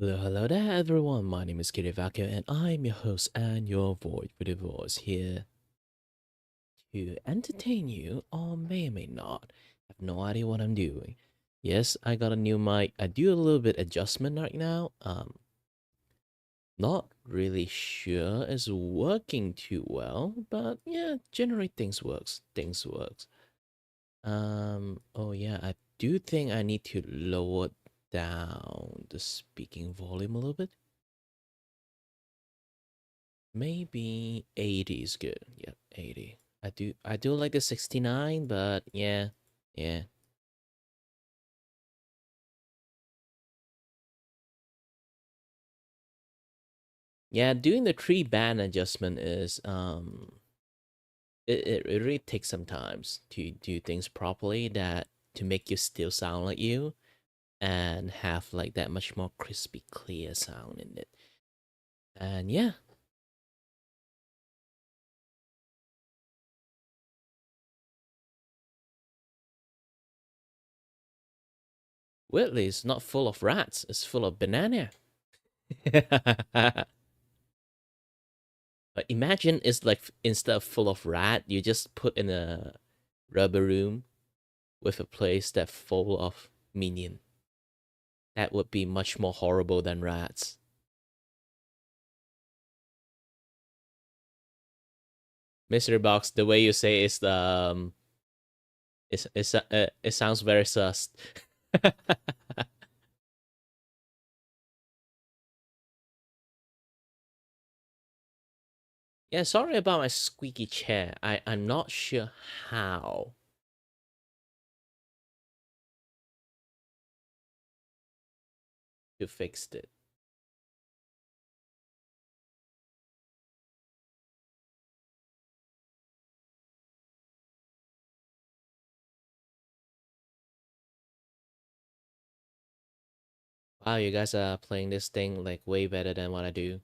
Hello there everyone, my name is Kiray and I'm your host and your voice with a voice here to entertain you or may or may not. I have no idea what I'm doing. Yes, I got a new mic. I do a little bit adjustment right now. Not really sure it's working too well, but yeah, generally things works. Oh yeah, I do think I need to lower down the speaking volume a little bit. Maybe 80 is good. Yep, 80. I do like the 69, but yeah. Yeah. Yeah, doing the tree band adjustment is it really takes some times to do things properly that to make you still sound like you and have like that much more crispy clear sound in it. And yeah, weirdly it's not full of rats, it's full of banana. But imagine it's like instead of full of rat, you just put in a rubber room with a place that's full of minion. That would be much more horrible than rats. Mystery box, the way you say is the it sounds very sus. Yeah, sorry about my squeaky chair. I'm not sure how to fix it. Wow, you guys are playing this thing like way better than what I do.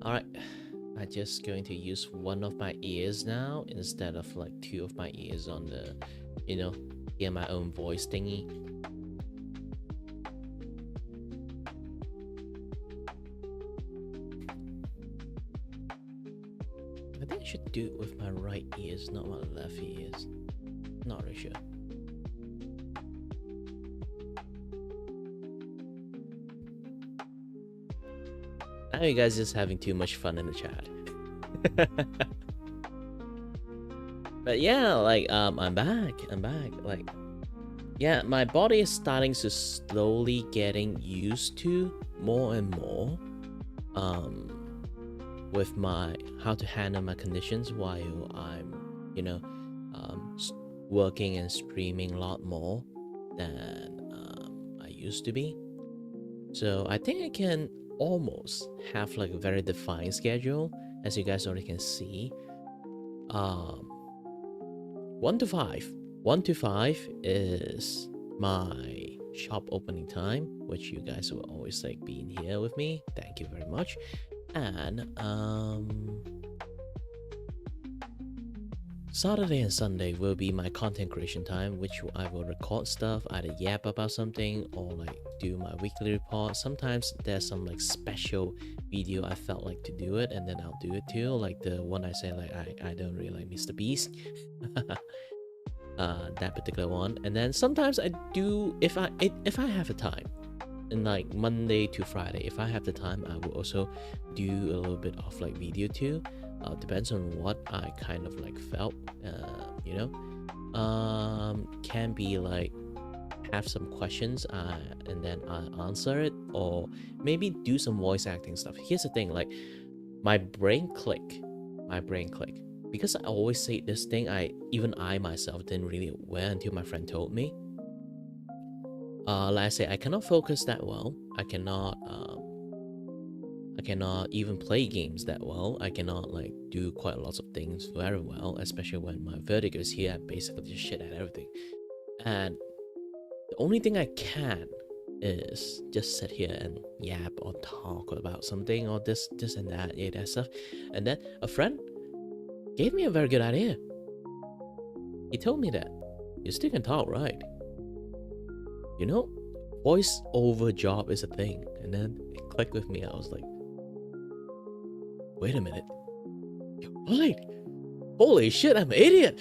Alright, I'm just going to use one of my ears now instead of like two of my ears on the, you know, hear my own voice thingy. I think I should do it with my right ears, not my left ears. Not really sure. Now you guys just having too much fun in the chat. But yeah, like I'm back. Like yeah, my body is starting to slowly getting used to more and more um with my how to handle my conditions while I'm, you know, working and streaming a lot more than I used to be. So I think I can almost have like a very defined schedule, as you guys already can see. Um, 1 to 5. 1 to 5 is my shop opening time, which you guys will always like being here with me. Thank you very much. And Saturday and Sunday will be my content creation time, which I will record stuff, either yap about something or like do my weekly report. Sometimes there's some like special video I felt like to do it, and then I'll do it too. Like the one I say like I don't really like Mr. Beast. That particular one. And then sometimes I do if I have the time. And like Monday to Friday, if I have the time, I will also do a little bit of like video too. Depends on what I kind of like felt, you know. Can be like have some questions and then I answer it, or maybe do some voice acting stuff. Here's the thing, like my brain click, because I always say this thing. I myself didn't really aware until my friend told me. Like I say, I cannot focus that well. I cannot even play games that well. I cannot like do quite lots of things very well, especially when my vertigo is here. I basically just shit at everything. And the only thing I can is just sit here and yap or talk about something or this and that, yeah, that stuff. And then a friend gave me a very good idea. He told me that you still can talk, right? You know, voice over job is a thing. And then it clicked with me. I was like, wait a minute. You're right. Holy shit, I'm an idiot.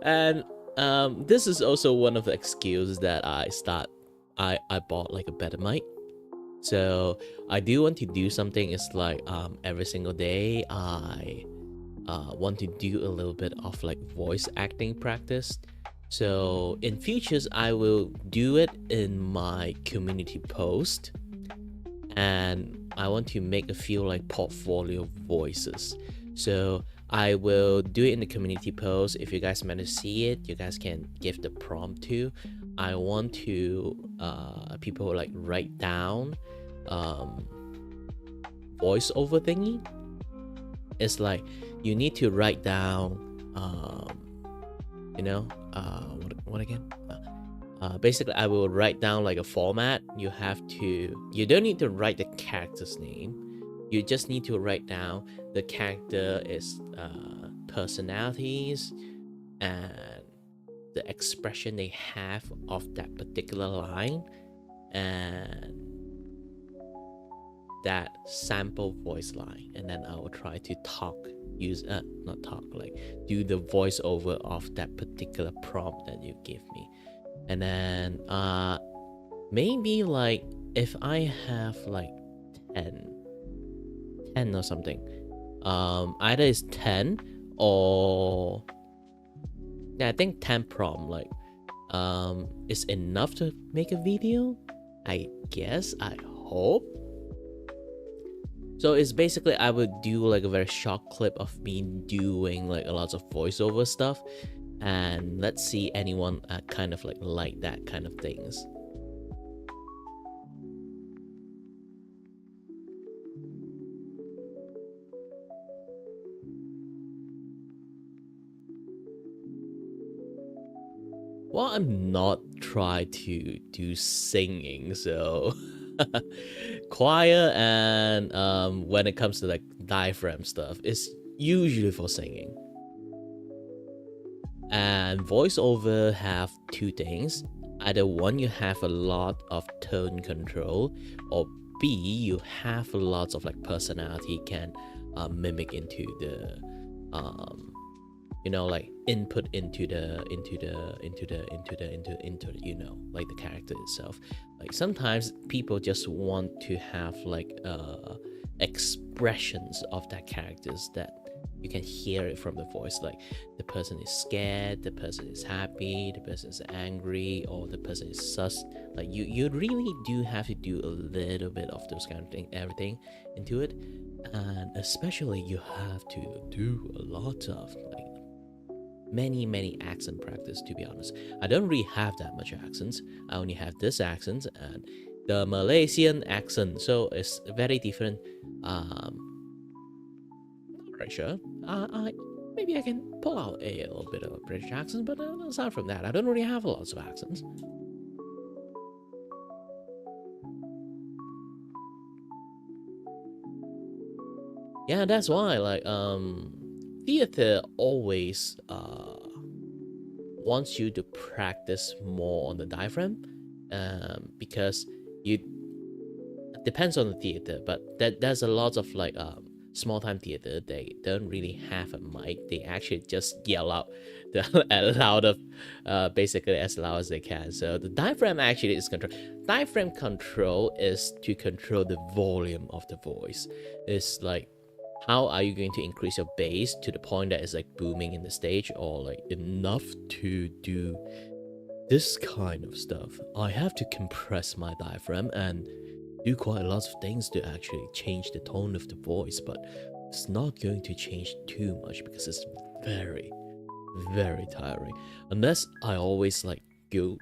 And this is also one of the excuses that I bought like a better mic. So I do want to do something. It's like every single day I want to do a little bit of like voice acting practice. So in futures I will do it in my community post, and I want to make a few like portfolio voices. So I will do it in the community post. If you guys manage to see it, you guys can give the prompt to. I want to people like write down voiceover thingy. It's like you need to write down what again? Basically I will write down like a format. You don't need to write the character's name. You just need to write down the character is personalities and the expression they have of that particular line, and that sample voice line, and then I will try to do the voiceover of that particular prompt that you give me. And then maybe like if I have like 10 or something, either it's 10 or yeah, I think 10 prompt like is enough to make a video, I guess. I hope so. It's basically I would do like a very short clip of me doing like a lot of voiceover stuff, and let's see anyone kind of like that kind of things. Well, I'm not trying to do singing, so choir and when it comes to like diaphragm stuff, it's usually for singing. And voiceover have two things. Either one, you have a lot of tone control, or B, you have lots of like personality can mimic into the like input into the like the character itself. Like sometimes people just want to have like expressions of that characters that you can hear it from the voice, like the person is scared, the person is happy, the person is angry, or the person is sus. Like you really do have to do a little bit of those kind of thing, everything into it. And especially you have to do a lot of like many accent practice. To be honest, I don't really have that much accents. I only have this accent and the Malaysian accent, so it's very different. Not very sure. Maybe I can pull out a little bit of a British accent, but aside from that, I don't really have lots of accents. Yeah, that's why like theater always wants you to practice more on the diaphragm, because it depends on the theater, but there's a lot of like small time theater, they don't really have a mic. They actually just yell out basically as loud as they can. So the diaphragm actually is control. Diaphragm control is to control the volume of the voice. It's like, how are you going to increase your bass to the point that it's like booming in the stage, or like enough to do this kind of stuff? I have to compress my diaphragm and do quite a lot of things to actually change the tone of the voice, but it's not going to change too much because it's very tiring. Unless I always like go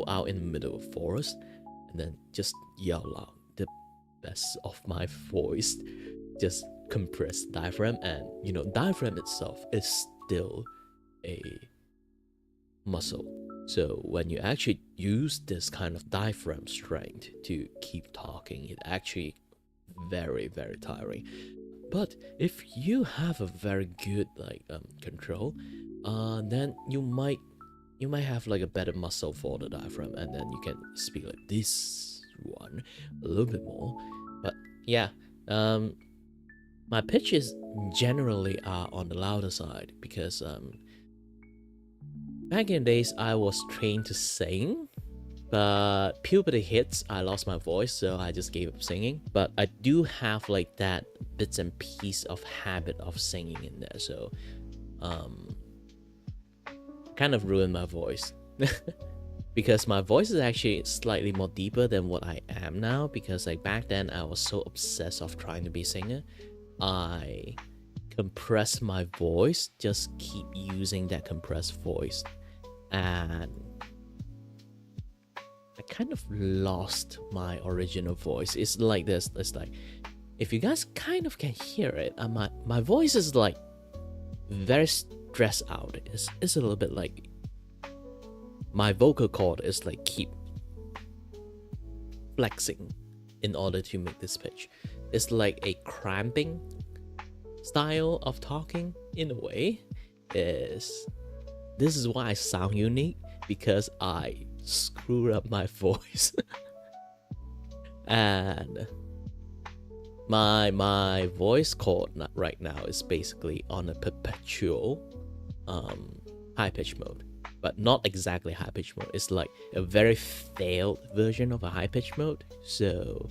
out in the middle of forest and then just yell out the best of my voice, just compress diaphragm. And diaphragm itself is still a muscle, so when you actually use this kind of diaphragm strength to keep talking, it actually very tiring. But if you have a very good like control, then you might have like a better muscle for the diaphragm, and then you can speak like this one a little bit more. But yeah, my pitches generally are on the louder side because back in the days I was trained to sing, but puberty hits, I lost my voice, so I just gave up singing. But I do have like that bits and piece of habit of singing in there, so kind of ruined my voice. Because my voice is actually slightly more deeper than what I am now, because like back then I was so obsessed of trying to be a singer. I compress my voice, just keep using that compressed voice, and I kind of lost my original voice. It's like this. It's like, if you guys kind of can hear it, my voice is like very stressed out. It's a little bit like my vocal cord is like keep flexing in order to make this pitch. It's like a cramping style of talking in a way. This is why I sound unique, because I screwed up my voice. And my voice cord right now is basically on a perpetual high pitch mode, but not exactly high pitch mode. It's like a very failed version of a high pitch mode. So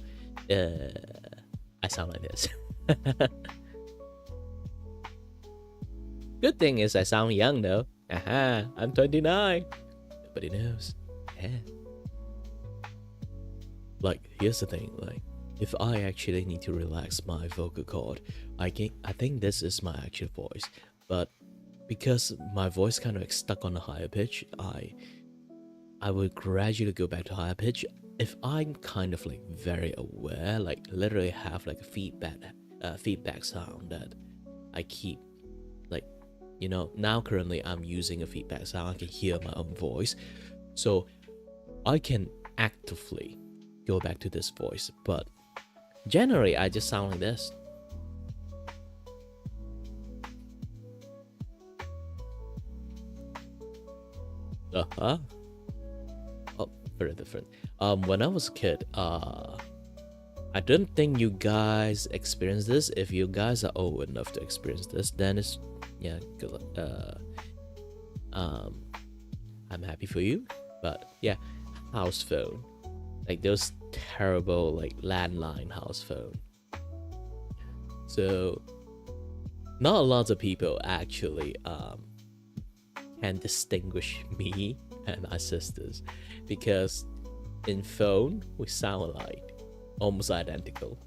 I sound like this. Good thing is I sound young though. Aha, I'm 29. Nobody knows. Yeah. Like, here's the thing, like, if I actually need to relax my vocal cord, I think this is my actual voice. But because my voice kind of like stuck on a higher pitch, I will gradually go back to higher pitch if I'm kind of like very aware, like literally have like a feedback sound that I keep, like, you know, now currently I'm using a feedback sound. I can hear my own voice, so I can actively go back to this voice. But generally I just sound like this. Oh, very different. When I was a kid, I don't think you guys experience this. If you guys are old enough to experience this, then it's, yeah, good luck. I'm happy for you. But yeah, house phone, like those terrible like landline house phone. So not a lot of people actually can distinguish me and my sisters, because in phone we sound alike, almost identical.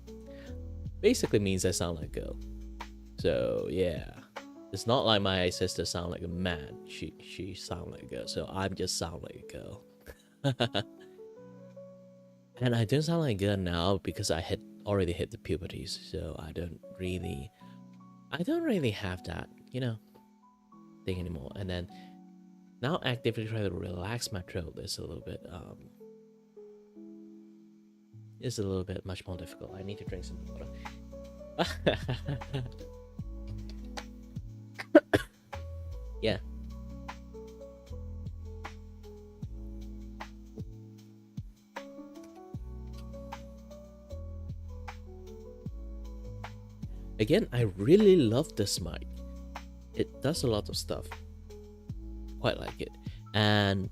Basically means I sound like a girl. So yeah, it's not like my sister sound like a man. She sound like a girl, so I'm just sound like a girl. And I don't sound like a girl now because I already hit the puberty, so I don't really have that, you know, thing anymore. And then now actively try to relax my throat is a little bit much more difficult. I need to drink some water. Yeah. Again, I really love this mic. It does a lot of stuff. Quite like it. And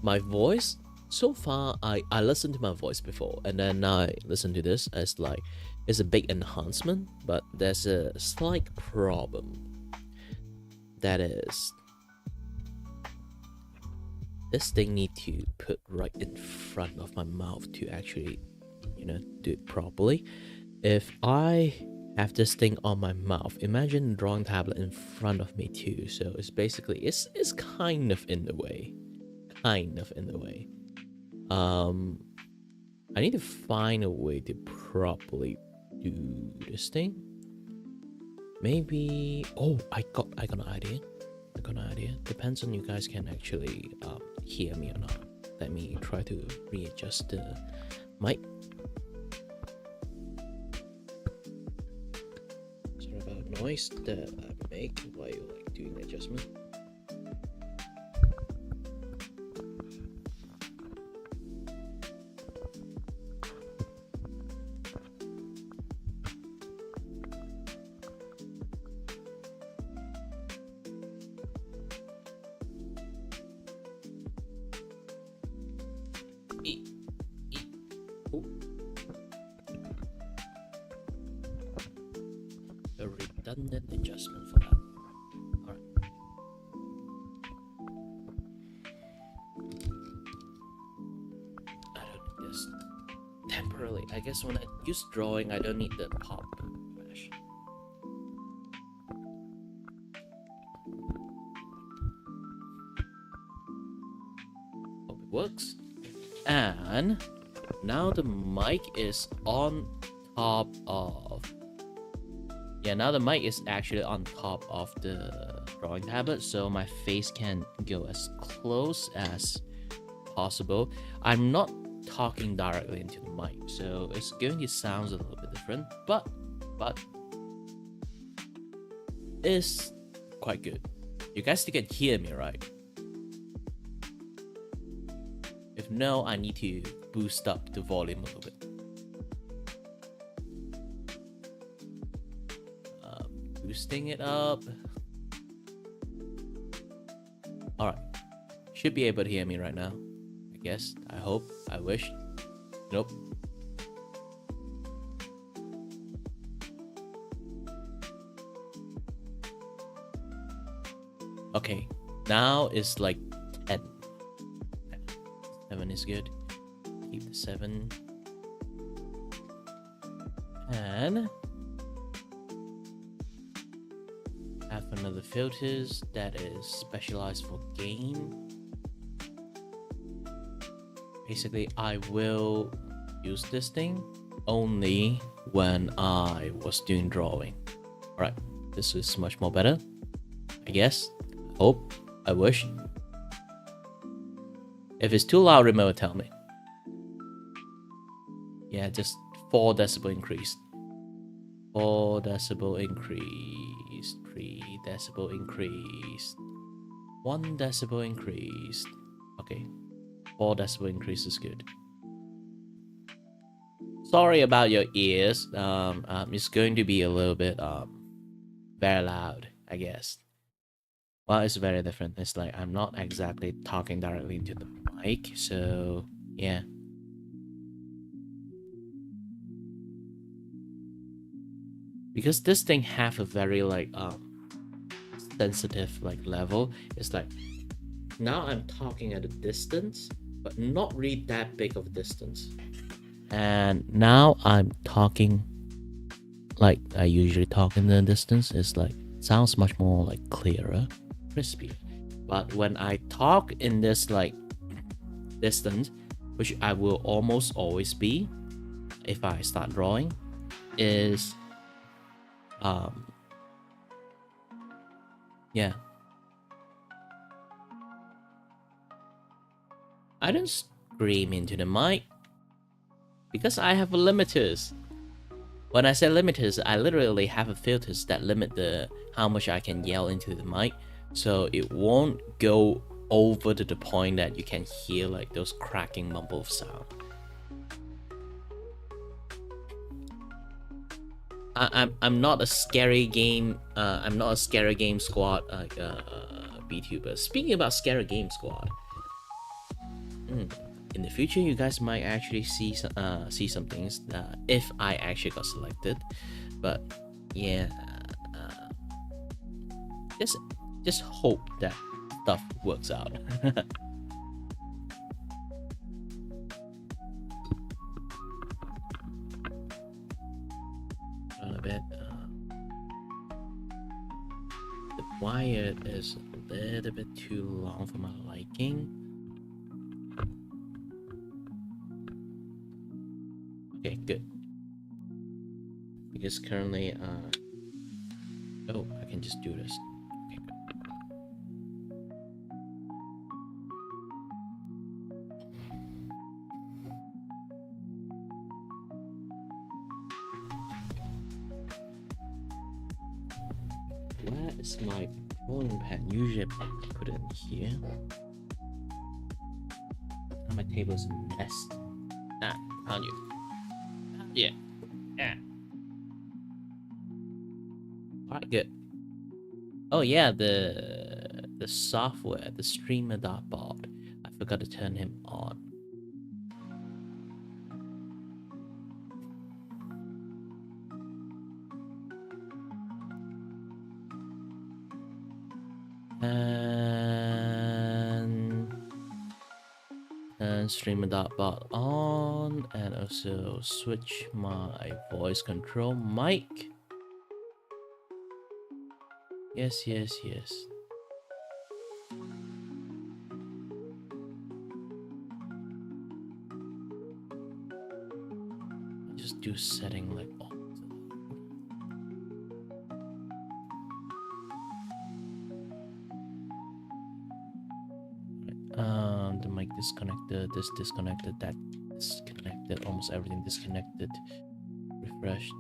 my voice, so far I listened to my voice before, and then I listen to this as like it's a big enhancement, but there's a slight problem. That is, this thing need to put right in front of my mouth to actually, you know, do it properly. If I have this thing on my mouth, imagine a drawing tablet in front of me too. So it's basically it's kind of in the way. I need to find a way to properly do this thing. Maybe, oh, I got an idea. Depends on you guys can actually hear me or not. Let me try to readjust the mic. noise that I make while like doing the adjustment. A redundant adjustment for that. Alright. I don't need this temporarily. I guess when I use drawing, I don't need the pop flash. Hope it works. And now the mic is on top of. Yeah, now the mic is actually on top of the drawing tablet, so my face can go as close as possible. I'm not talking directly into the mic, so it's going to sound a little bit different, but it's quite good. You guys still can hear me, right? If no, I need to boost up the volume a little bit. Boosting it up. Alright. Should be able to hear me right now. I guess. I hope. I wish. Nope. Okay. Now it's like 10. 7 is good. Keep the 7. And have another filters that is specialized for game. Basically, I will use this thing only when I was doing drawing. Alright, this is much more better. I guess. Hope. I wish. If it's too loud, remember tell me. Yeah, just 4 decibel increased. 4 decibel increased. 3 decibel increased. 1 decibel increased. Okay. 4 decibel increase is good. Sorry about your ears. It's going to be a little bit very loud, I guess. Well, it's very different. It's like I'm not exactly talking directly into the mic, so yeah. Because this thing have a very like sensitive like level. It's like now I'm talking at a distance, but not really that big of a distance. And now I'm talking like I usually talk in the distance. It's like sounds much more like clearer, crispier. But when I talk in this like distance, which I will almost always be if I start drawing, is yeah. I don't scream into the mic because I have limiters. When I say limiters, I literally have a filters that limit the how much I can yell into the mic, so it won't go over to the point that you can hear like those cracking mumble sound. I'm not a scary game. I'm not a scary game squad like Vtuber. Speaking about scary game squad, in the future you guys might actually see some things if I actually got selected. But yeah, just hope that stuff works out. A bit. The wire is a little bit too long for my liking. Okay, good. Because currently, oh, I can just do this. Okay, good. is my rolling pen? Usually I put it in here. Now my table is a mess. Ah, found you. Yeah. Yeah. Alright, good. Oh yeah, the software, the streamer.bot. I forgot to turn him on. And streamer.bot on, and also switch my voice control mic. Yes. Just do setting like all. The mic disconnected, this disconnected, that disconnected, almost everything disconnected. Refreshed.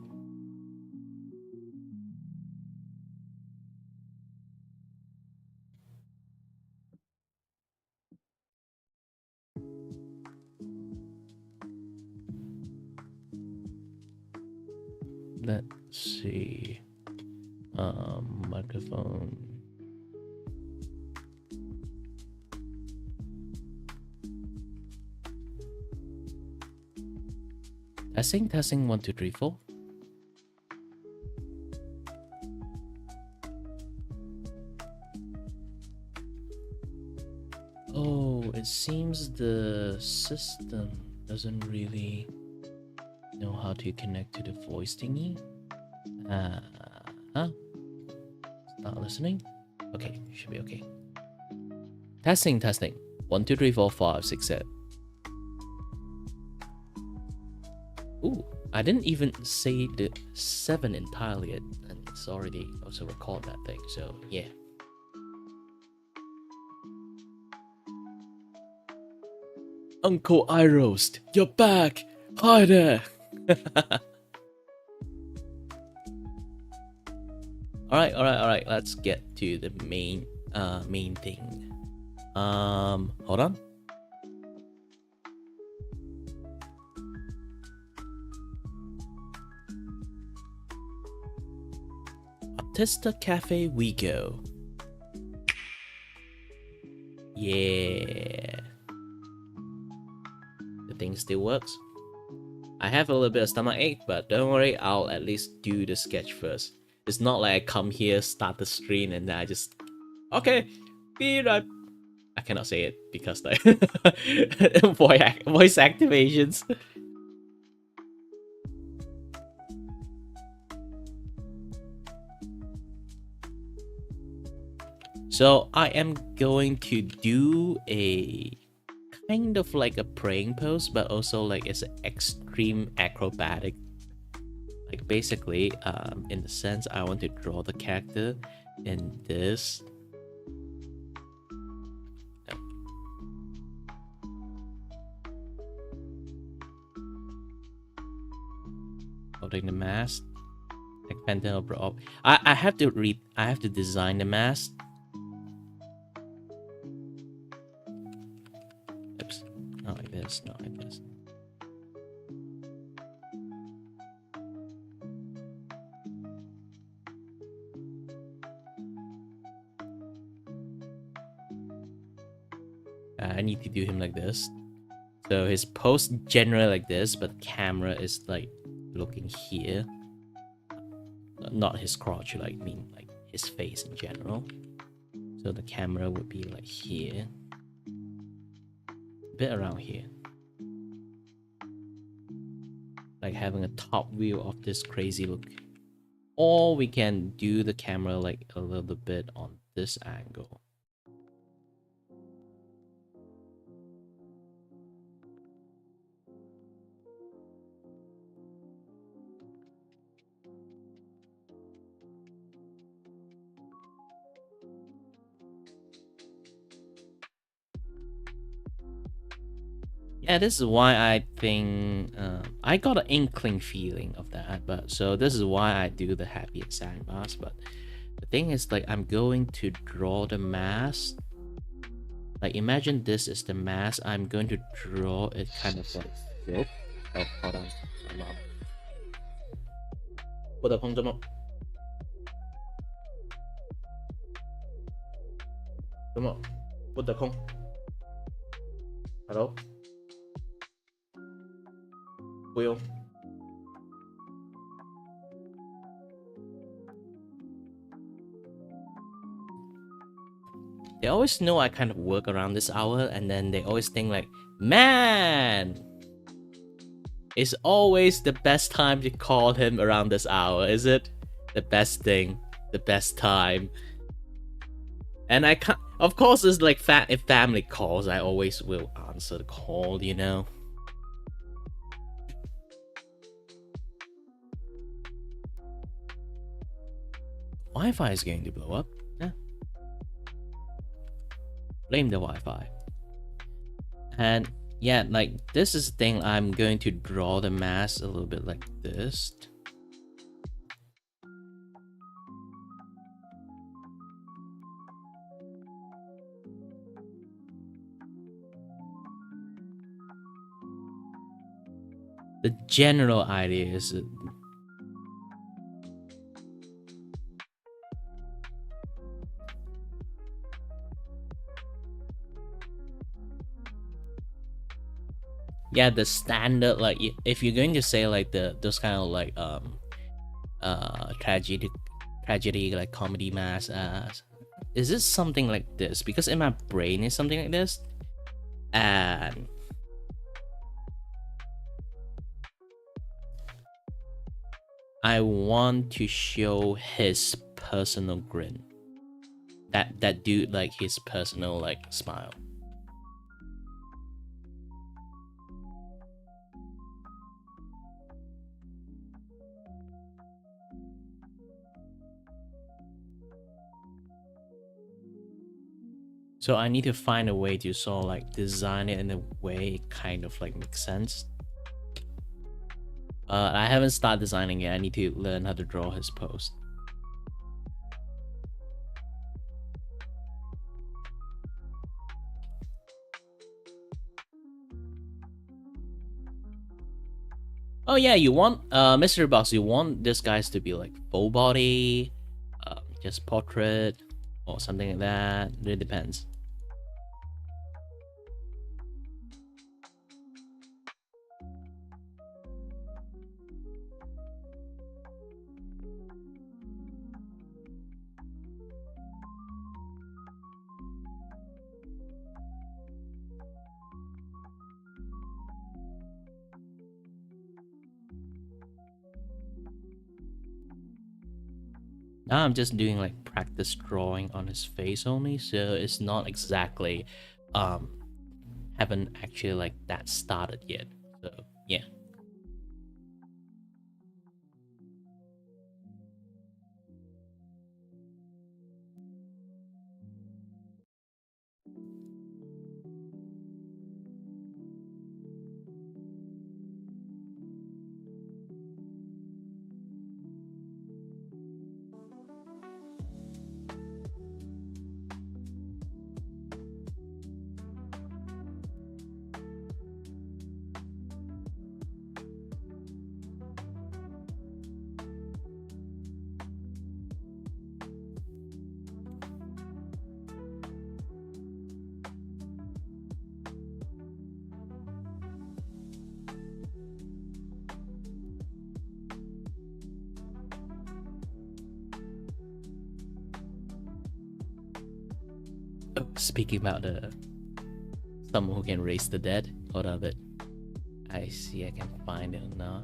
Let's see. Microphone. Testing 1 2 3 4. Oh, it seems the system doesn't really know how to connect to the voice thingy. Huh? Not listening? Okay, should be okay. Testing 1 2 3 4 5 6 7. Ooh, I didn't even say the 7 entirely yet, and it's already also record that thing, so yeah. Uncle iRoast, you're back! Hi there! Alright, let's get to the main thing. Hold on. Artista Cafe we go. Yeah. The thing still works. I have a little bit of stomach ache, but don't worry, I'll at least do the sketch first. It's not like I come here, start the screen, and then I just... Okay, be right... I cannot say it because like... voice activations. So I am going to do a kind of like a praying pose, but also like it's an extreme acrobatic. Like basically, in the sense I want to draw the character in this. Holding the mask. Like Phantom Opera. I have to design the mask. Oops. Not like this, not like this. I need to do him like this. So his pose generally like this, but the camera is like looking here. Not his crotch, like like his face in general. So the camera would be like here. A bit around here. Like having a top view of this crazy look. Or we can do the camera like a little bit on this angle. Yeah, this is why I think I got an inkling feeling of that, but so this is why I do the happy and sad mask. But The thing is, like, I'm going to draw the mask. Like, imagine this is the mask. I'm going to draw it kind of like this. Oh, hold on. Put the空. Hello? 不用. They always know I kind of work around this hour, and then they always think like, man, it's always the best time to call him around this hour, is it? The best thing, the best time. And I can't, of course, it's like if family calls, I always will answer the call, you know? Wi-Fi is going to blow up. Yeah. Blame the Wi-Fi. And yeah, like this is the thing. I'm going to draw the mask a little bit like this. The general idea is yeah, the standard, like if you're going to say like those kind of like tragedy like comedy mask, is it something like this? Because in my brain it's something like this, and I want to show his personal grin. That dude, like his personal like smile. So I need to find a way to sort of like design it in a way it kind of like makes sense. I haven't started designing yet. I need to learn how to draw his pose. Oh yeah, you want Mystery Box, you want this guys to be like full body, just portrait, or something like that. It depends. Now I'm just doing like practice drawing on his face only, so it's not exactly haven't actually like that started yet. So yeah. Oh, speaking about someone who can raise the dead, hold on a bit. I see I can find it now.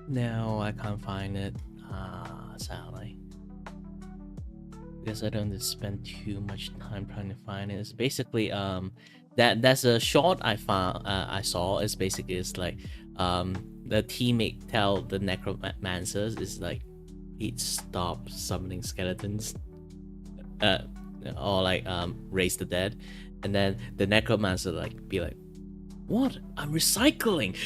No, I can't find it. Sadly. Because I don't spend too much time trying to find it. It's basically that's a short I found I saw. It's basically it's like the teammate tell the necromancers is like he'd stop summoning skeletons uh or like raise the dead, and then the necromancer like be like, what, I'm recycling.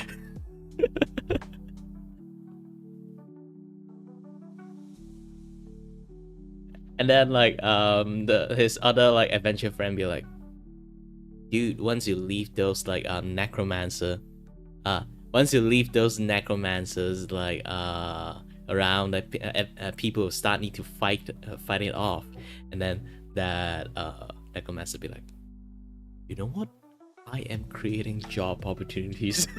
And then like his other like adventure friend be like, dude, once you leave those like necromancer uh once you leave those necromancers like around, like people start need to fight it off. And then that necromancer be like, you know what, I am creating job opportunities.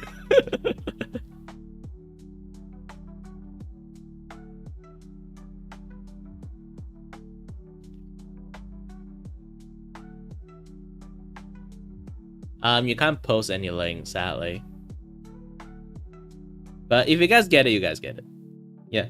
You can't post any links, sadly. But if you guys get it, you guys get it. Yeah.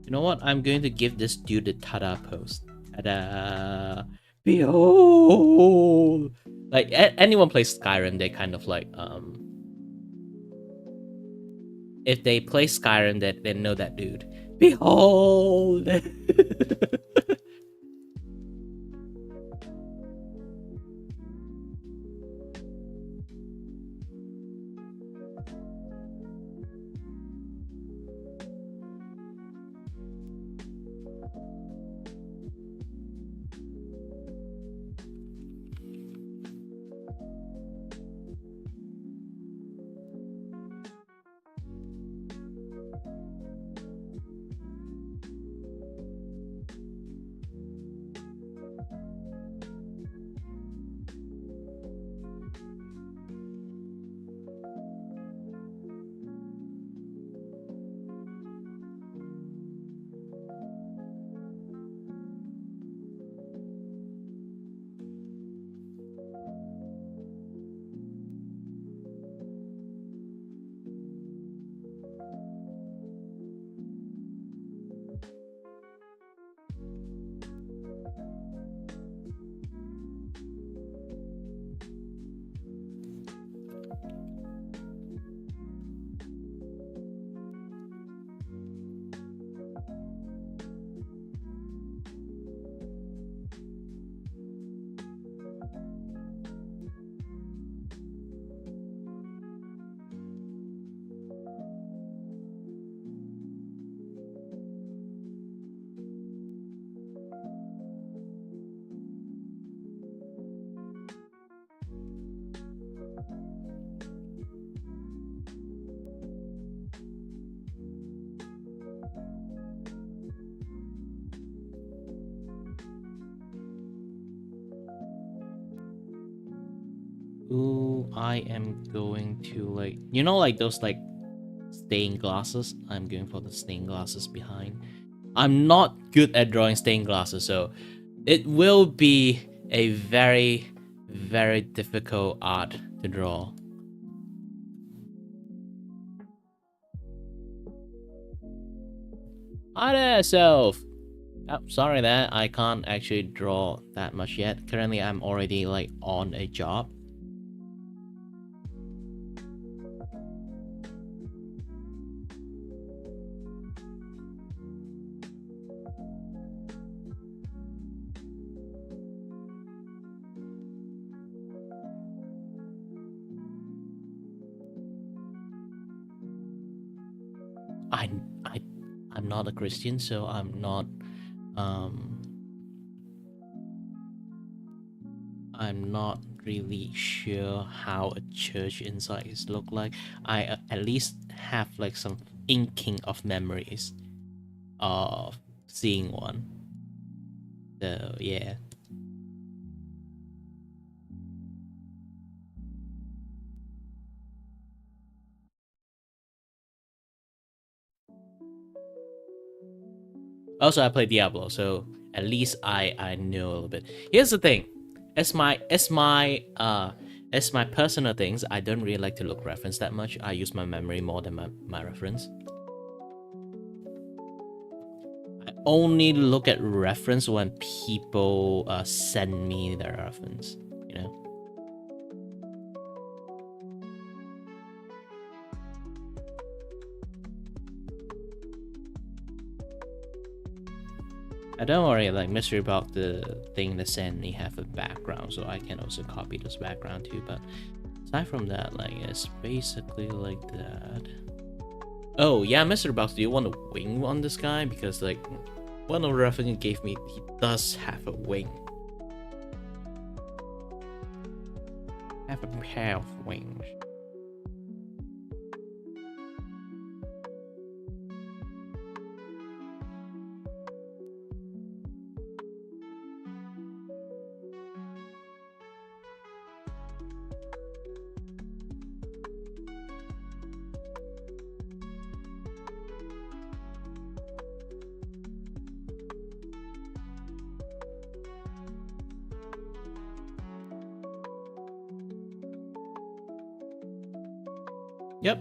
You know what? I'm going to give this dude a tada post. Tada! Behold! Like anyone plays Skyrim, they kind of like if they play Skyrim, they know that dude. Behold! Ooh, I am going to like, you know, like those like stained glasses. I'm going for the stained glasses behind. I'm not good at drawing stained glasses, so it will be a very, very difficult art to draw. Hi there, self. Oh, sorry that I can't actually draw that much yet. Currently, I'm already like on a job. I I'm not a Christian, so um I'm not really sure how a church inside is look like. I at least have like some inking of memories of seeing one. So yeah. Also, I play Diablo, so at least I know a little bit. Here's the thing, as my personal things, I don't really like to look reference that much. I use my memory more than my reference. I only look at reference when people send me their reference, you know. Don't worry, like mystery about the thing that sent me have a background, so I can also copy this background too. But aside from that, like it's basically like that. Oh yeah, Mr. Box, do you want a wing on this guy? Because like one of the reference you gave me, he does have a wing. Have a pair of wings. Yep.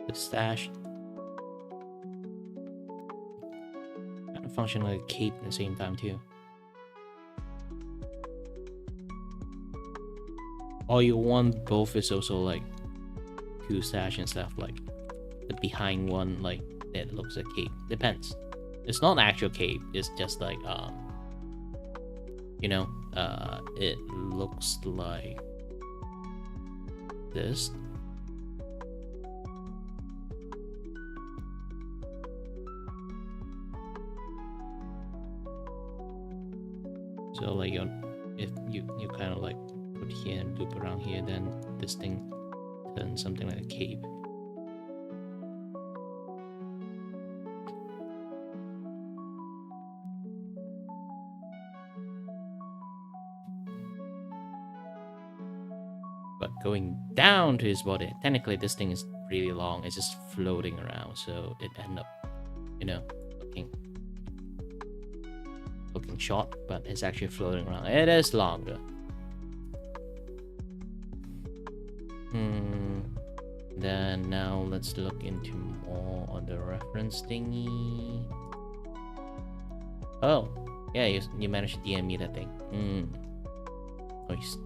Good stash. Kind of function like a cape at the same time too. Or you want both is also like two stash and stuff, like the behind one like that looks like cape. Depends. It's not actual cape, it's just like you know, it looks like this. So like if you kind of like put here and loop around here, then this thing turns something like a cape. But going down to his body, technically this thing is really long. It's just floating around, so it end up, you know, looking short, but it's actually floating around. It is longer. Then now let's look into more on the reference thingy. Oh, yeah, you managed to DM me that thing. Nice.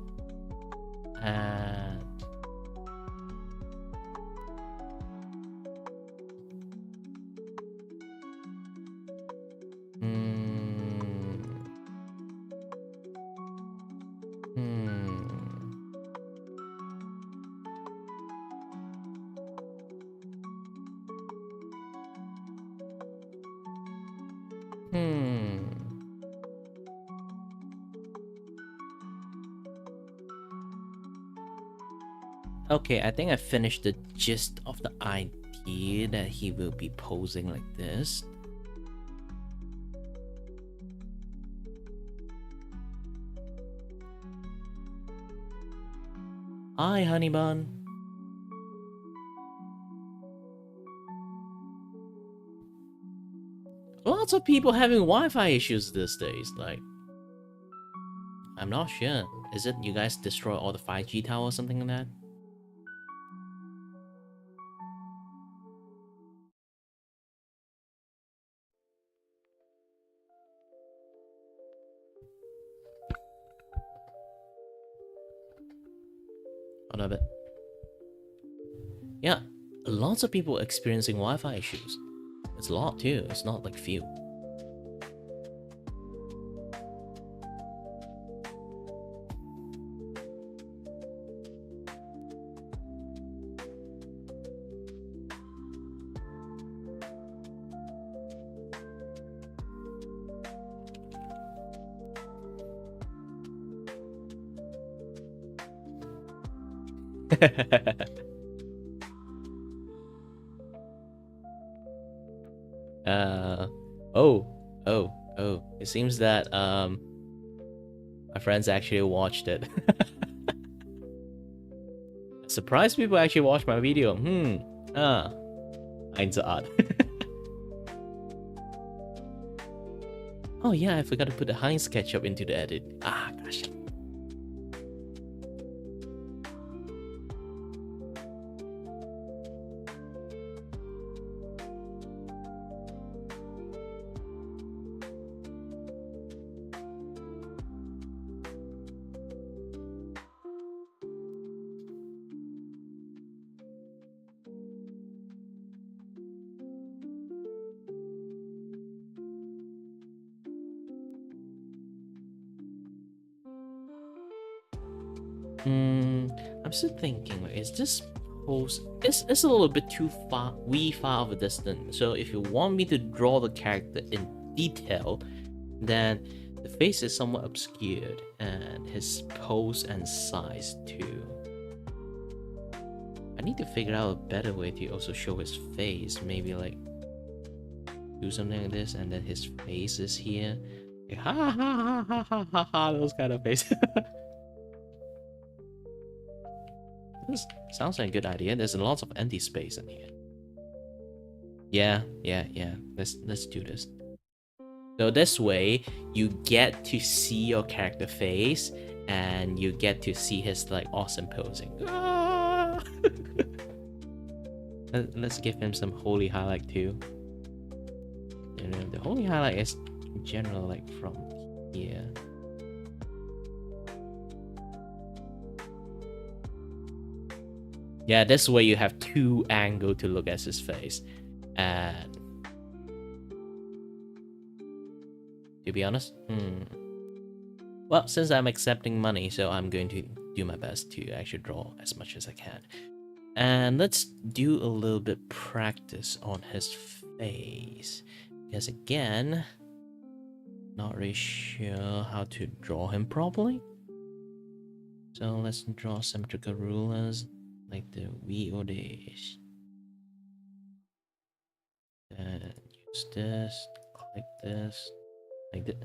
Okay, I think I finished the gist of the idea that he will be posing like this. Hi, honey bun. Lots of people having Wi-Fi issues these days. Like, I'm not sure. Is it you guys destroy all the 5G towers or something like that? Hold on a bit. Yeah, lots of people experiencing Wi-Fi issues. It's a lot too. It's not like few. uh oh, oh. It seems that my friends actually watched it. Surprised people actually watched my video. Angel Art. Oh yeah, I forgot to put the Heinz ketchup into the edit. Ah, gosh. I'm still thinking, like, is this pose... It's a little bit too far of a distance. So if you want me to draw the character in detail, then the face is somewhat obscured, and his pose and size too. I need to figure out a better way to also show his face. Maybe like do something like this, and then his face is here. Like, ha ha ha ha ha ha ha, those kind of faces. This sounds like a good idea. There's lots of empty space in here. Yeah. Let's do this. So this way, you get to see your character face, and you get to see his like awesome posing. Ah! Let's give him some holy highlight too. You know, the holy highlight is in general like from here. Yeah, this way you have two angles to look at his face. And to be honest, well, since I'm accepting money, so I'm going to do my best to actually draw as much as I can. And let's do a little bit practice on his face, because again, not really sure how to draw him properly. So let's draw symmetrical rulers like the VODs. And use this, click this, like that.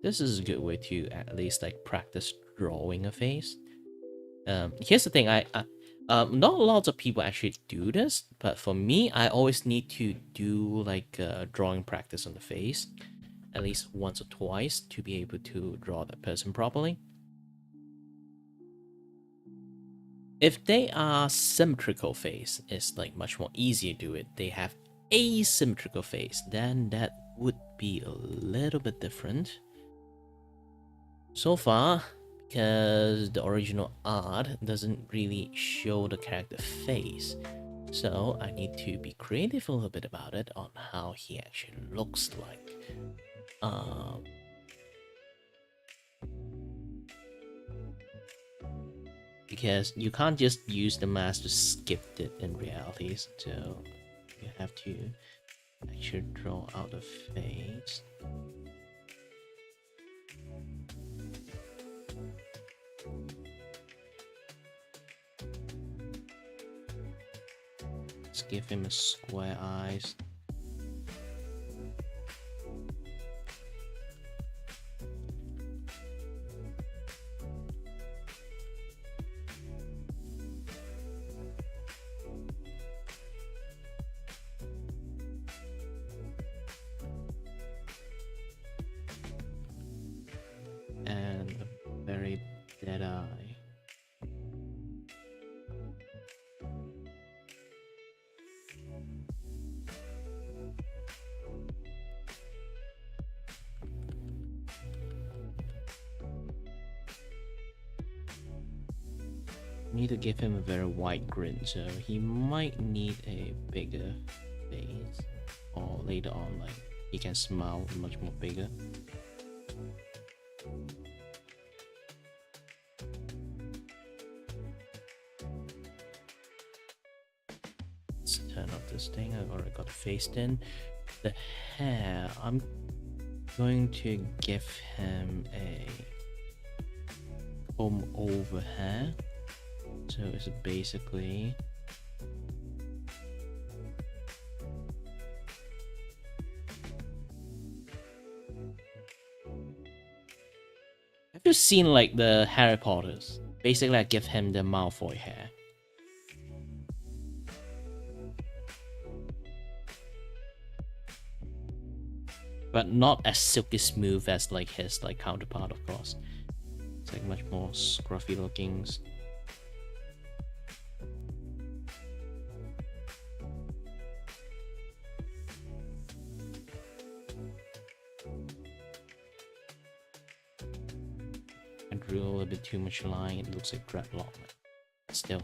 This is a good way to at least like practice drawing a face. Here's the thing, not lots of people actually do this, but for me, I always need to do like drawing practice on the face at least once or twice to be able to draw that person properly. If they are symmetrical face, it's like much more easier to do it. They have asymmetrical face, then that would be a little bit different. So far, because the original art doesn't really show the character face, so I need to be creative a little bit about it on how he actually looks like. Because you can't just use the mask to skip it in reality, so you have to actually draw out the face. Let's give him a square eyes. And a very dead eye. Need to give him a very wide grin, so he might need a bigger face, or later on, like he can smile much more bigger. Let's turn off this thing. I've already got the face in. The hair, I'm going to give him a comb over hair. So it's basically have you seen like the Harry Potters? Basically I give him the Malfoy hair. But not as silky smooth as like his like counterpart, of course. It's like much more scruffy looking. I drew a little bit too much line. It looks like dreadlock. Still,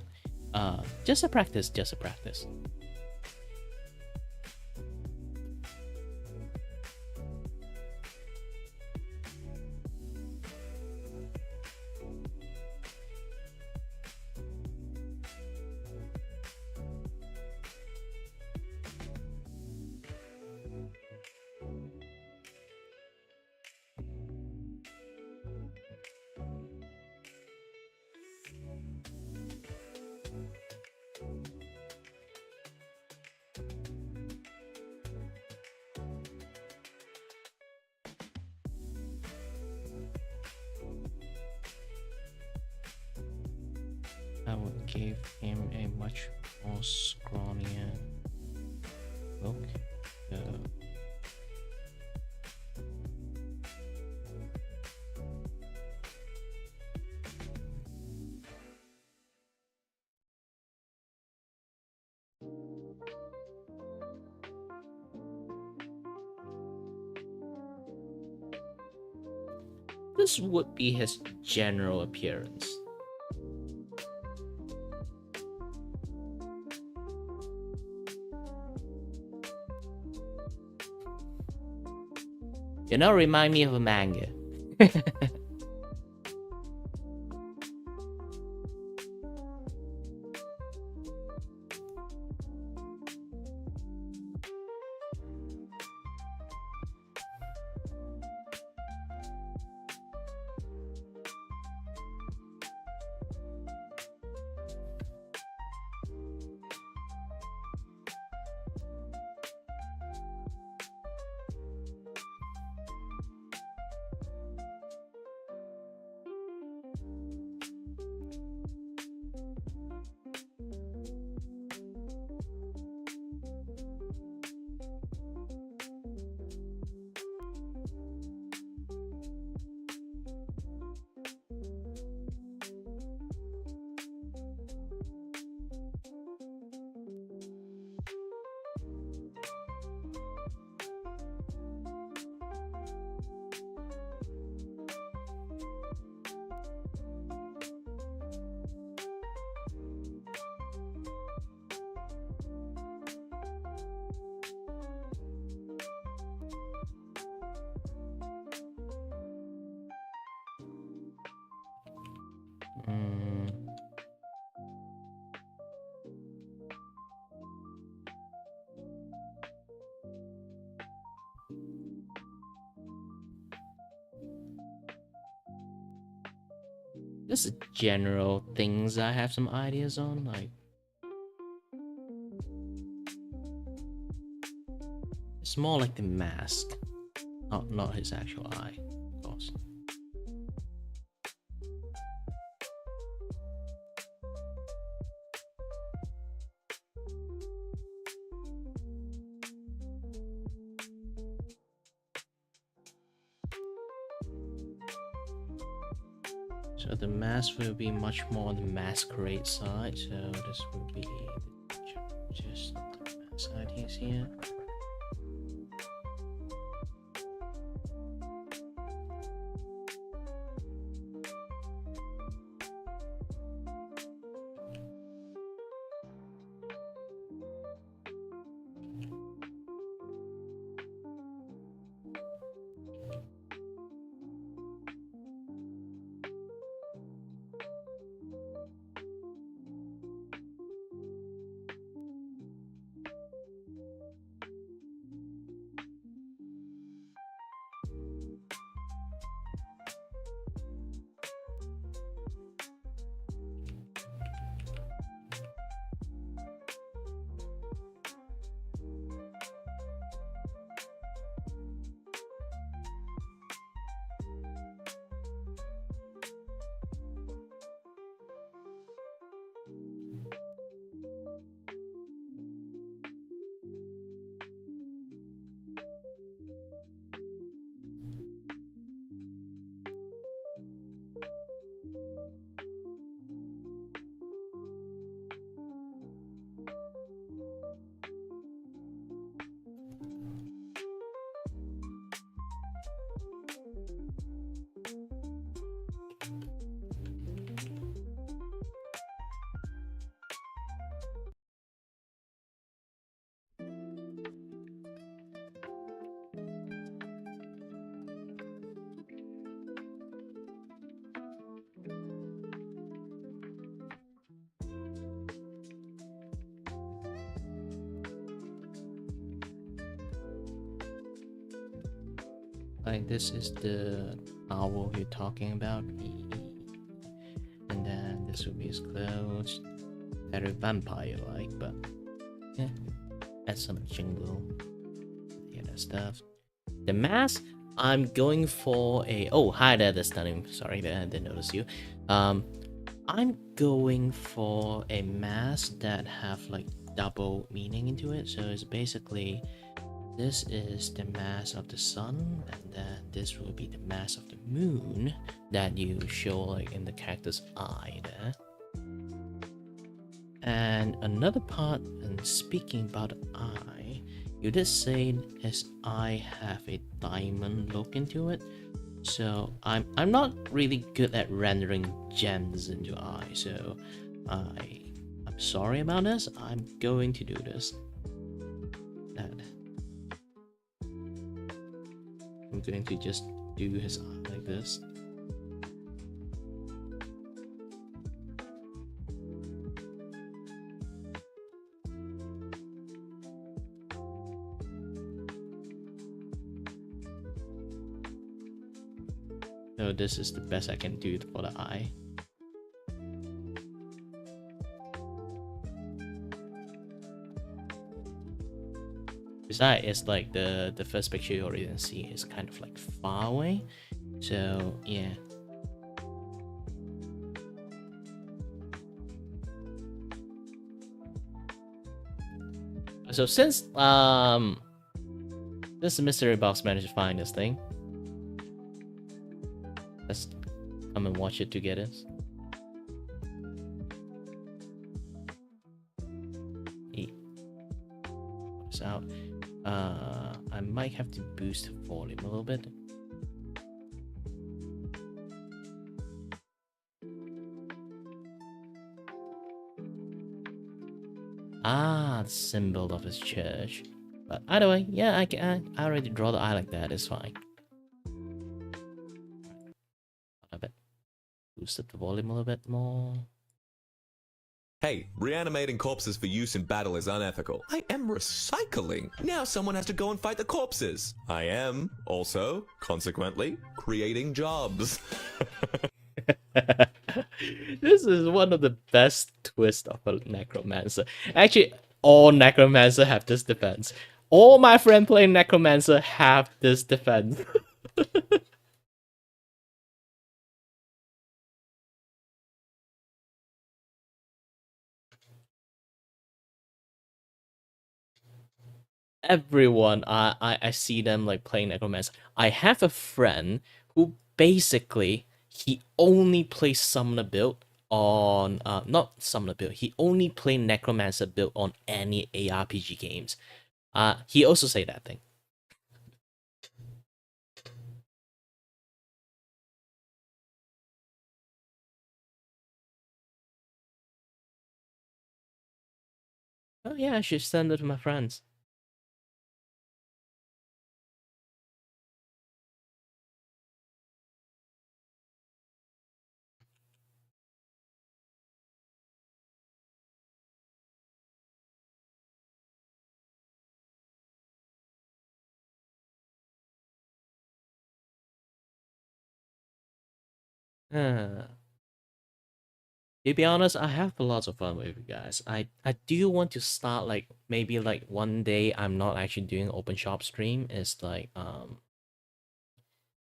just a practice. Just a practice. I would give him a much more scrawnier look. This would be his general appearance. You know, remind me of a manga. Just general things I have some ideas on, like it's more like the mask, not his actual eye, of course. So the mask will be much more on the masquerade side, so this will be just the mask ideas here. like this is the owl you're talking about. And then this will be his clothes. Very vampire like, but yeah. Add some jingle. Yeah, that stuff. The mask, I'm going for a hi there, the stunning. Sorry, I didn't notice you. I'm going for a mask that have like double meaning into it. So it's basically this is the mask of the sun, and then this will be the mask of the moon that you show like in the character's eye there. And another part, and speaking about the eye, you did say his eye have a diamond look into it. So I'm not really good at rendering gems into eye, so I'm sorry about this. I'm going to do this. I'm going to just do his eye like this. So this is the best I can do for the eye. Besides, it's like the first picture you already see is kind of like far away. So yeah. So since this mystery box managed to find this thing, let's come and watch it together. It's out. I might have to boost the volume a little bit. The symbol of his church. But either way, yeah, I already draw the eye like that. It's fine. A bit. Boost up the volume a little bit more. Hey, reanimating corpses for use in battle is unethical. I am recycling. Now someone has to go and fight the corpses. I am, also, consequently, creating jobs. This is one of the best twists of a necromancer. Actually, all necromancer have this defense. All my friends playing necromancer have this defense. Everyone, I see them like playing necromancer. I have a friend who basically he only plays summoner build on not summoner build. He only play necromancer build on any ARPG games. He also say that thing. Oh yeah, I should send it to my friends. To be honest, I have a lot of fun with you guys. I do want to start like maybe like one day I'm not actually doing open shop stream. It's like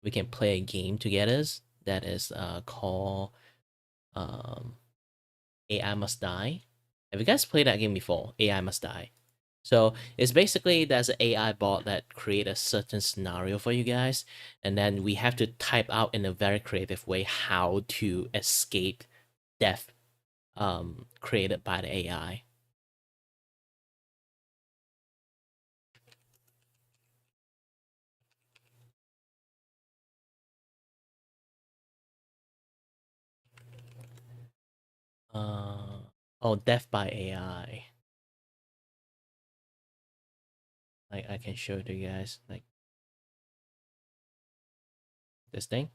we can play a game together that is called um AI Must Die. Have you guys played that game before? AI Must Die. So it's basically there's an AI bot that create a certain scenario for you guys, and then we have to type out in a very creative way how to escape death created by the AI. Oh, death by AI. Like I can show it to you guys, like this thing.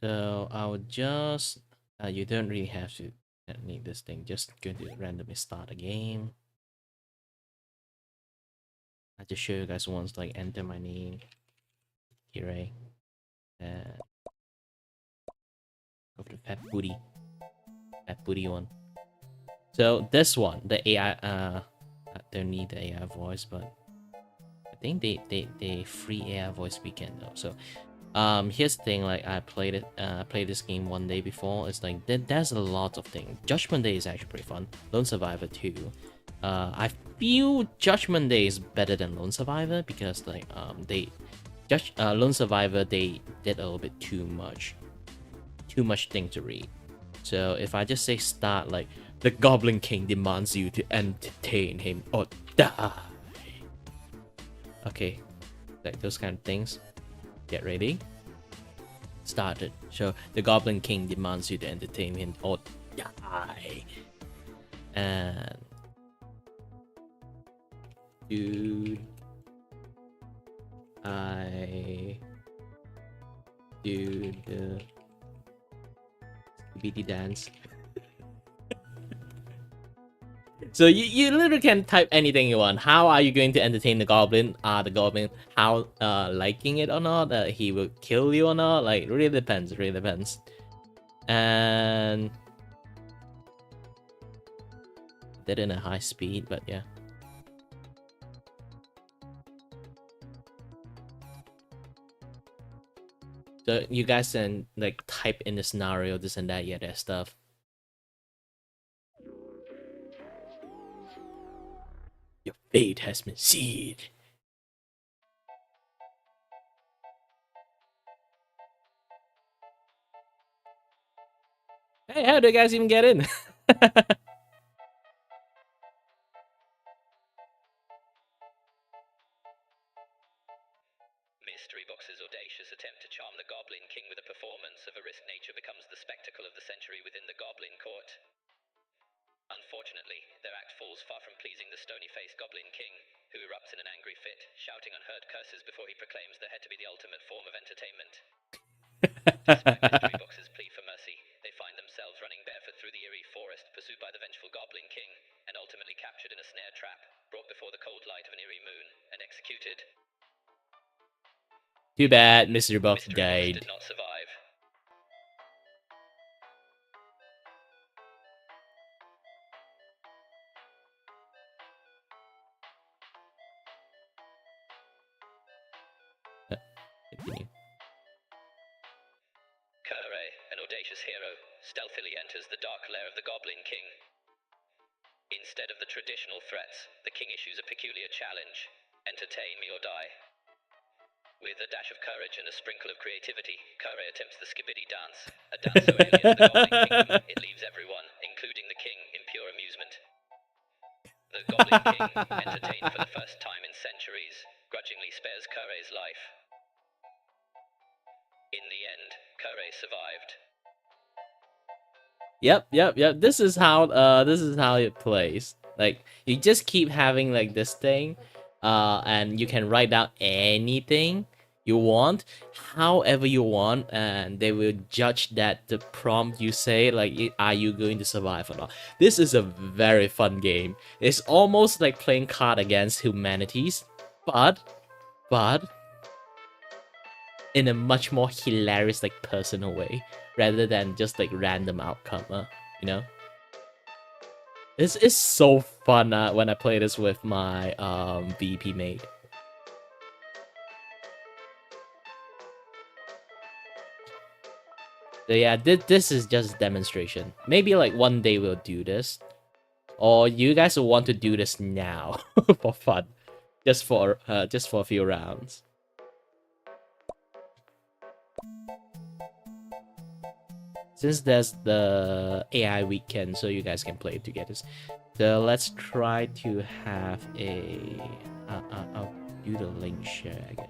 So I would just you don't really have to need this thing. Just going to randomly start a game. I just show you guys once, like enter my name, Kiray, and go for the fat booty one. So this one, the AI, I don't need the AI voice, but I think they free AI voice weekend though. So here's the thing, like I played this game one day before. It's like there's a lot of things. Judgment Day is actually pretty fun. Lone Survivor too. I feel Judgment Day is better than Lone Survivor because like Lone Survivor they did a little bit too much thing to read. So if I just say start, like the Goblin King demands you to entertain him or die. Okay, like those kind of things. Get ready. Started. So the Goblin King demands you to entertain him or die. And dude, I do the BD dance. So you literally can type anything you want. How are you going to entertain the goblin? The goblin how liking it or not? He will kill you or not? Like really depends. Really depends. And did it in a high speed, but yeah. So you guys can like type in the scenario, this and that, yeah, that stuff. Your fate has been sealed. Hey, how do you guys even get in? Mystery Box's audacious attempt to charm the Goblin King with a performance of a risk nature becomes the spectacle of the century within the Goblin Court. Unfortunately, their act falls far from pleasing the stony-faced Goblin King, who erupts in an angry fit, shouting unheard curses before he proclaims the head to be the ultimate form of entertainment. Despite Mystery Box's plea for mercy, they find themselves running barefoot through the eerie forest, pursued by the vengeful Goblin King, and ultimately captured in a snare trap, brought before the cold light of an eerie moon, and executed. Too bad, Mr. Box Mystery died. Box did not survive. Continue. Kiray, an audacious hero, stealthily enters the dark lair of the Goblin King. Instead of the traditional threats, the king issues a peculiar challenge: entertain me or die. With a dash of courage and a sprinkle of creativity, Kiray attempts the skibidi dance, a dance so alien to the Goblin Kingdom, it leaves everyone, including the king, in pure amusement. The Goblin King, entertained for the first time in centuries, grudgingly spares Kiray's life. In the end, Kiray survived. Yep. This is how it plays. Like you just keep having like this thing, and you can write down anything you want, however you want, and they will judge that the prompt you say, like, are you going to survive or not. This is a very fun game. It's almost like playing Card Against Humanities, but in a much more hilarious, like, personal way, rather than just like random outcome, you know. This is so fun when I play this with my VP mate. So yeah, this is just demonstration. Maybe like one day we'll do this, or you guys will want to do this now for fun, just for a few rounds. Since there's the AI weekend, so you guys can play it together. So let's try to have a. I'll do the link share, I guess.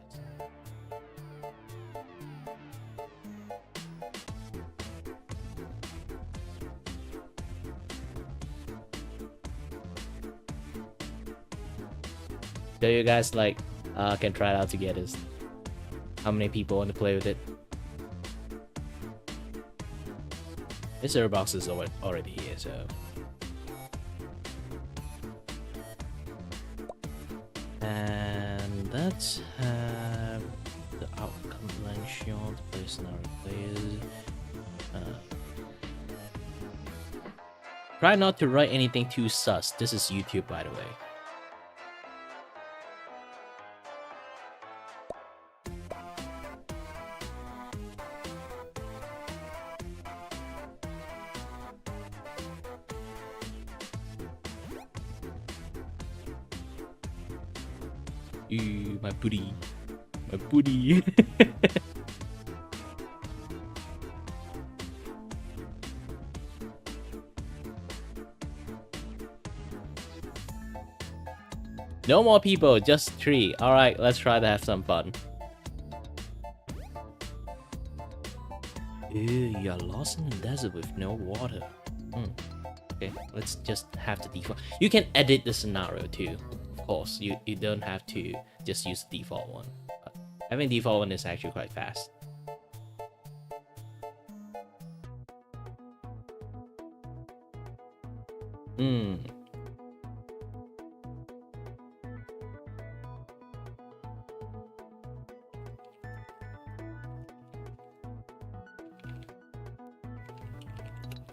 So you guys like can try it out together. How many people want to play with it? Mr. Box is already here, so. And Let's have the outcome blank shot, play scenario players. Try not to write anything too sus. This is YouTube, by the way. Ooh, my booty. My booty. No more people, just 3. Alright, let's try to have some fun. Ooh, you're lost in the desert with no water. Okay, let's just have the default. You can edit the scenario too. Of course, you don't have to just use the default one. But having default one is actually quite fast.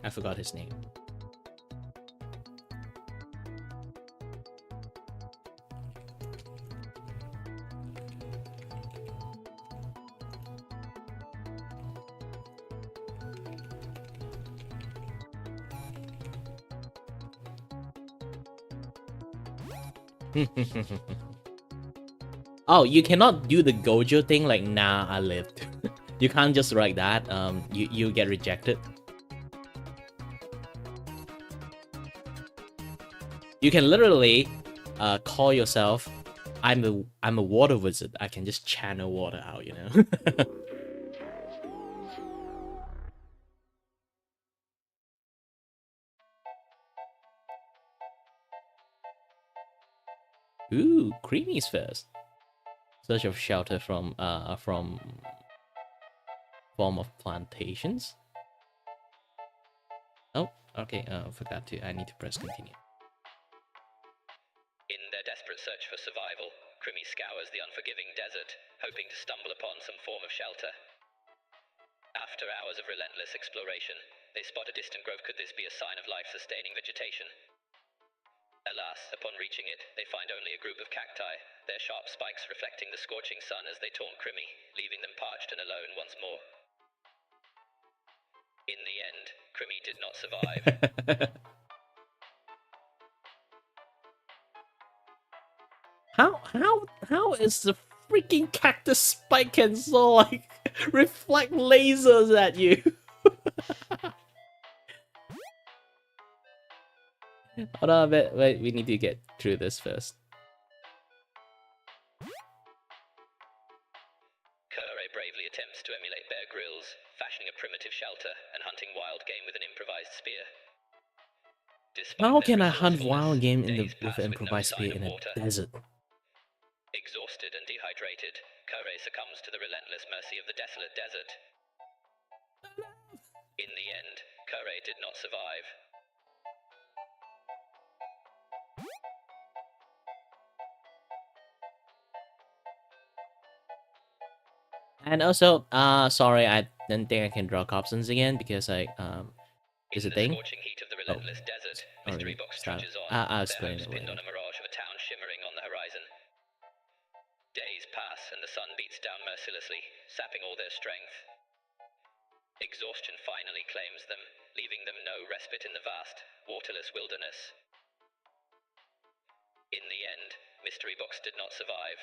I forgot his name. Oh, you cannot do the Gojo thing like nah I lived. You can't just write that. You get rejected. You can literally call yourself I'm a water wizard. I can just channel water out, you know. Ooh, Creamy's first. Search of shelter from form of plantations. Oh, okay. Forgot to. I need to press continue. In their desperate search for survival, Creamy scours the unforgiving desert, hoping to stumble upon some form of shelter. After hours of relentless exploration, they spot a distant grove. Could this be a sign of life-sustaining vegetation? Alas, upon reaching it, they find only a group of cacti, their sharp spikes reflecting the scorching sun as they taunt Creamy, leaving them parched and alone once more. In the end, Creamy did not survive. How is the freaking cactus spike can so like reflect lasers at you? Hold on a bit. Wait, we need to get through this first. Kiray bravely attempts to emulate Bear Grylls, fashioning a primitive shelter and hunting wild game with an improvised spear. Despite How their can I hunt resourcefulness, wild game days with pass with no improvised spear sign in of a water. desert? Exhausted and dehydrated, Kiray succumbs to the relentless mercy of the desolate desert. In the end, Kiray did not survive. And also, sorry, I didn't think I can draw Cobsons again because I is In a the thing. scorching heat of the relentless desert, Already Mystery Box started. trudges on, I'll their explain hopes it pinned later. on a mirage of a town shimmering on the horizon. Days pass and the sun beats down mercilessly, sapping all their strength. Exhaustion finally claims them, leaving them no respite in the vast, waterless wilderness. In the end, Mystery Box did not survive.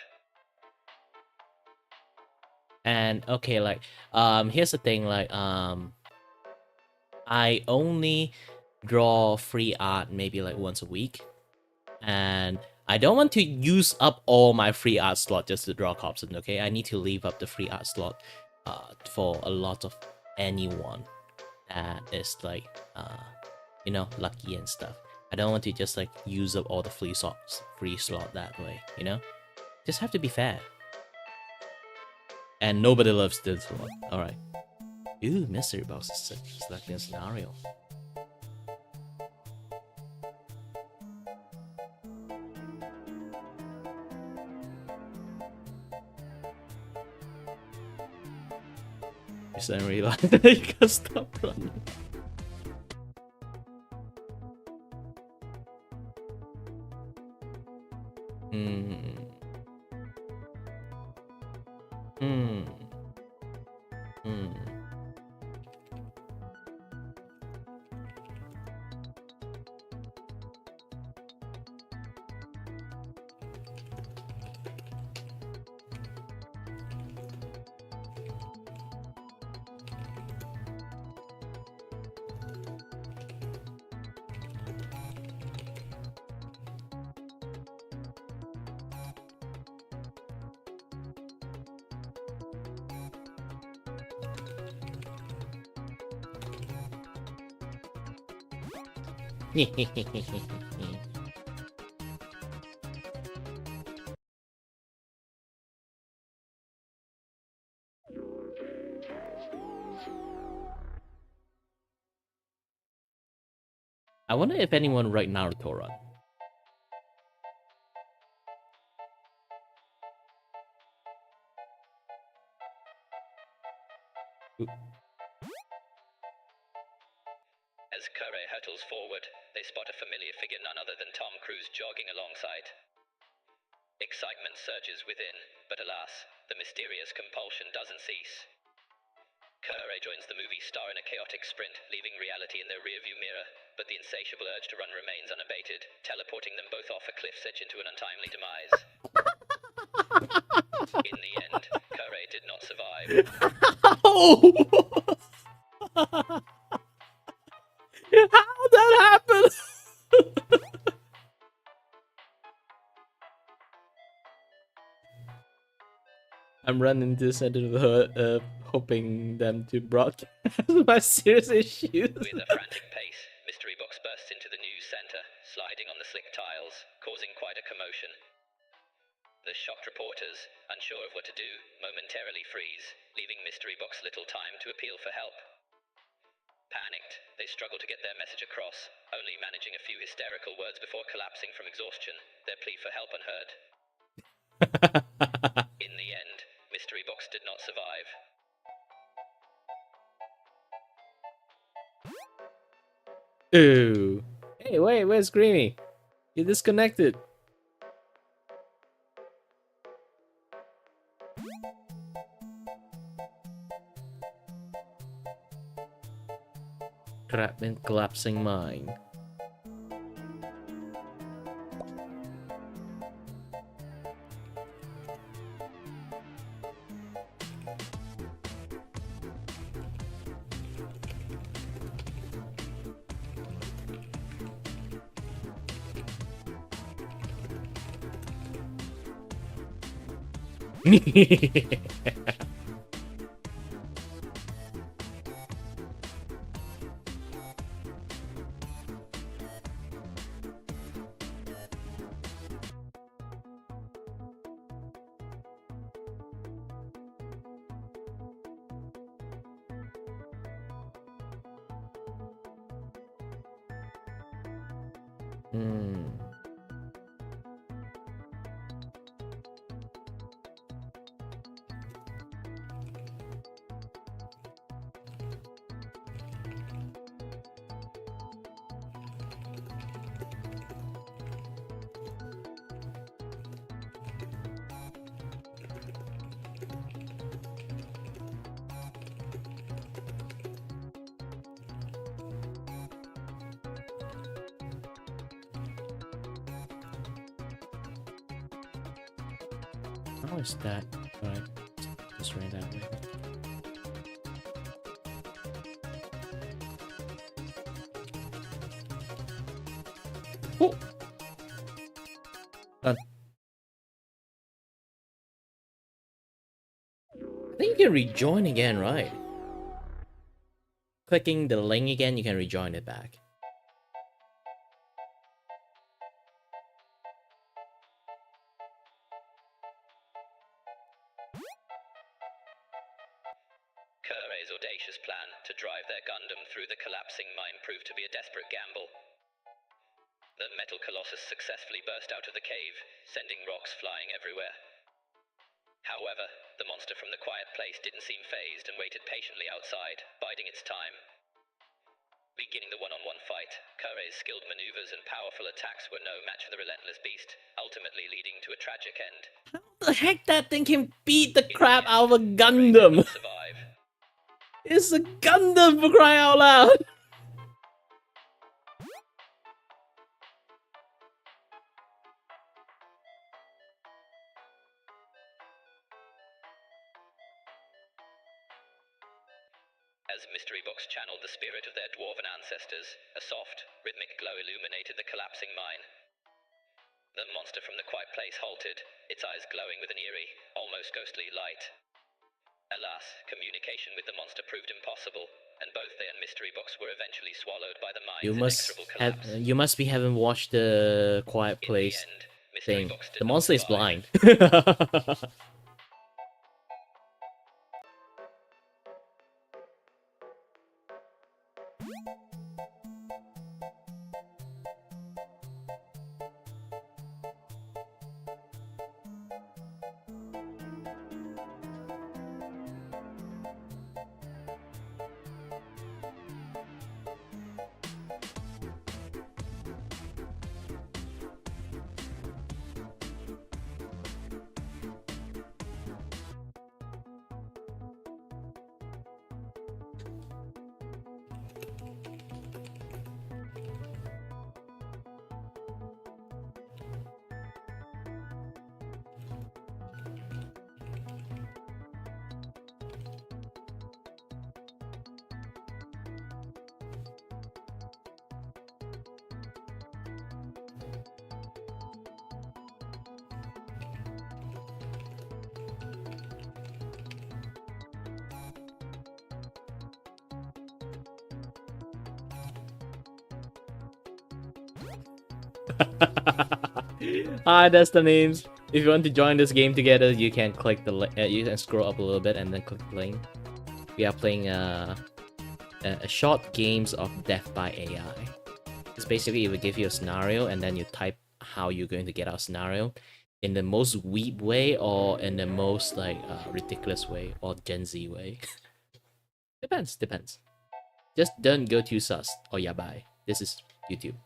And okay, like here's the thing, like I only draw free art maybe like once a week, and I don't want to use up all my free art slot just to draw Cobson. Okay, I need to leave up the free art slot for a lot of anyone that is like you know, lucky and stuff. I don't want to just like use up all the free slot that way, you know. Just have to be fair. And nobody loves this one. Alright. Ooh, mystery box is selecting a scenario. fast and realize that you can stop running. I wonder if anyone write Naruto run. As Kiray hurtles forward, they spot a familiar figure none other than Tom Cruise jogging alongside. Excitement surges within, but alas, the mysterious compulsion doesn't cease. Kiray joins the movie star in a chaotic sprint, leaving reality in their rearview mirror, but the insatiable urge to run remains unabated, teleporting them both off a cliff's edge into an untimely demise. In the end, Kiray did not survive. How'd that happen? I'm running this under the hood, hoping them to broadcast my serious issues. With a frantic pace, Mystery Box bursts into the news center, sliding on the slick tiles, causing quite a commotion. The shocked reporters, unsure of what to do, momentarily freeze, leaving Mystery Box little time to appeal for help. Panicked, they struggle to get their message across, only managing a few hysterical words before collapsing from exhaustion, their plea for help unheard. In the end, Mystery Box did not survive. Ooh. Hey, wait, where's Greeny? You disconnected. Trapped in collapsing mine. How is that? Alright, just ran that way. Oh! Done. I think you can rejoin again, right? Clicking the link again, you can rejoin it back. Kiray's audacious plan to drive their Gundam through the collapsing mine proved to be a desperate gamble. The metal colossus successfully burst out of the cave, sending rocks flying everywhere. However, the monster from the quiet place didn't seem fazed and waited patiently outside, biding its time. Beginning the one-on-one fight, Kiray's skilled maneuvers and powerful attacks were no match for the relentless beast, ultimately leading to a tragic end. The heck that thing can beat the In crap the out of a end, Kiray did Gundam. not survive. It's a Gundam, for crying out loud. As Mystery Box channeled the spirit of their dwarven ancestors, a soft, rhythmic glow illuminated the collapsing mine. The monster from the quiet place halted, its eyes glowing with an eerie, almost ghostly light. Alas, communication with the monster proved impossible, and both they and Mystery Box were eventually swallowed by the mine's inexorable collapse. You must be having watched the Quiet In the Place end, Mystery thing. Box did The not monster is survive. blind. Hi, that's the names. If you want to join this game together, you can click the you can scroll up a little bit and then click the link. We are playing a short games of death by AI. It's basically it will give you a scenario and then you type how you're going to get out scenario in the most weeb way or in the most like ridiculous way or Gen Z way. Depends. Just don't go too sus or yabai. This is YouTube.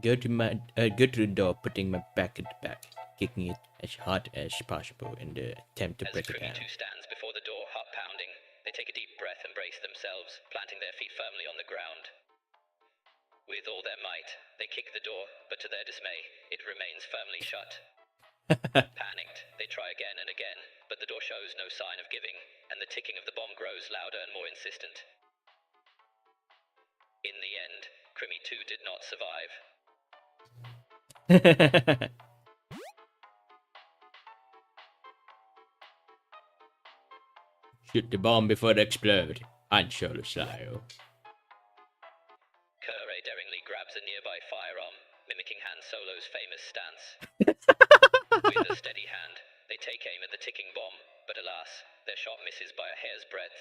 Go to the door, putting my back at the back, kicking it as hard as possible in the attempt to break it down. As Krimi 2 stands before the door, heart pounding, they take a deep breath and brace themselves, planting their feet firmly on the ground. With all their might, they kick the door, but to their dismay, it remains firmly shut. Panicked, they try again and again, but the door shows no sign of giving, and the ticking of the bomb grows louder and more insistent. In the end, Krimi 2 did not survive. Shoot the bomb before it explodes. Han Solo style. Kiray daringly grabs a nearby firearm, mimicking Han Solo's famous stance. With a steady hand, they take aim at the ticking bomb, but alas, their shot misses by a hair's breadth.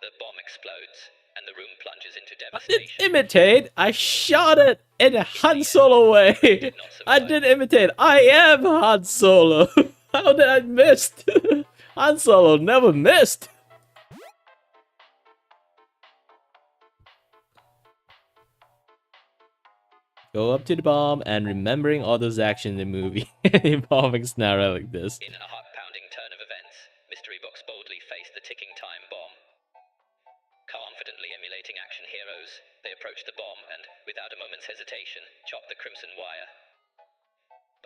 The bomb explodes, and the room plunges into I devastation. didn't imitate. I shot it in a Han Solo way. I didn't imitate. I am Han Solo. How did I miss? Han Solo never missed. Go up to the bomb and remembering all those actions in the movie involving scenario like this. In a heart-pounding turn of events, Mystery Box boldly faced the ticking time bomb. Confidently emulating action heroes, they approached the bomb and, without a moment's hesitation, chopped the crimson wire.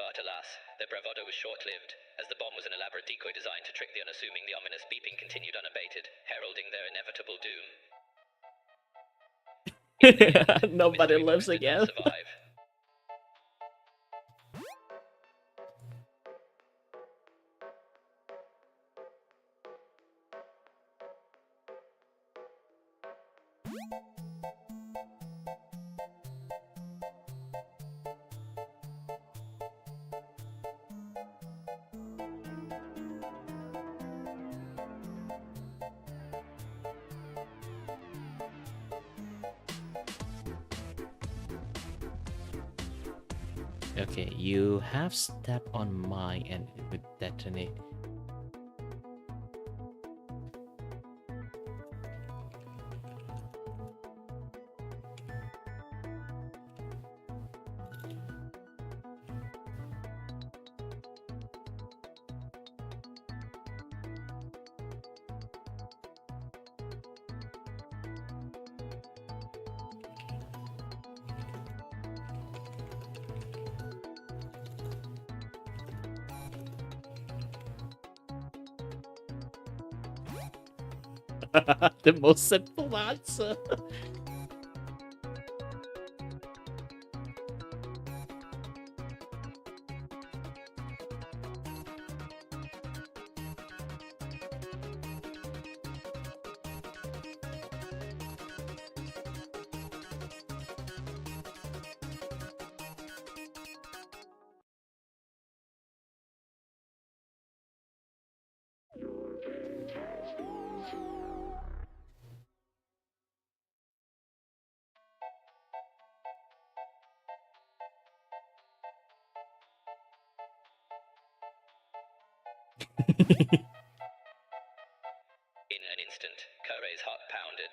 But alas, their bravado was short-lived, as the bomb was an elaborate decoy designed to trick the unassuming. The ominous beeping continued unabated, heralding their inevitable doom. Nobody Mystery lives Box did again. not survive. Okay, you have stepped on mine and it would detonate. The most simple answer. In an instant, Kiray's heart pounded.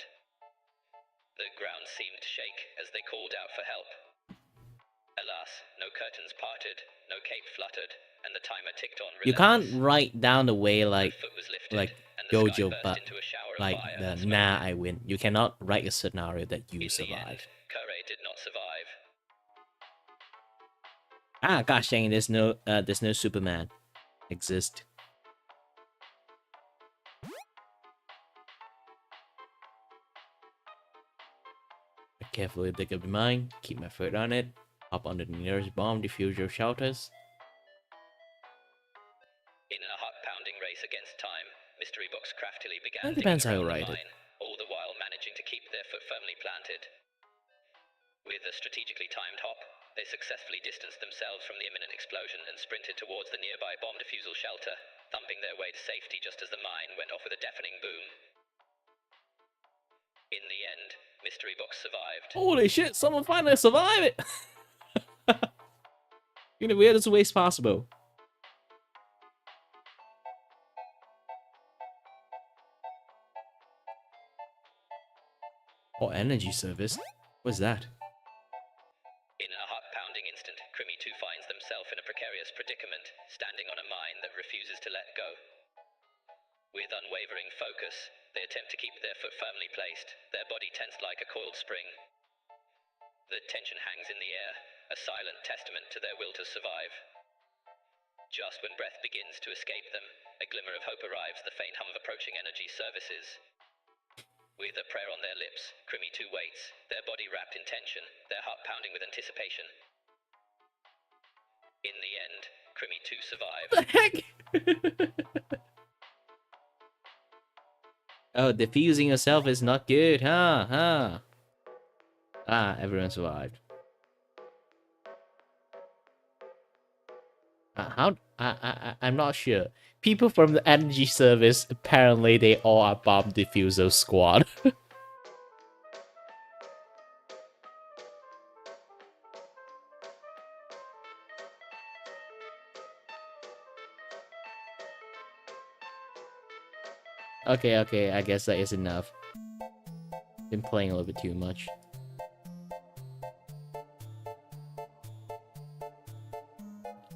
The ground seemed to shake as they called out for help. Alas, no curtains parted, no cape fluttered, and the timer ticked on You relentless. can't write down the way The like foot was lifted, and the Jojo, sky burst but into a shower of like fire the and smoke. nah I win. You cannot write a scenario that you In the survive. end, Kiray did not survive. Ah, gosh dang, there's no Superman exist. I carefully dig up the mine, keep my foot on it, hop onto the nearest bomb diffuser shelters. In a heart-pounding race against time, Mystery Box craftily began That digging depends how you around the write it. mine, all the while managing to keep their foot firmly planted. With a strategically timed hop, they successfully distanced themselves from the imminent explosion and sprinted towards the nearby bomb defusal shelter, thumping their way to safety just as the mine went off with a deafening boom. In the end, Mystery Box survived. Holy shit, someone finally survived it! In the weirdest ways possible. Or energy service? What's that? In a heart-pounding instant, Crimmy 2 finds themselves in a precarious predicament, standing on a mine that refuses to let go. With unwavering focus, they attempt to keep their foot firmly placed, their body tensed like a coiled spring. The tension hangs in the air, a silent testament to their will to survive. Just when breath begins to escape them, a glimmer of hope arrives, the faint hum of approaching energy services. With a prayer on their lips, Crimmy 2 waits, their body wrapped in tension, their heart pounding with anticipation. In the end, Crimmy 2 survived. The heck? Oh, defusing yourself is not good, huh? Ah, everyone survived. I'm not sure. People from the energy service, apparently they all are bomb diffuser squad. Okay, I guess that is enough. Been playing a little bit too much.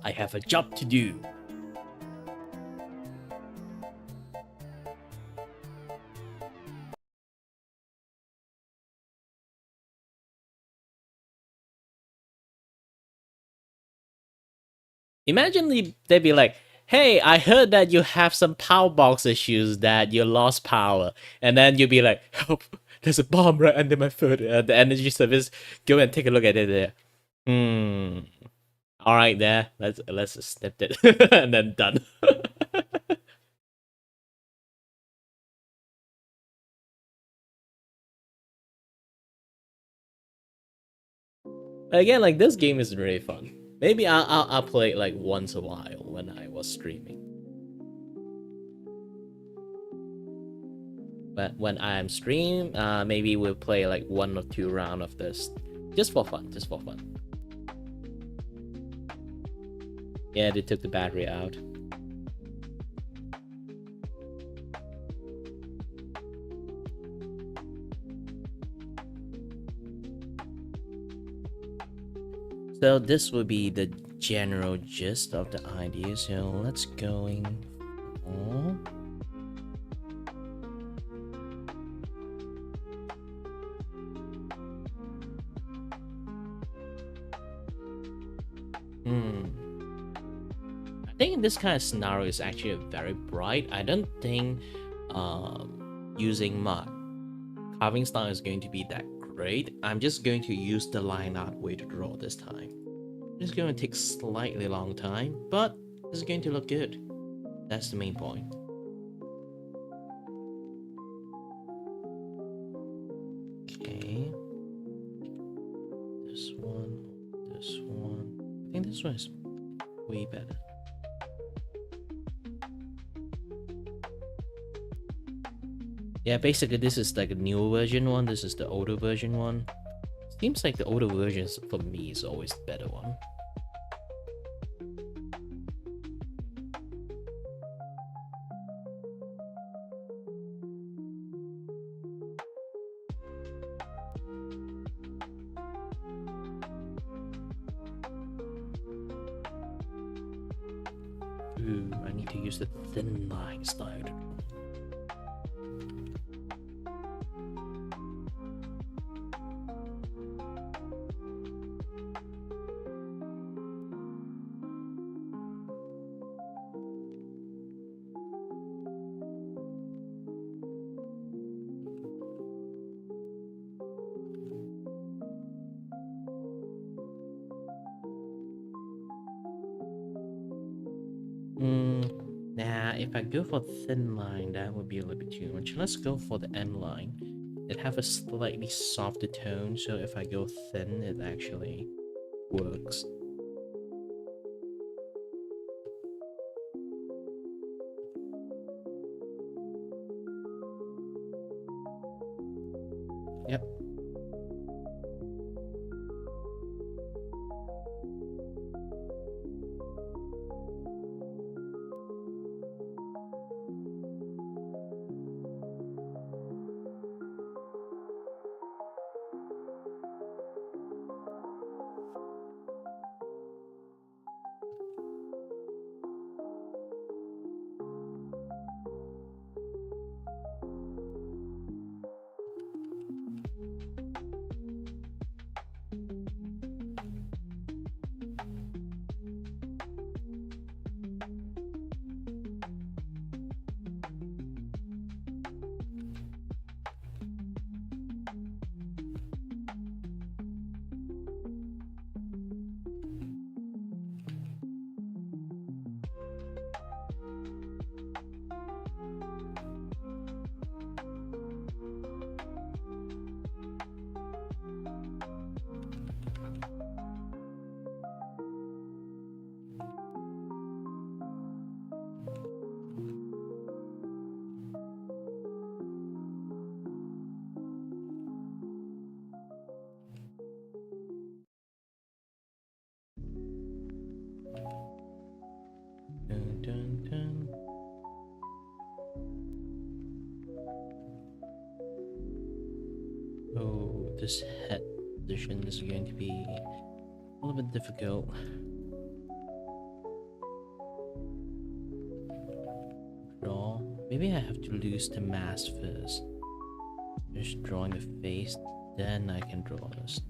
I have a job to do. Imagine they'd be like, hey, I heard that you have some power box issues, that you lost power. And then you'd be like, help, there's a bomb right under my foot. The energy service, go and take a look at it there. Alright there, let's just snip it. And then done. Again, like, this game is really fun. Maybe I'll play it like once a while when I was streaming. But when I'm stream, maybe we'll play like 1 or 2 rounds of this. Just for fun, Yeah, they took the battery out. So this would be the general gist of the idea. So let's going on. I think in this kind of scenario is actually very bright. I don't think using my carving style is going to be that great. I'm just going to use the line art way to draw this time. It's going to take slightly long time, but it's going to look good. That's the main point. Okay. This one. I think this one is way better. Yeah, basically this is like a newer version one. This is the older version one. Seems like the older versions for me is always the better one. Ooh, I need to use the thin line style. Nah, if I go for thin line, that would be a little bit too much. Let's go for the M line. It have a slightly softer tone, so if I go thin, it actually works. Yep. Dun, dun, dun. Oh, this head position is going to be a little bit difficult. Draw. Maybe I have to lose the mask first. Just drawing the face, then I can draw this.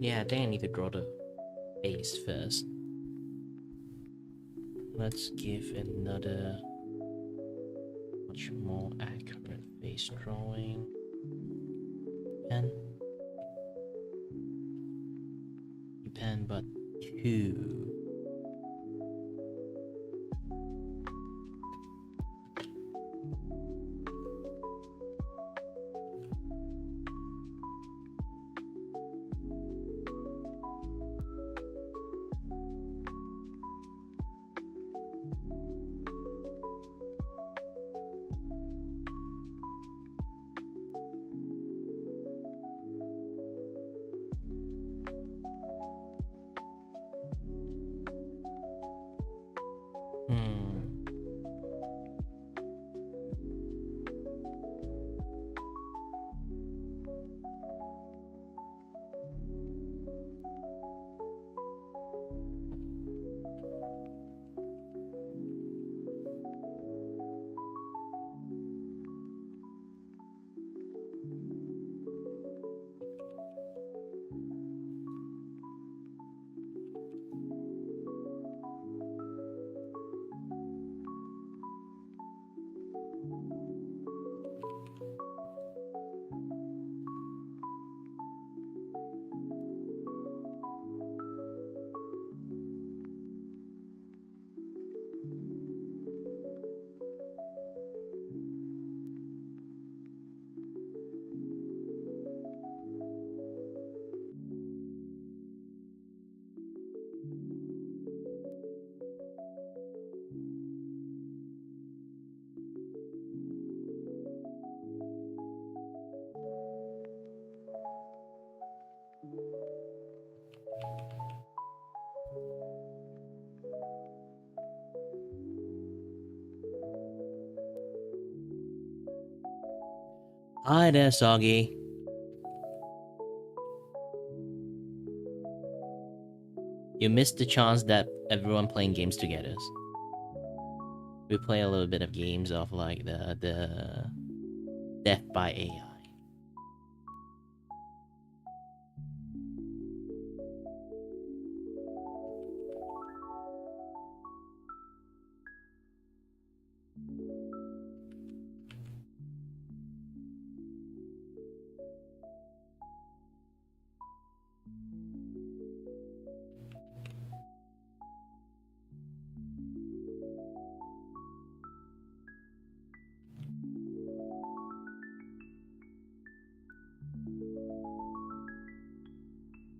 Yeah, I think I need to draw the face first. Let's give another much more accurate face drawing. Pen but 2. Hmm. Hi there, Soggy. You missed the chance that everyone playing games together. We play a little bit of games of like the death by AI.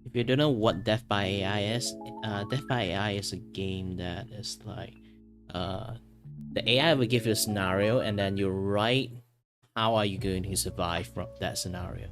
If you don't know what Death by AI is, Death by AI is a game that is like, the AI will give you a scenario and then you write how are you going to survive from that scenario.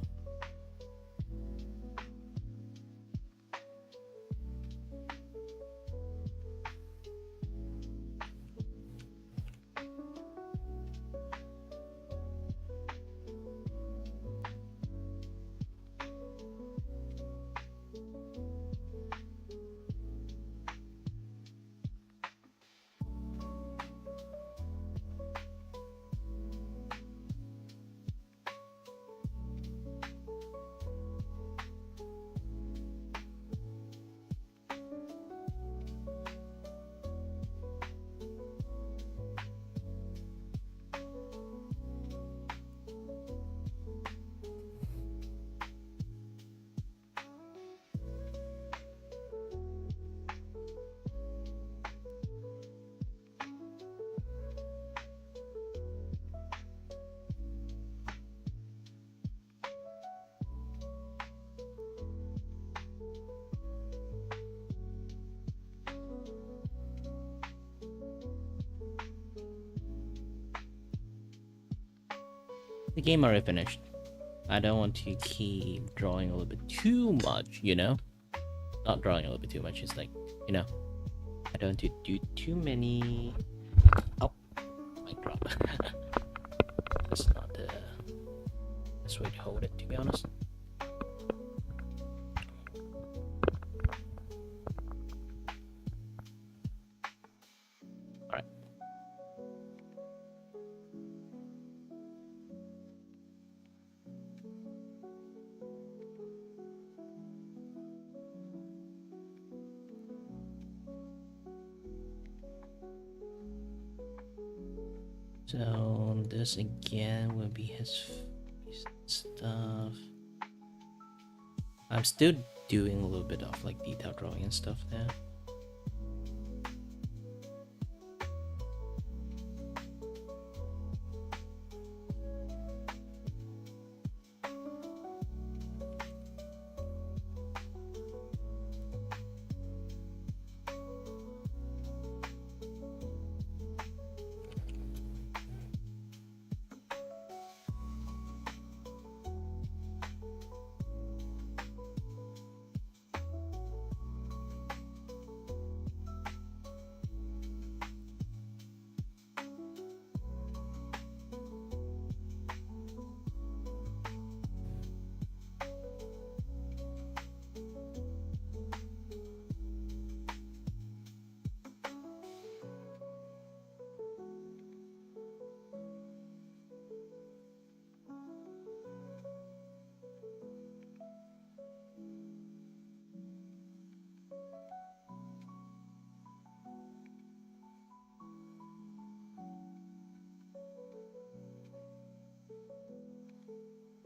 The game already finished. I don't want to keep drawing a little bit too much, you know? Not drawing a little bit too much, it's like, you know, I don't want to do too many... Oh, mic drop. That's not the best way to hold it, to be honest. Alright. So this again will be his face stuff. I'm still doing a little bit of like detail drawing and stuff there.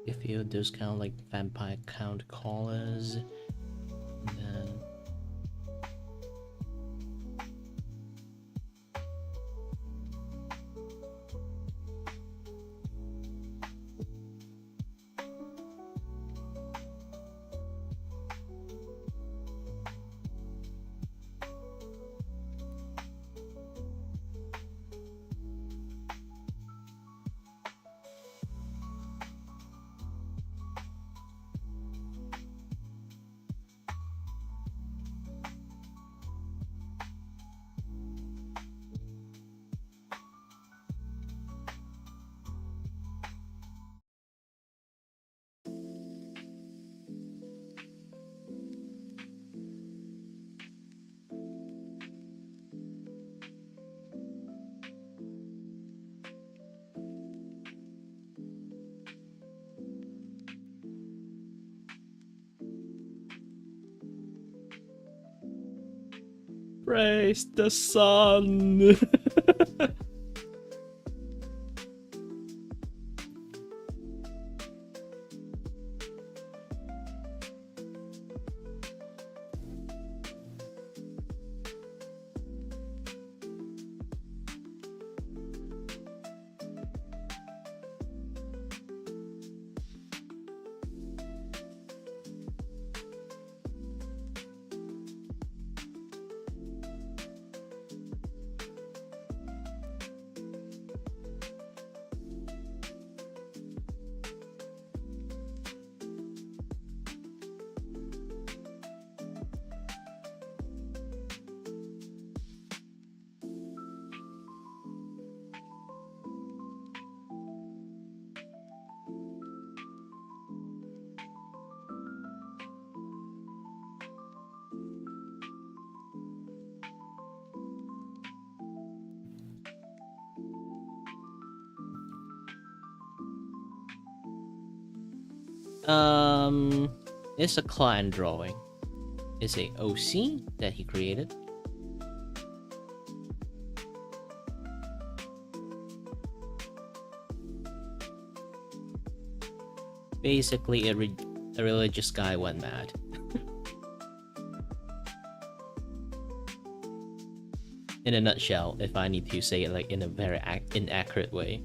Give you those kind of like vampire count colors. And then praise the sun. It's a client drawing. It's a OC that he created. Basically, a religious guy went mad. In a nutshell, if I need to say it like in a very inaccurate way.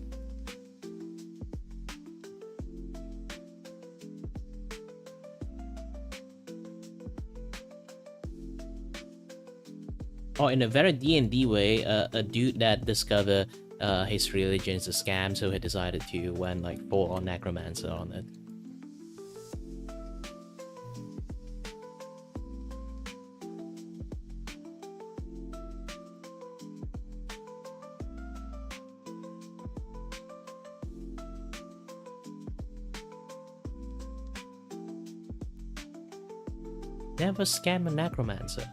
Or in a very D&D way, a dude that discovered his religion is a scam, so he decided to went like full-on necromancer on it. Never scam a necromancer.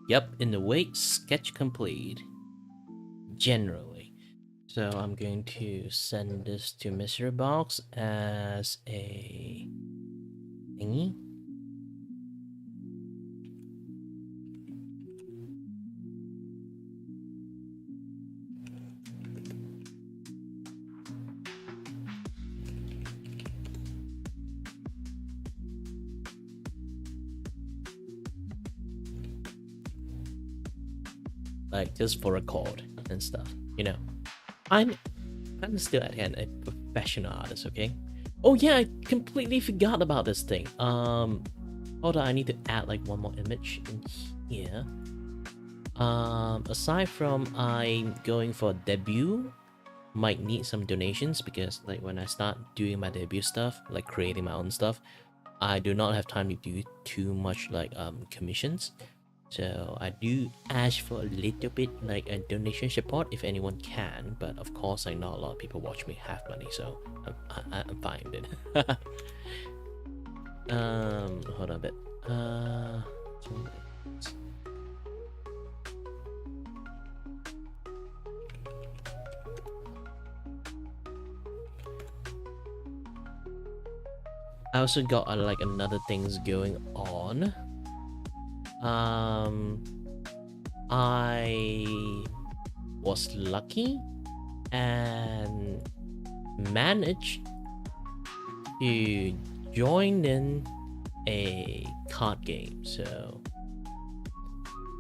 Yep, in the wait, sketch complete. Generally. So I'm going to send this to Mystery Box as a thingy. Like just for record and stuff, you know. I'm still at hand a professional artist, okay? Oh yeah, I completely forgot about this thing. Hold on, I need to add like one more image in here. Aside from I'm going for debut, might need some donations because like when I start doing my debut stuff, like creating my own stuff, I do not have time to do too much like commissions. So I do ask for a little bit like a donation support if anyone can, but of course I know a lot of people watch me have money, so I'm fine with it. Hold on a bit. I also got like another things going on. I was lucky and managed to join in a card game. So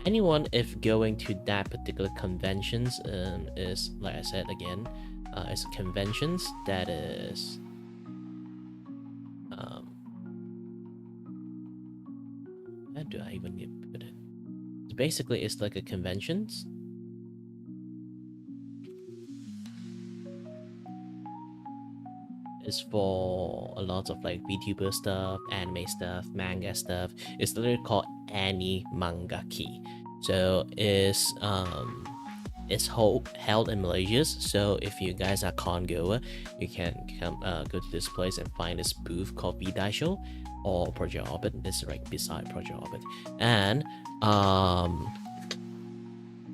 anyone if going to that particular conventions is, like I said again, it's conventions that is how do I even need to put it? So basically it's like a conventions. It's for a lot of like VTuber stuff, anime stuff, manga stuff. It's literally called Animangaki. So it's held in Malaysia. So if you guys are con goer, you can come go to this place and find this booth called Show or Project Orbit. It's right beside Project Orbit. And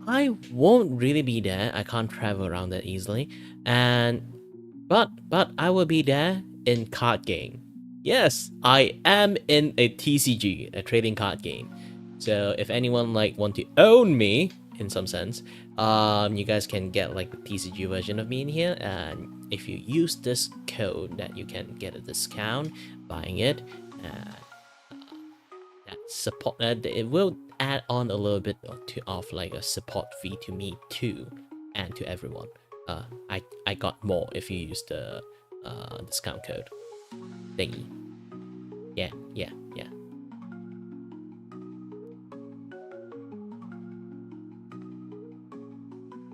I won't really be there. I can't travel around that easily. And but I will be there in card game. Yes, I am in a TCG, a trading card game. So if anyone like want to own me in some sense, you guys can get like the TCG version of me in here, and if you use this code, that you can get a discount buying it. That support it will add on a little bit of like a support fee to me too, and to everyone. I got more if you use the discount code thingy. Yeah.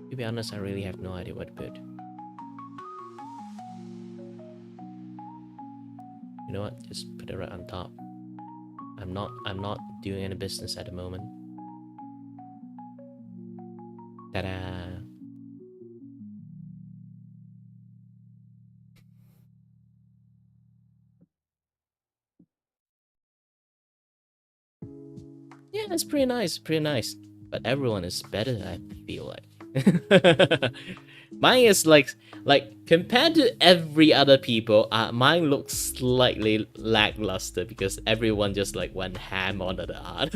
To be honest, I really have no idea what to put. You know what? Just put it right on top. I'm not doing any business at the moment. Ta-da! Yeah, that's pretty nice, But everyone is better, I feel like. Mine is like compared to every other people, mine looks slightly lackluster because everyone just like went ham on the art.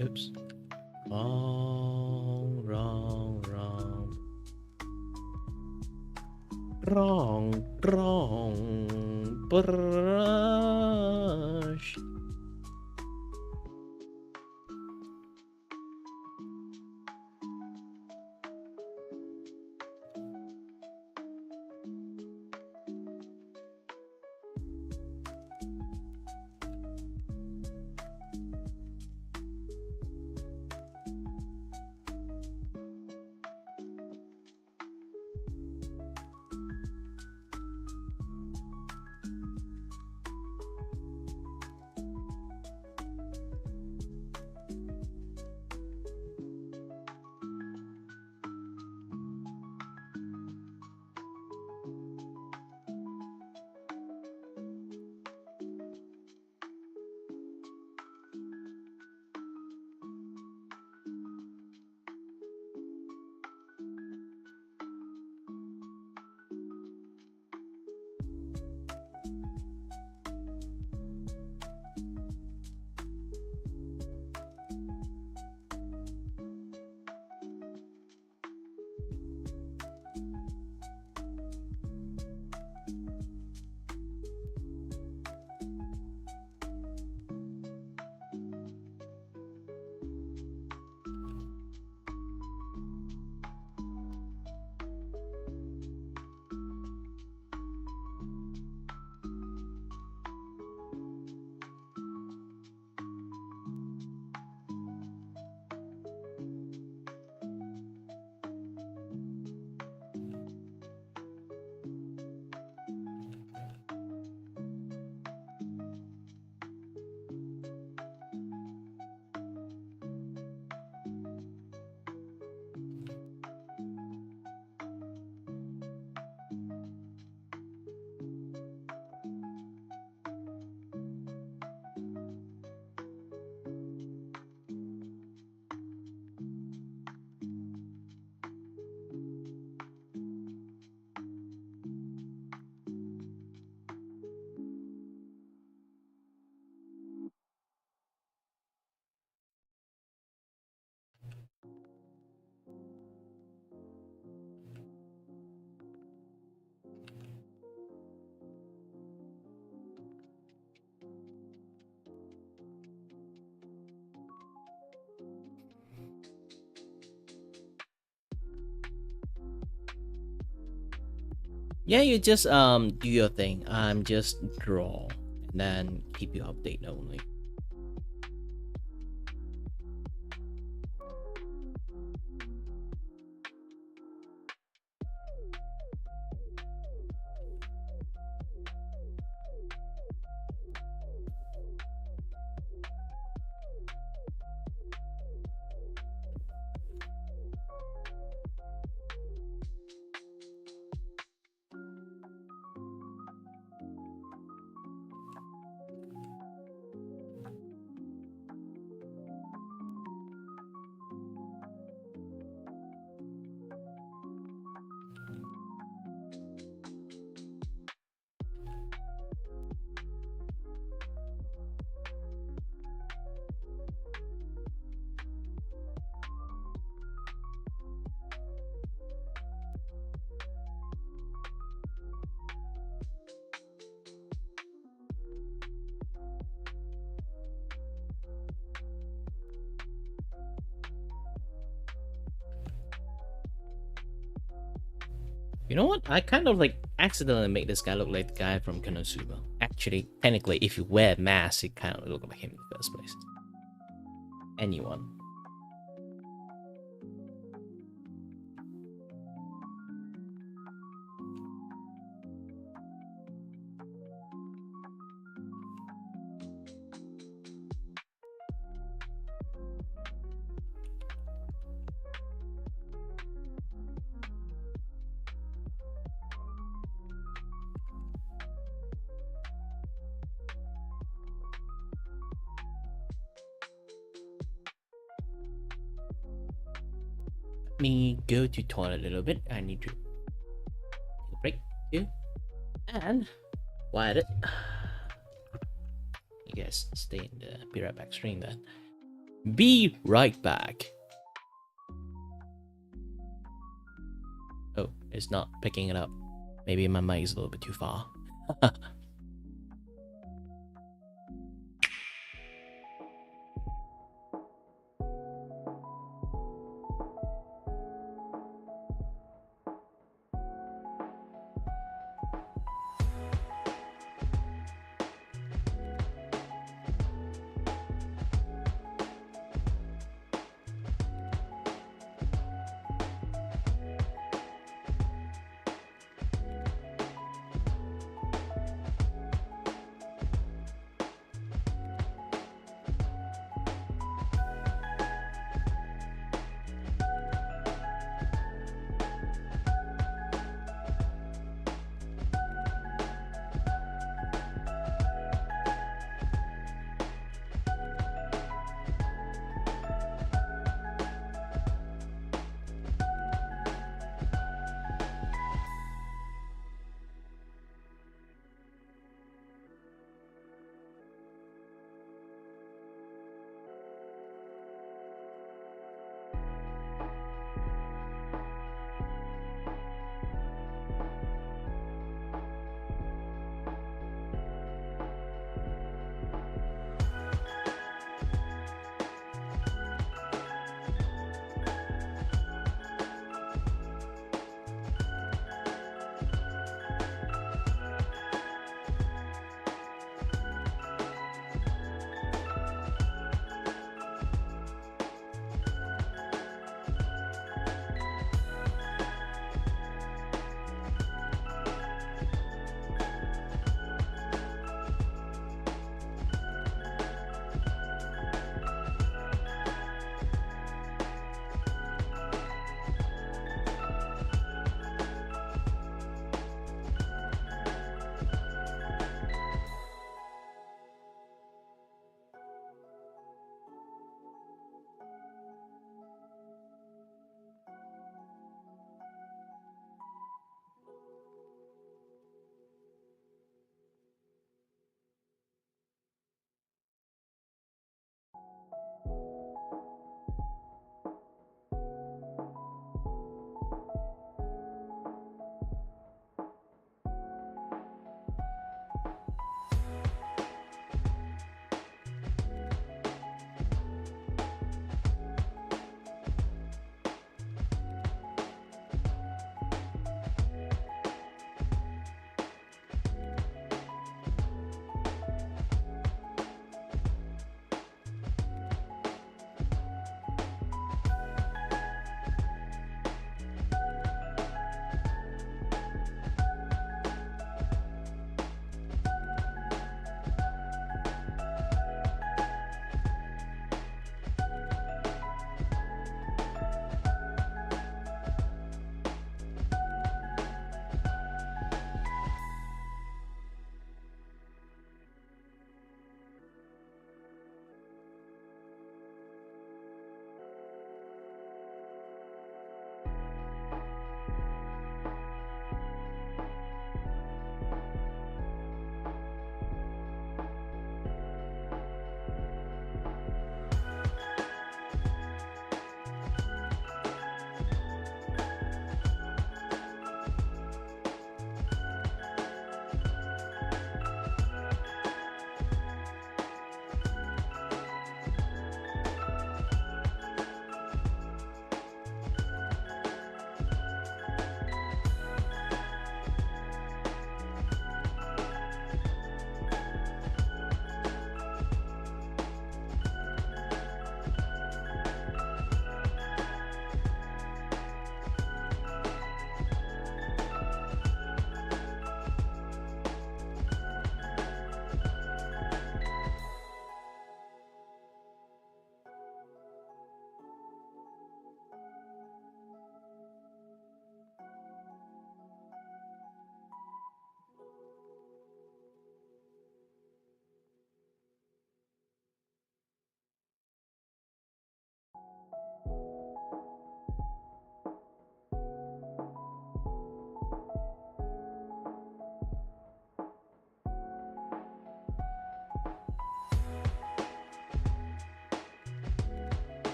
Oops. Wrong. Brush. Yeah, you just do your thing. I'm just draw and then keep you updated only. You know what? I kind of like accidentally make this guy look like the guy from Konosuba. Actually, technically, if you wear a mask, it kind of look like him in the first place. Anyone. Me go to toilet a little bit. I need to take a break too. And while it, you guys stay in the be right back stream then. Be right back. Oh, it's not picking it up. Maybe my mic is a little bit too far.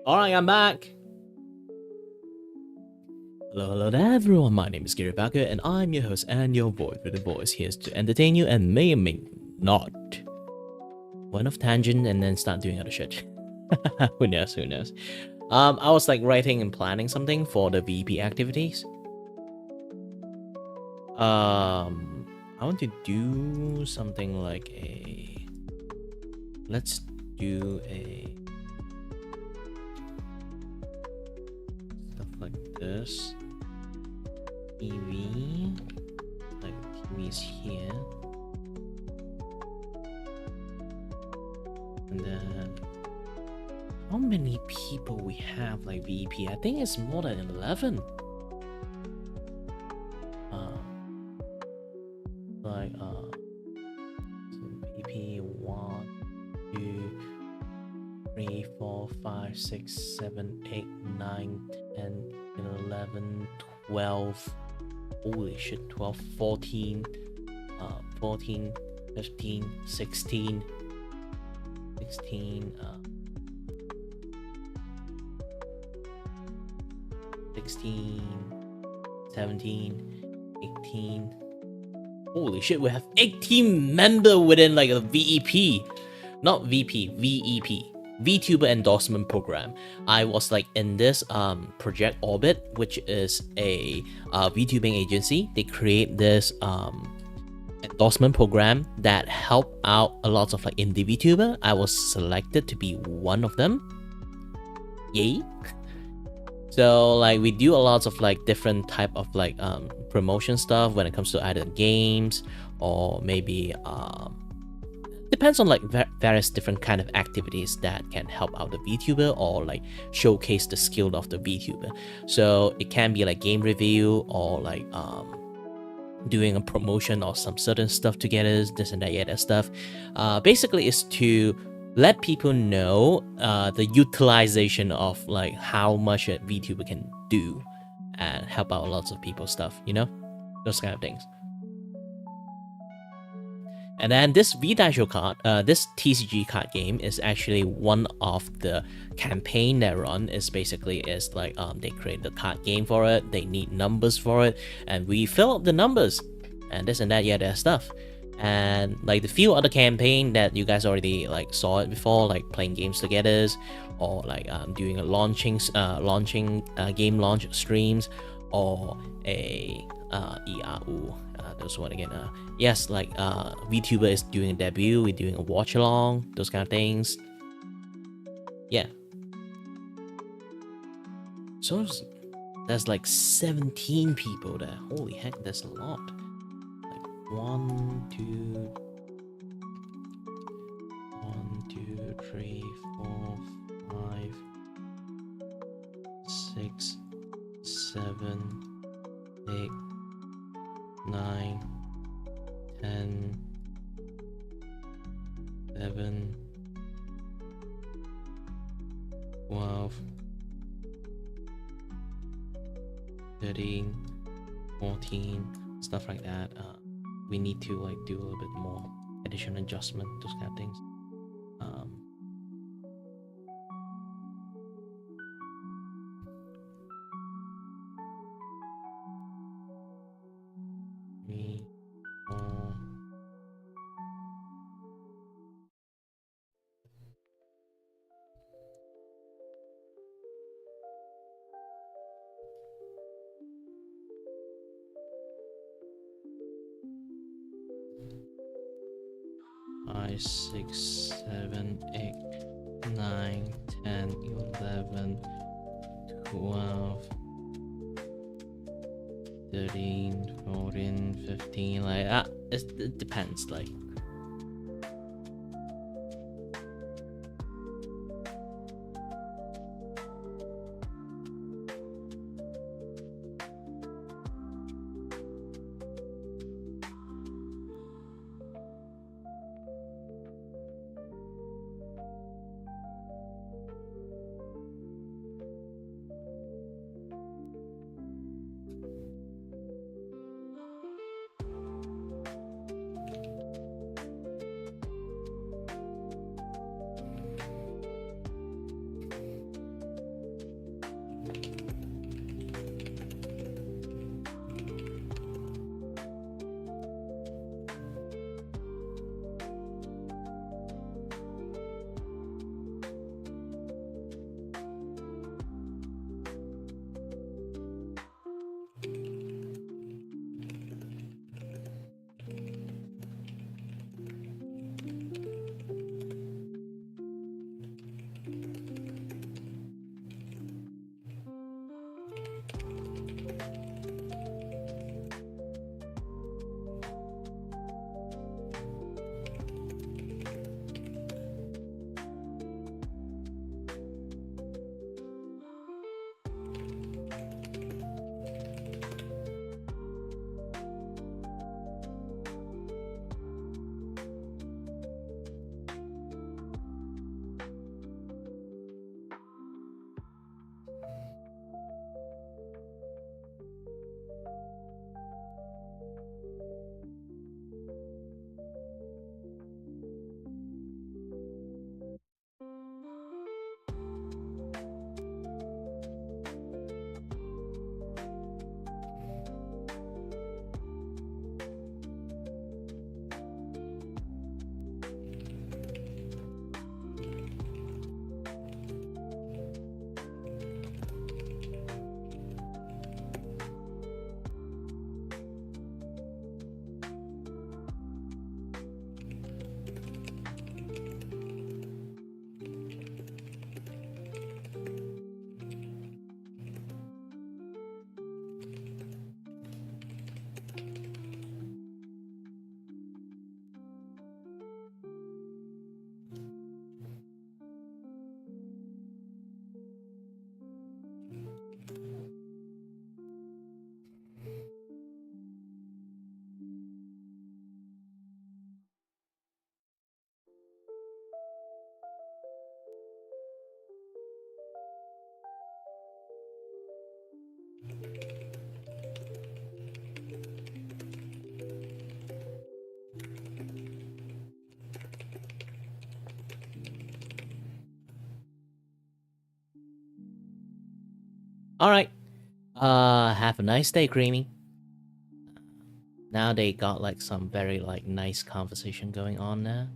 Alright, I'm back. Hello there everyone, my name is Kiray and I'm your host and your voice with a voice here to entertain you and may or may not. Went off tangent and then start doing other shit. Who knows, who knows. I was like writing and planning something for the VP activities. I want to do something like let's do stuff like this. TV, like TV's here, and then how many people we have like VP? I think it's more than 11. VP 1, 2, 3, 4, 5, 6, 7, 8, 9, 10, 11, 12. Holy shit, 12, 14, 14, 15, 16, 16, 16, 17, 18. Holy shit, we have 18 members within like a VEP. Not VP, VEP. Vtuber endorsement program. I was like in this Project Orbit, which is a VTubing agency. They create this endorsement program that help out a lot of like indie VTuber. I was selected to be one of them. Yay! So like we do a lot of like different type of like promotion stuff when it comes to either games or maybe depends on like various different kind of activities that can help out the VTuber or like showcase the skill of the VTuber. So it can be like game review or like doing a promotion or some certain stuff together, this and that stuff. Basically is to let people know the utilization of like how much a VTuber can do and help out lots of people's stuff, you know, those kind of things. And then this V-Daisho card, this TCG card game is actually one of the campaign they run. Is basically is like they create the card game for it. They need numbers for it, and we fill up the numbers, and this and that, yeah, that stuff. And like the few other campaign that you guys already like saw it before, like playing games together, or like doing a launching game launch streams, or a ERU. Those one again. Yes, like VTuber is doing a debut. We're doing a watch along. Those kind of things. Yeah. So there's like 17 people there. Holy heck, that's a lot. Like 1, 2, 3, 4, 5, 6, 7, 8, 9, 10, 11, 12, 13, 14, stuff like that. We need to like do a little bit more additional adjustment, those kind of things. Five, 6, 7, 8, 9, 10, 11, 12, 13, 14, 15, like that. It depends, like. Alright. Have a nice day, Creamy. Now they got like some very like nice conversation going on now.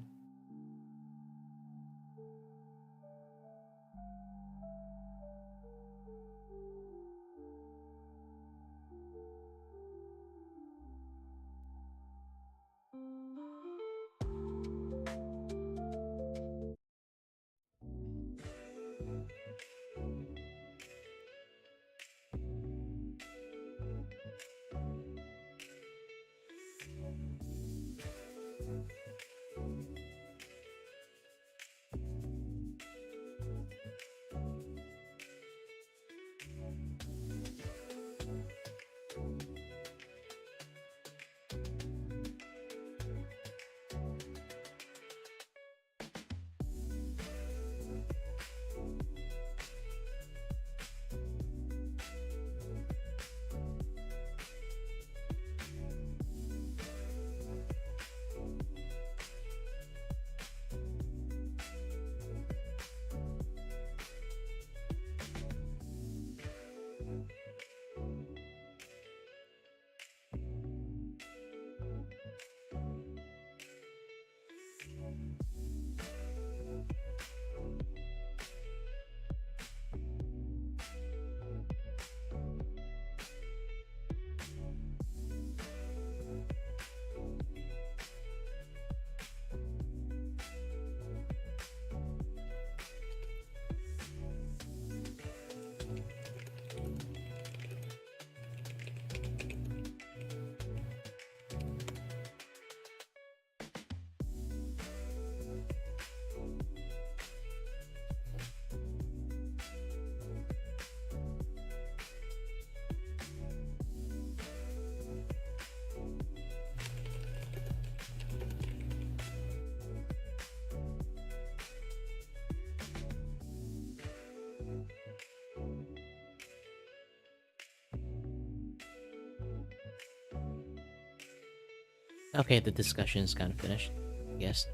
Okay, the discussion is kind of finished, I guess.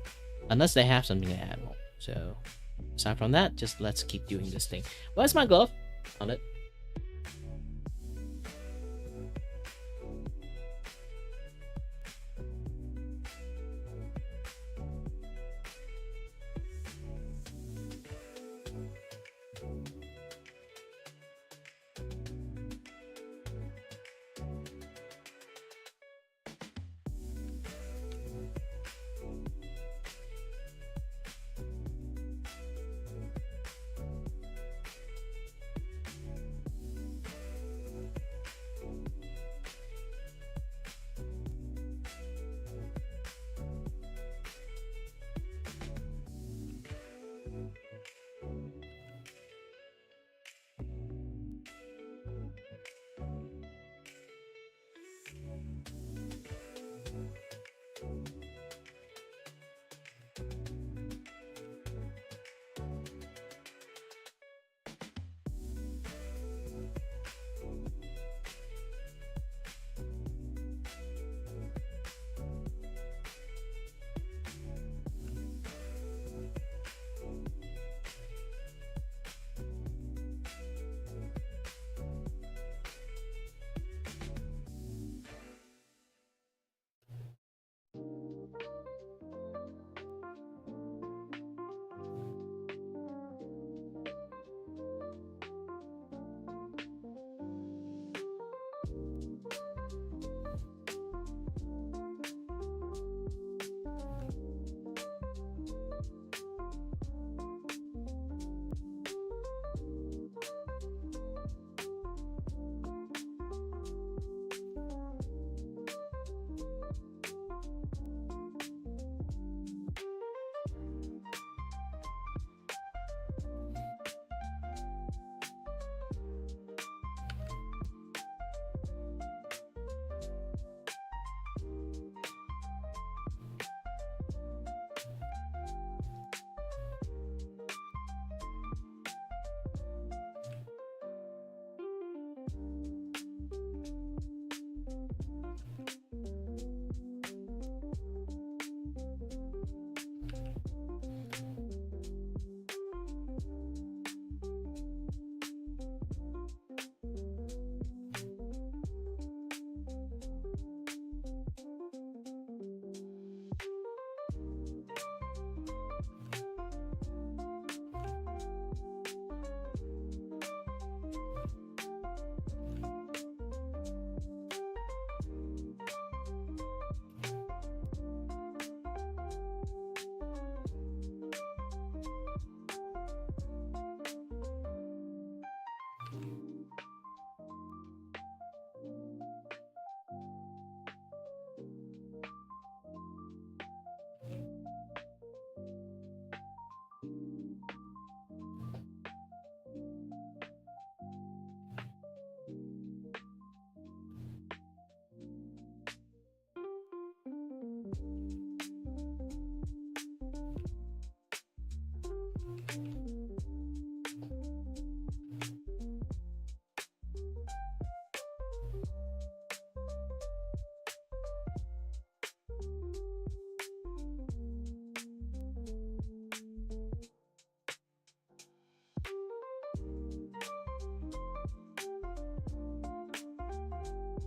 Unless they have something to add more. So, aside from that, just let's keep doing this thing. Where's my glove? On it.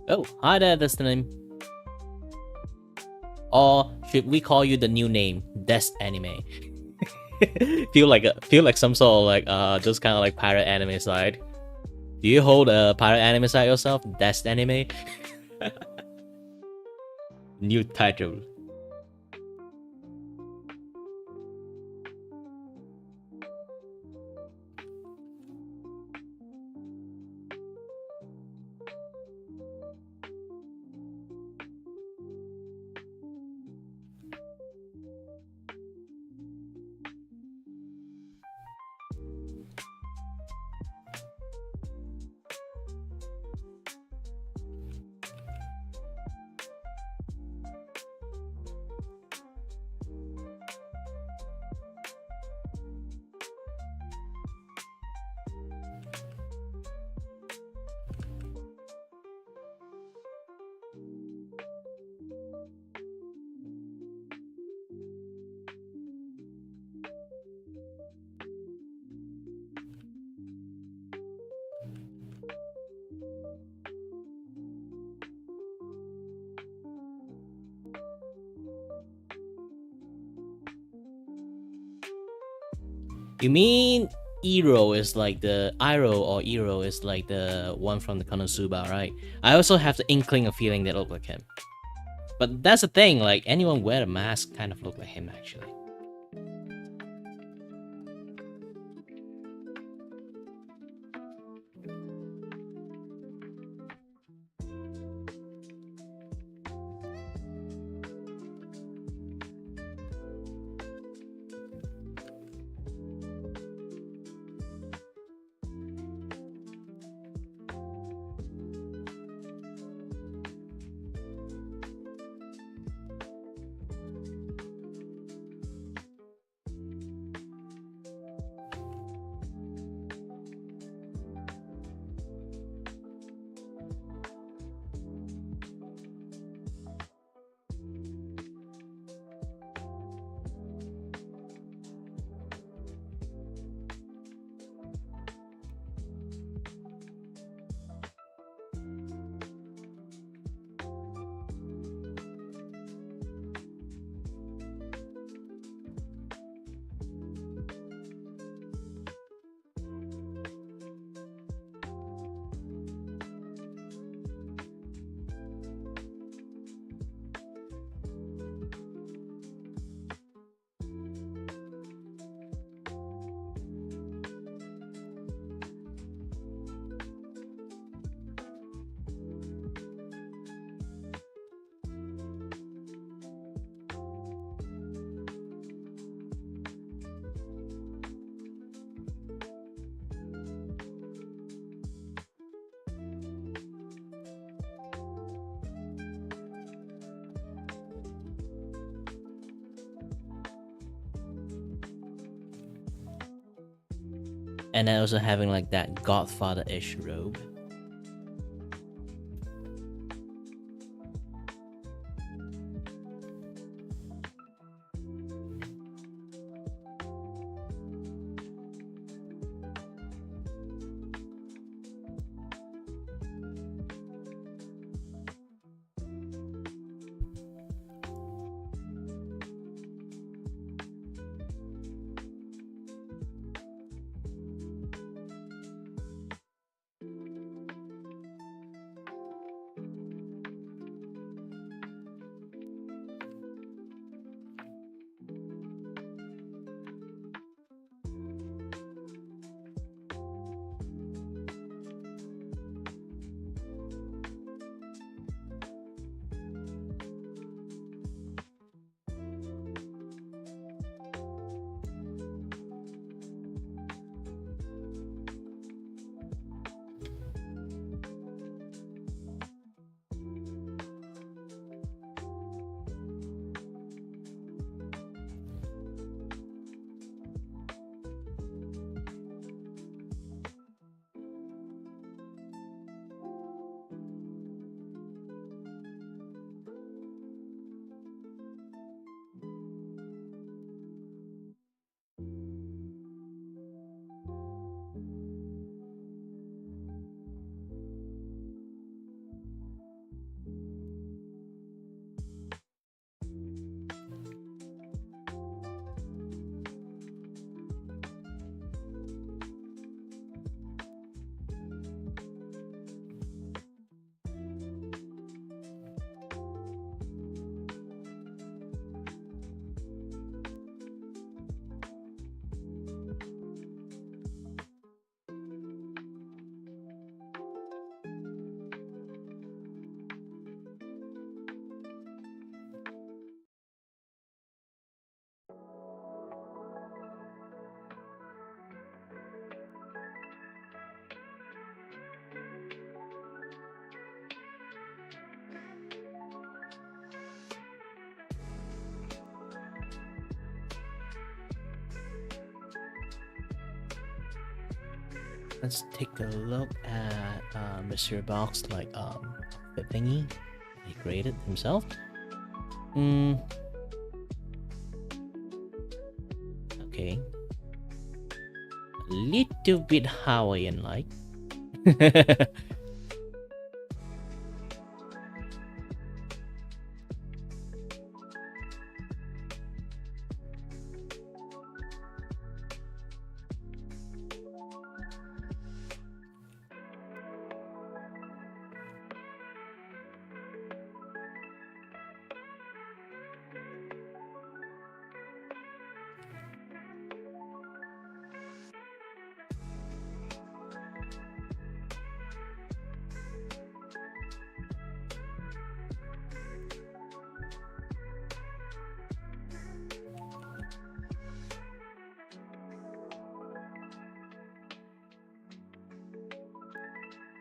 Oh, hi there, that's the name. Or should we call you the new name, Des Anime? feel like some sort of like just kind of like pirate anime side. Do you hold a pirate anime site yourself? Des Anime? New title. You mean Iro is like the Iro or Iro is like the one from the Konosuba, right? I also have the inkling of feeling that look like him. But that's the thing, like anyone wear a mask kind of look like him actually. And then also having like that Godfather-ish robe. Let's take a look at Mr. Box like the thingy he created himself. Okay. A little bit Hawaiian like.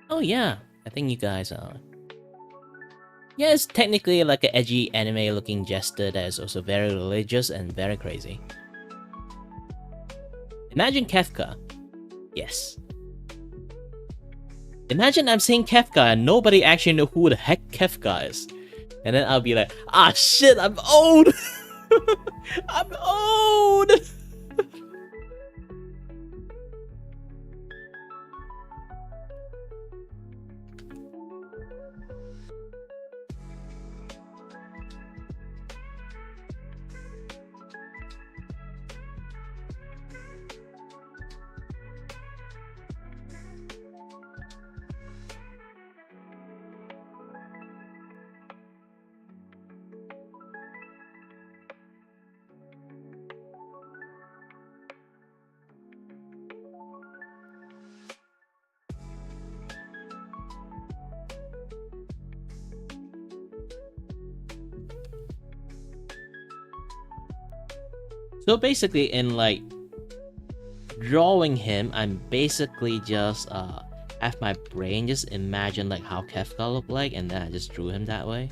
Oh yeah, I think you guys are. Yeah, it's technically like an edgy anime-looking jester that is also very religious and very crazy. Imagine Kefka. Yes. Imagine I'm saying Kefka and nobody actually know who the heck Kefka is. And then I'll be like, ah shit, I'm old! I'm old! So basically, in like drawing him, I'm basically just have my brain just imagine like how Kefka looked like, and then I just drew him that way.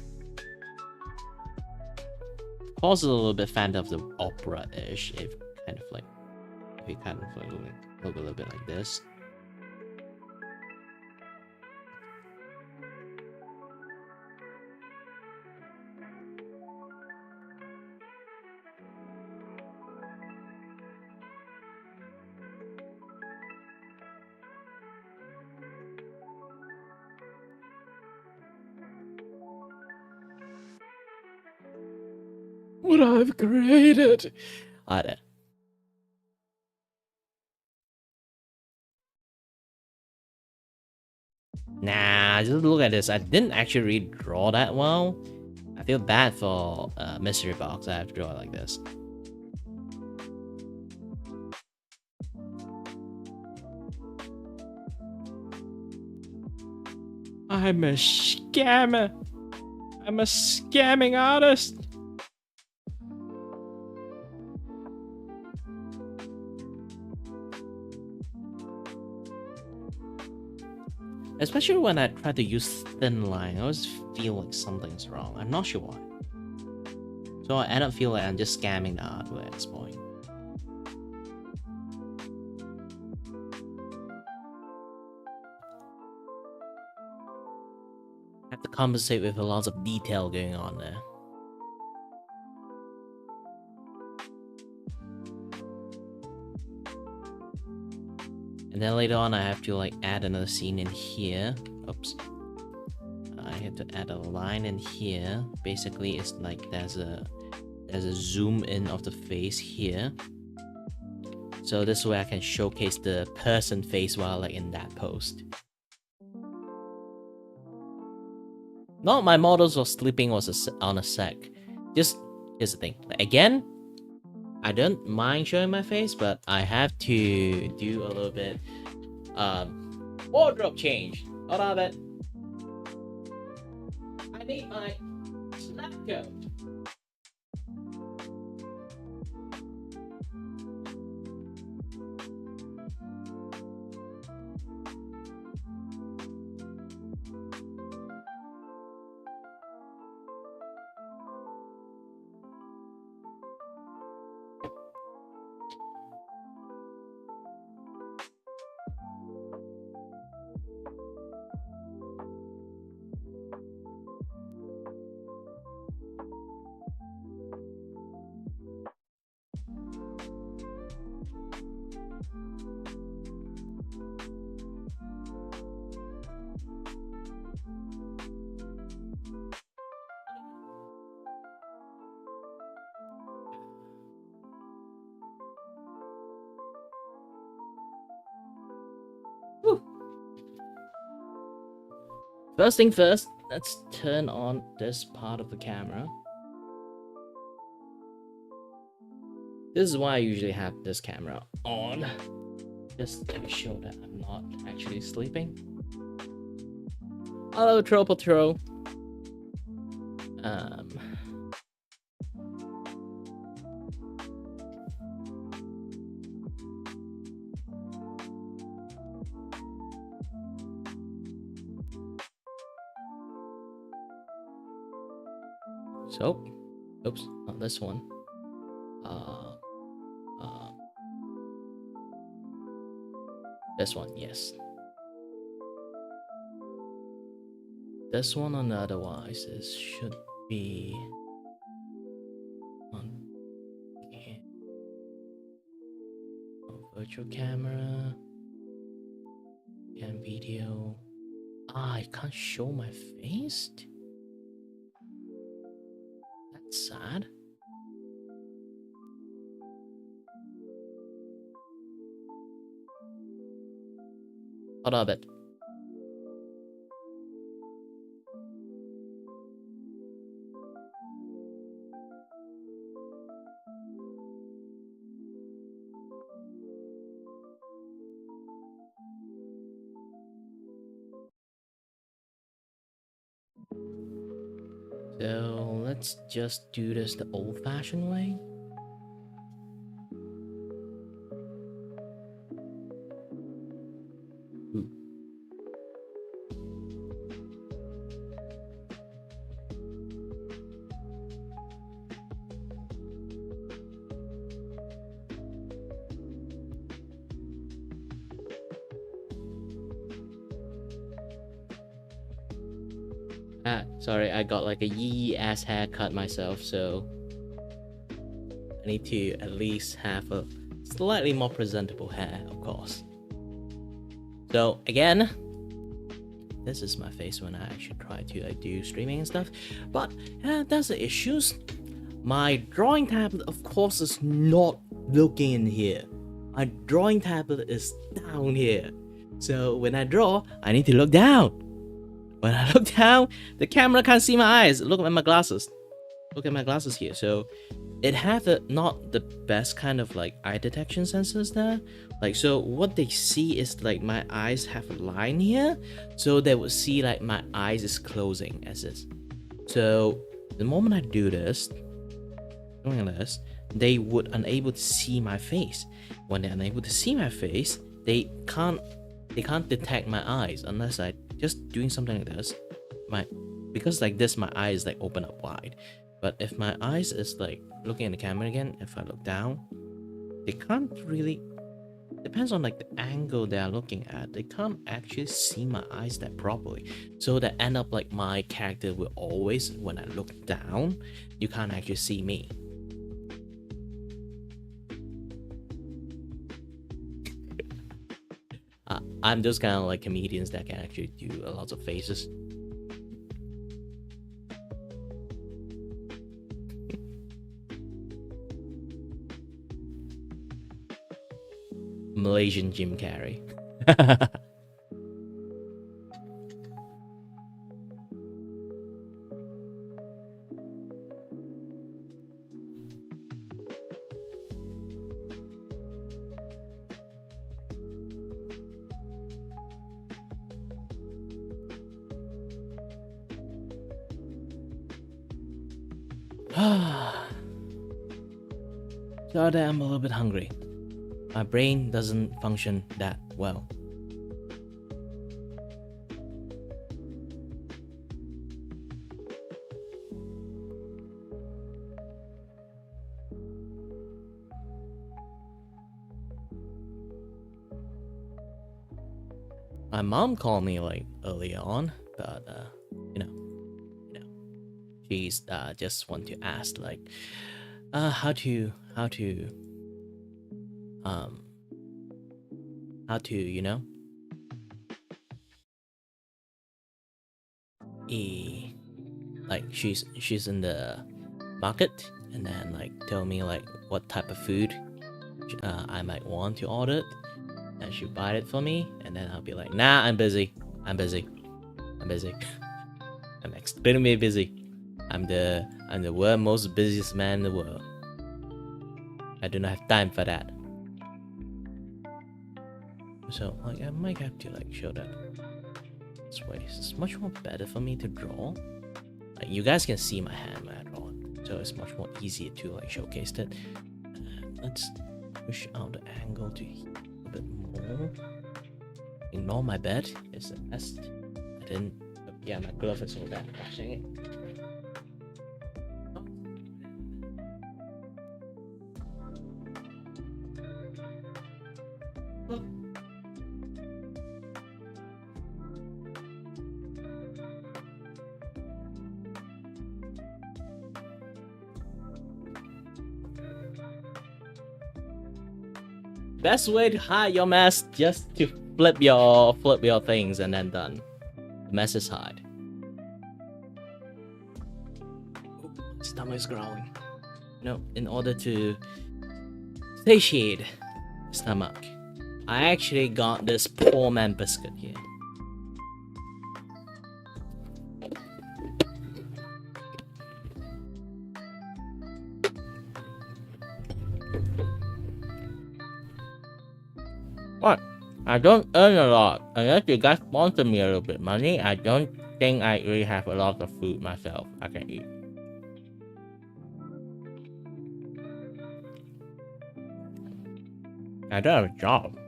Also, a little bit fan of the opera-ish, if kind of like, if you kind of like look a little bit like this. What I've created. Alright. Nah, just look at this. I didn't actually draw that well. I feel bad for Mystery Box. I have to draw it like this. I'm a scammer. I'm a scamming artist. Especially when I try to use thin line, I always feel like something's wrong. I'm not sure why. So I end up feeling like I'm just scamming the artwork at this point. I have to compensate with a lot of detail going on there. And then later on I have to like add another scene in here. Oops. I have to add a line in here. Basically it's like there's a zoom in of the face here. So this way I can showcase the person face while like in that post. No, my models were sleeping on a sec. Just here's the thing. Again, I don't mind showing my face, but I have to do a little bit wardrobe change. Hold on a bit. I need my snap coat. First thing first, let's turn on this part of the camera. This is why I usually have this camera on, just to show that I'm not actually sleeping. Hello, Troll Patrol. So, oops, not this one. This one, yes. This one on the other devices should be on virtual camera and video. I can't show my face. That's sad. Hold on a bit. So let's just do this the old-fashioned way. Ooh. Sorry, I got like a yee ass haircut myself, so I need to at least have a slightly more presentable hair, of course. So again, this is my face when I actually try to do streaming and stuff, but that's the issues. My drawing tablet, of course, is not looking in here. My drawing tablet is down here. So when I draw, I need to look down. When I look down, the camera can't see my eyes. Look at my glasses. Look at my glasses here. So it has not the best kind of like eye detection sensors there. Like, so what they see is like my eyes have a line here. So they would see like my eyes is closing as this. So the moment I do this, doing this, they would unable to see my face. When they're unable to see my face, they can't detect my eyes unless I just doing something like this. Because like this, my eyes like open up wide. But if my eyes is like looking at the camera again, if I look down, they can't really, depends on like the angle they're looking at, they can't actually see my eyes that properly. So that end up like my character will always, when I look down, you can't actually see me. I'm those kind of like comedians that can actually do a lot of faces. Malaysian Jim Carrey. So that I'm a little bit hungry. My brain doesn't function that well. My mom called me like earlier on, but you know, she's just want to ask like how to you know, like she's in the market and then like tell me like what type of food I might want to order, and she buy it for me, and then I'll be like, nah, I'm busy. I'm busy. I'm extremely busy. I'm the world most busiest man in the world. I do not have time for that. So like I might have to like show that this way. It's much more better for me to draw. Like you guys can see my hand when I draw, so it's much more easier to like showcase that. Let's push out the angle to a bit more. Ignore my bed. It's the best. I didn't. Yeah, my glove is all that. Washing it. Best way to hide your mess, just to flip your things and then done. The mess is hide. Stomach's growling. No, in order to satiate stomach, I actually got this poor man biscuit here. What? I don't earn a lot. Unless you guys sponsor me a little bit money, I don't think I really have a lot of food myself I can eat. I don't have a job.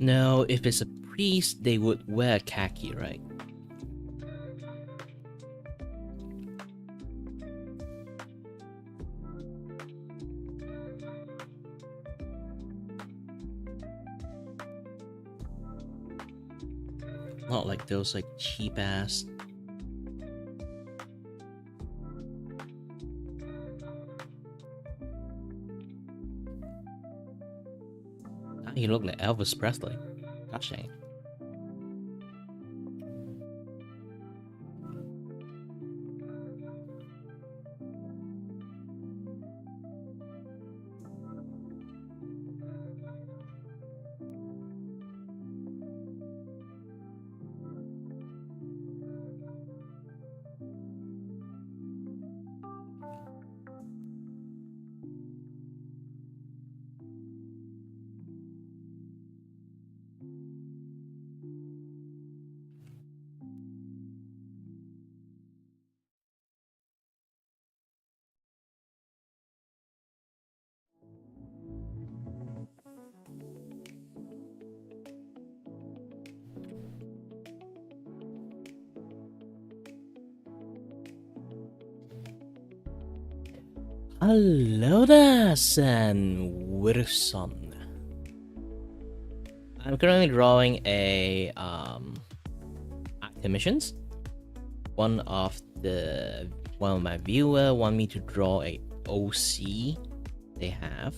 No, if it's a priest, they would wear khaki, right? Not like those like cheap ass. You look like Elvis Presley. Gosh dang. Hello there, San Wilson. I'm currently drawing a active missions. One of my viewer want me to draw a OC they have.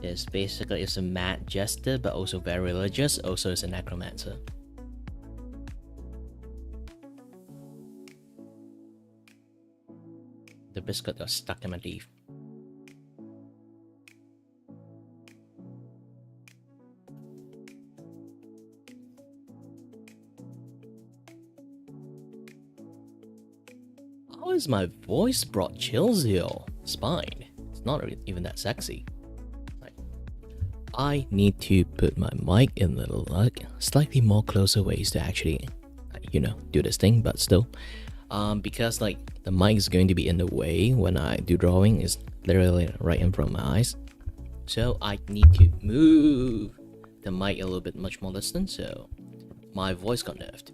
It's basically a mad jester, but also very religious. Also, is a necromancer. The biscuit got stuck in my teeth. How is my voice brought chills here? Spine. It's not even that sexy. Like, I need to put my mic in a little like slightly more closer ways to actually, do this thing, but still. Because like the mic is going to be in the way when I do drawing, is literally right in front of my eyes, so I need to move the mic a little bit much more distant, so my voice got nerfed.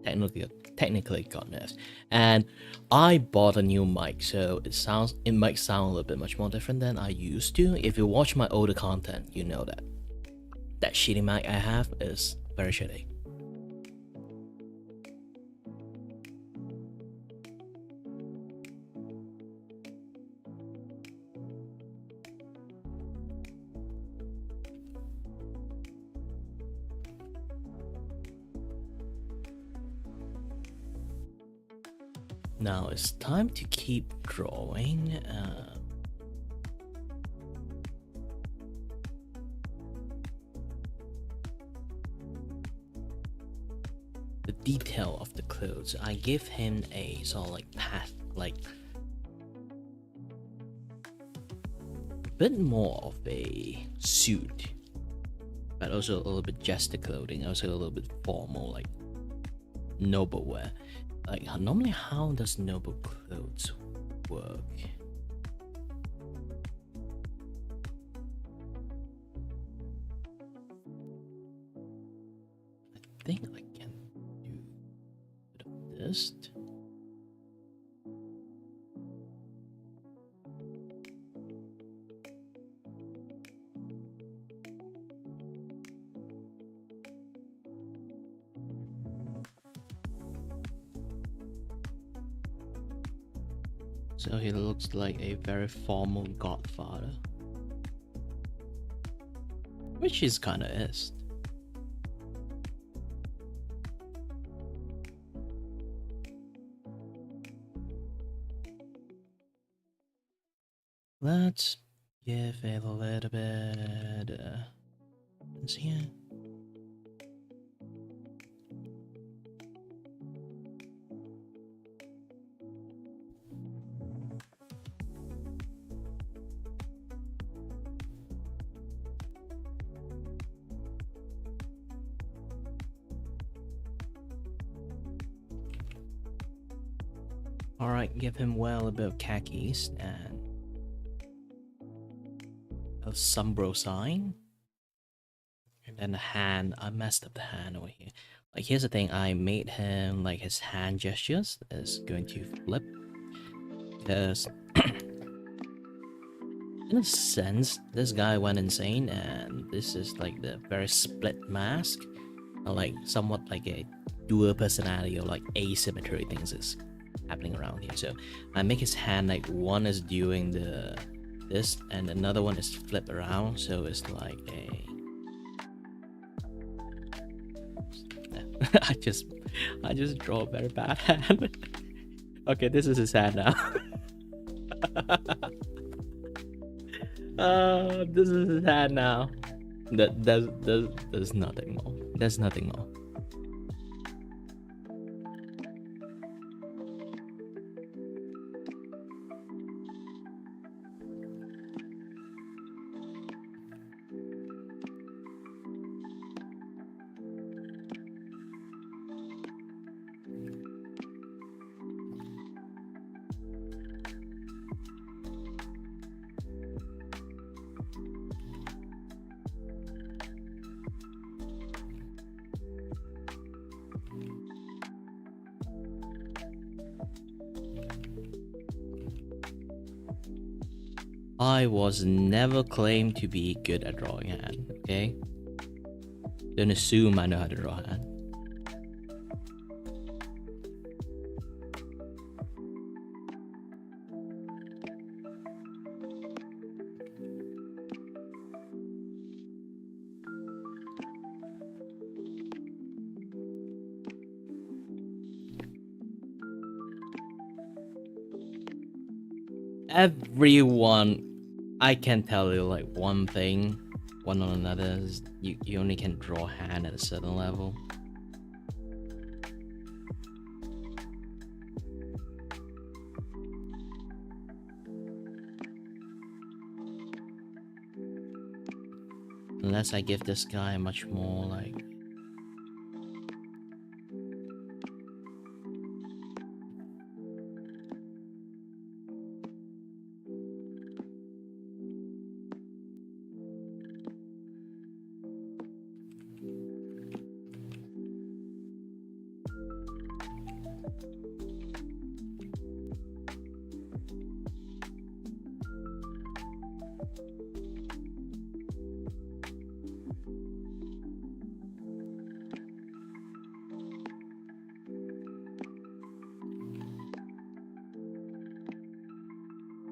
Technically technically got nerfed. And I bought a new mic, so it might sound a little bit much more different than I used to. If you watch my older content, you know that shitty mic I have is very shitty. Now it's time to keep drawing. The detail of the clothes. I give him a sort of like path, like a bit more of a suit, but also a little bit jester clothing, also a little bit formal, like noble wear. Like normally, how does noble clothes work? I think I can do a bit of this. So he looks like a very formal godfather, which is kind of is. Let's give it a little bit. Let's see here. Alright, give him well a bit of khakis and a sombro sign. And then the hand, I messed up the hand over here. Like here's the thing, I made him like his hand gestures is going to flip. Because in a sense, this guy went insane and this is like the very split mask. Or like somewhat like a dual personality or like asymmetry things is happening around here. So I make his hand like one is doing this and another one is flipped around, so it's like a I just draw a very bad hand. Okay, this is his hand now. This is his hand now. There's nothing more. There's nothing more. I was never claimed to be good at drawing hand, okay? Don't assume I know how to draw hand. Everyone, I can tell you like one thing, one on another, is you only can draw hand at a certain level. Unless I give this guy much more like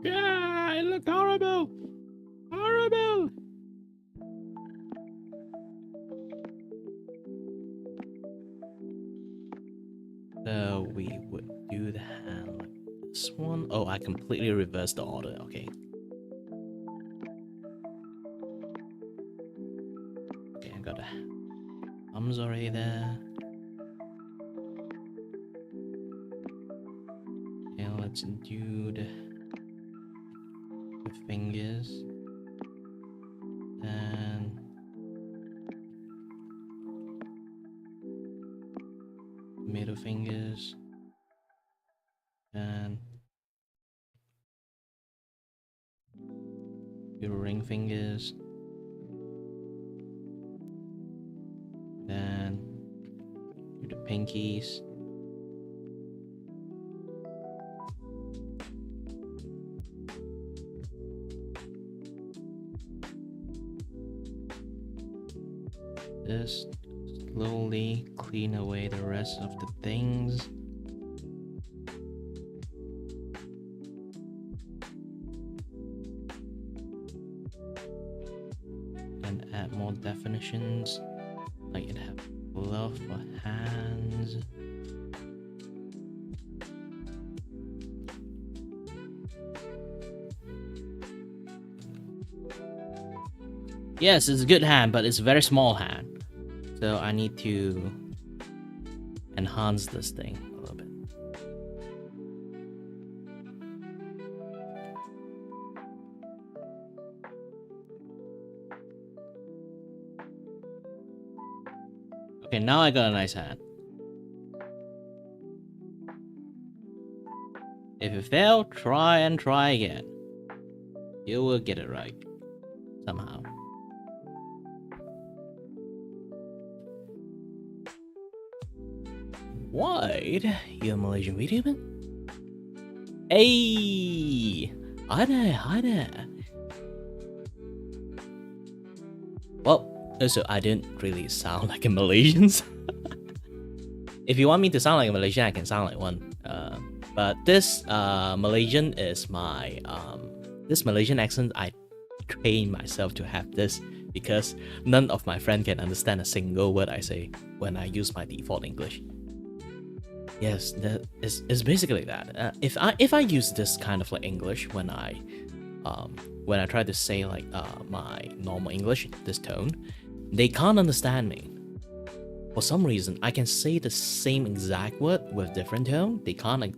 Yeah, I look horrible. Horrible. So we would do the hand like this one. Oh, I completely reversed the order. Okay. Okay, I got the thumbs already there. Okay, let's do the fingers. And middle fingers. And your ring fingers. Then do the pinkies. Just slowly clean away the rest of the things. And add more definitions, like it have glove for hands. Yes, it's a good hand, but it's a very small hand. So I need to enhance this thing a little bit. Okay, now I got a nice hand. If you fail, try and try again. You will get it right. Somehow. Wide, you a Malaysian VTuber? Hey! Hi there, hi there. Well, also, I didn't really sound like a Malaysian. If you want me to sound like a Malaysian, I can sound like one. But this Malaysian is my this Malaysian accent. I train myself to have this because none of my friends can understand a single word I say when I use my default English. Yes, that is basically that. If I use this kind of like English when I try to say like my normal English, this tone, they can't understand me. For some reason, I can say the same exact word with different tone. They can't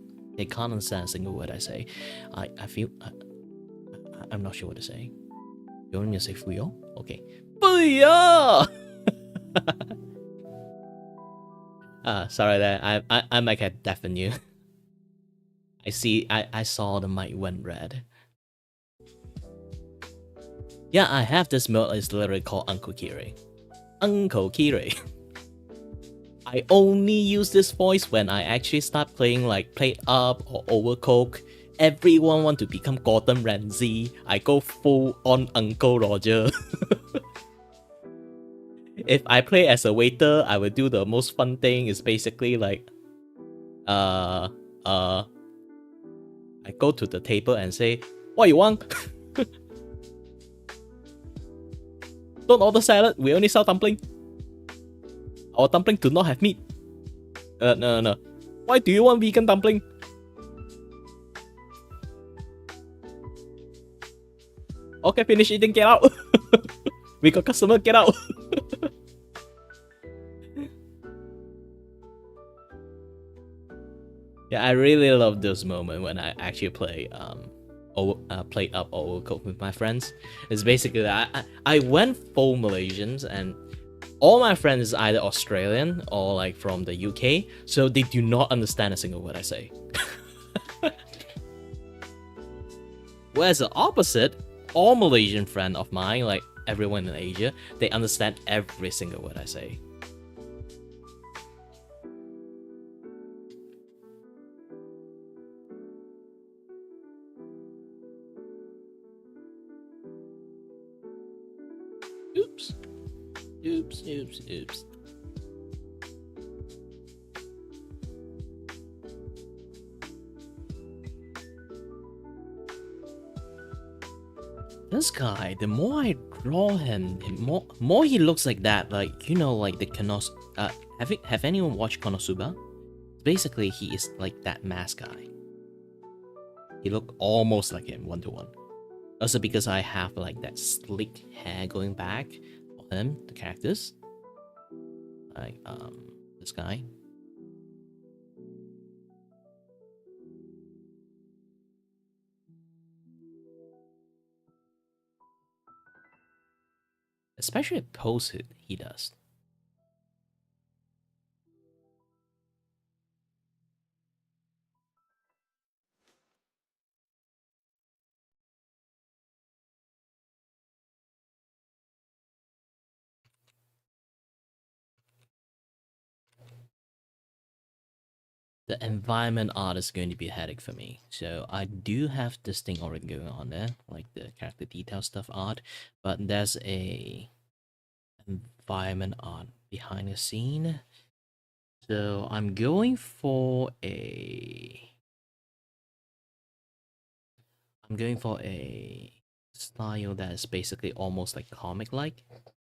understand a single word I say. I feel I'm not sure what to say. You want me to say fuyo? Okay. Fuyo! Sorry there. I might have deafened you. I saw the mic went red. Yeah, I have this mode. It's literally called Uncle Kiray. Uncle Kiray. I only use this voice when I actually start playing like Plate Up or Overcooked. Everyone want to become Gordon Ramsay. I go full on Uncle Roger. If I play as a waiter, I will do the most fun thing. Is basically like, I go to the table and say, "What you want?" Don't order salad. We only sell dumpling. Our dumpling do not have meat. No. Why do you want vegan dumpling? Okay, finish eating. Get out. We got customer. Get out. Yeah, I really love those moments when I actually play Plate Up or Overcooked with my friends. It's basically that I went full Malaysians and all my friends is either Australian or like from the UK, so they do not understand a single word I say. Whereas the opposite, all Malaysian friends of mine, like everyone in Asia, they understand every single word I say. Oops. Oops, oops, oops. This guy, the more I draw him, the more he looks like that. Like, you know, like the Konos. Have anyone watched Konosuba? Basically, he is like that mask guy. He look almost like him, 1-to-1. Also because I have like that slick hair going back on him, the characters. Like this guy. Especially post it, he does. The environment art is going to be a headache for me. So I do have this thing already going on there, like the character detail stuff art, but there's a environment art behind the scene. So I'm going for a style that is basically almost like comic like.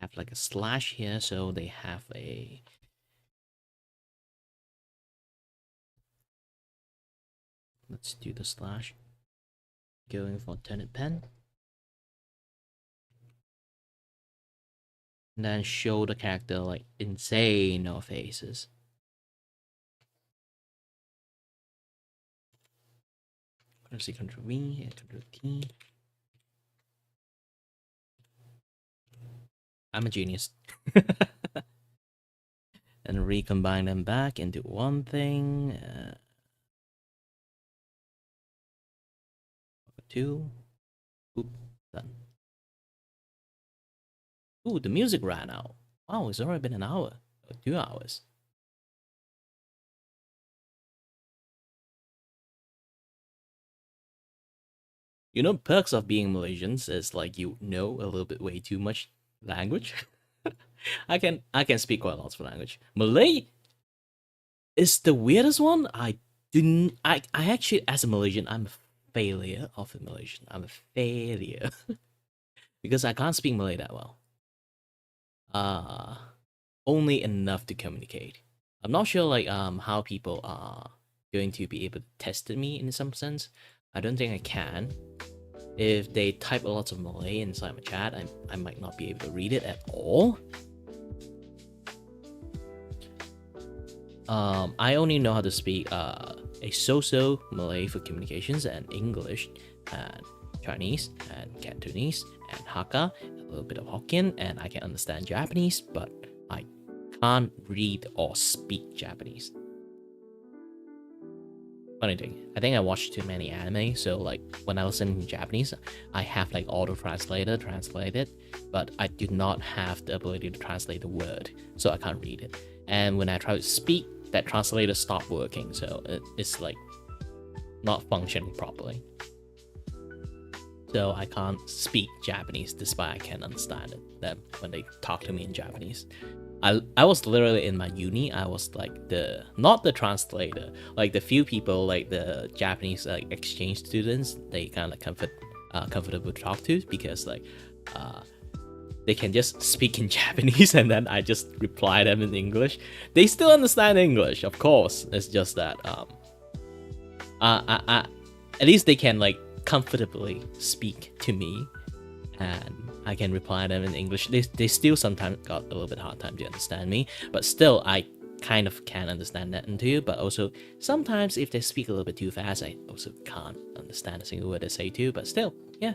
Have like a slash here, so they have a let's do the slash. Going for turnip pen. And then show the character like insane no faces. Ctrl-C, Ctrl-V, and Ctrl-T. I'm a genius. And recombine them back into one thing. Two. Oop, done. Ooh, the music ran out. Wow, it's already been an hour. Or 2 hours. You know, perks of being Malaysians is like you know a little bit way too much language. I can speak quite a lot of language. Malay is the weirdest one. I actually, as a Malaysian, I'm a failure of a Malaysian. I'm a failure because I can't speak Malay that well. Only enough to communicate. I'm not sure like how people are going to be able to test me in some sense. I don't think I can. If they type a lot of Malay inside my chat, I might not be able to read it at all. I only know how to speak a so-so Malay for communications and English and Chinese and Cantonese and Hakka, a little bit of Hokkien, and I can understand Japanese, but I can't read or speak Japanese. Funny thing, I think I watched too many anime, so like when I listen in Japanese, I have like auto translator translate it, but I do not have the ability to translate the word, so I can't read it. And when I try to speak, that translator stopped working, so it's like not functioning properly. So I can't speak Japanese despite I can understand it. Them when they talk to me in Japanese. I was literally in my uni. I was like not the translator, like the few people like the Japanese like exchange students. They kind of comfortable to talk to because like they can just speak in Japanese and then I just reply them in English. They still understand English, of course. It's just that at least they can like comfortably speak to me and I can reply them in English. They still sometimes got a little bit hard time to understand me, but still I kind of can understand that too. But also sometimes if they speak a little bit too fast, I also can't understand a single word they say too. But still, yeah.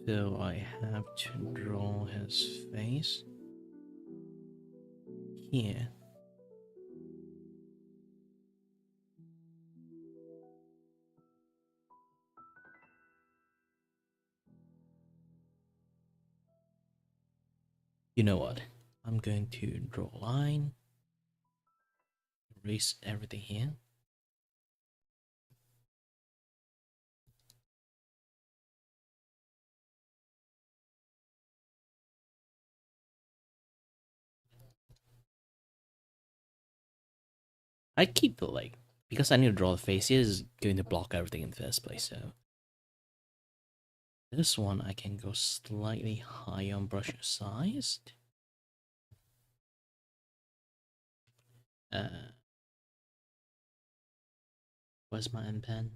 So I have to draw his face here. You know what? I'm going to draw a line, erase everything here. I keep the like, because I need to draw the face, it is going to block everything in the first place, so. This one I can go slightly higher on brush size. Where's my end pen?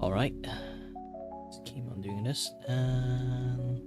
Alright. Let's keep on doing this. And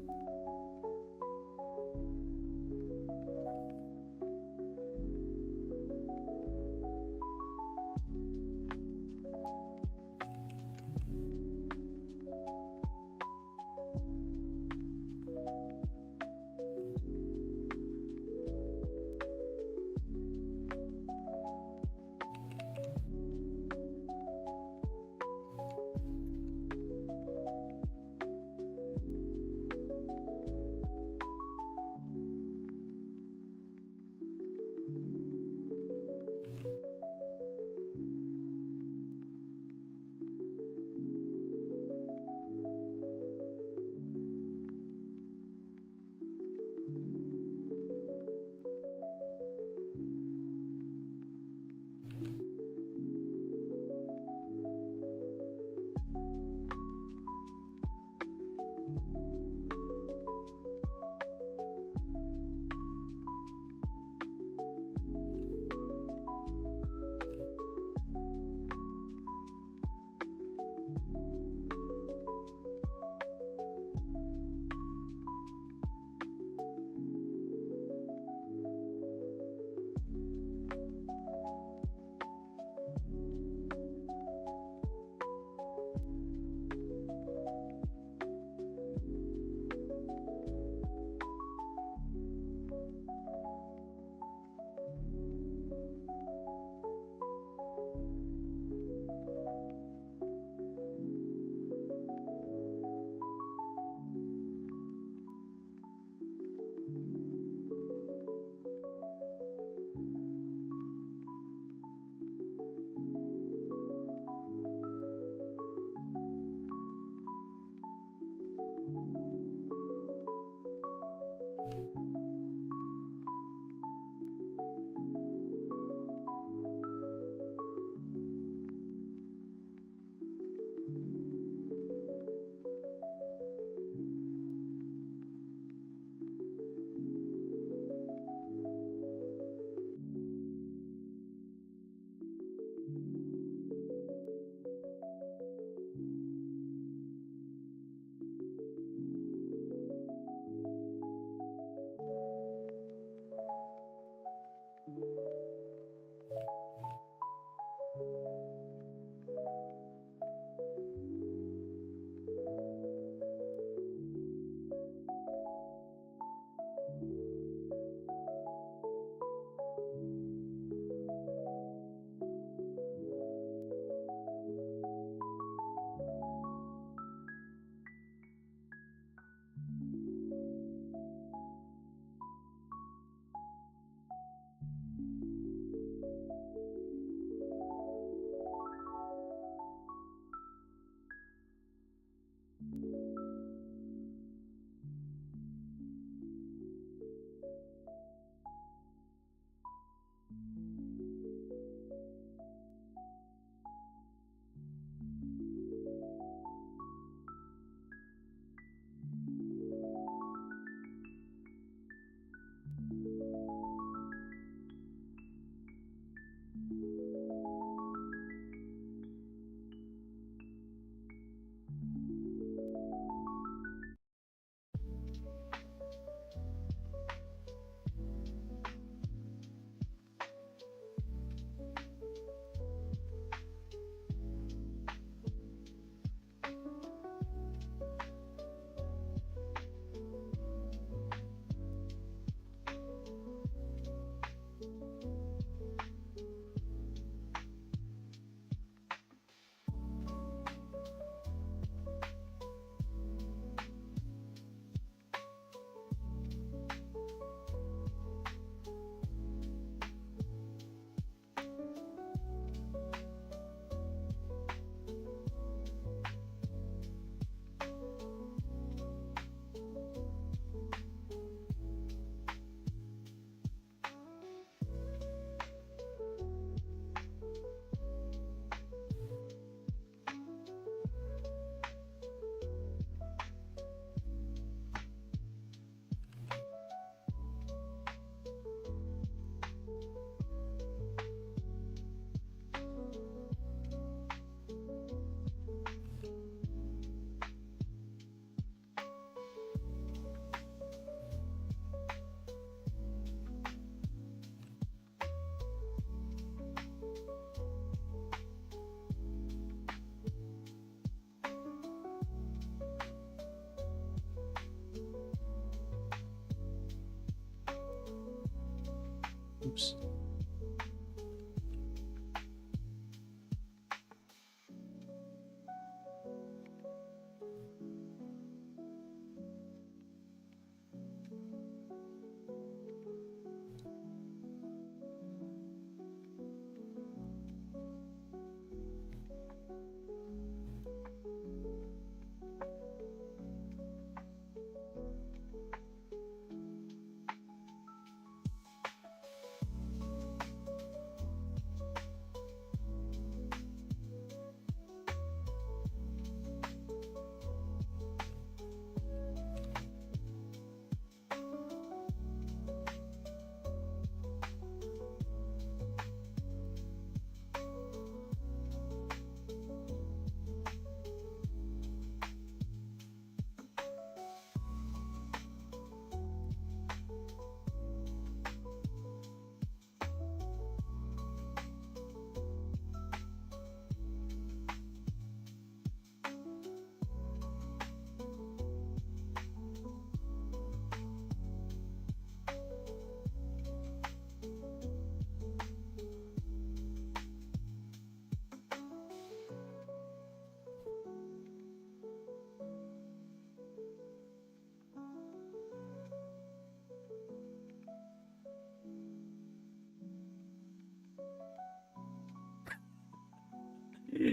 Oops.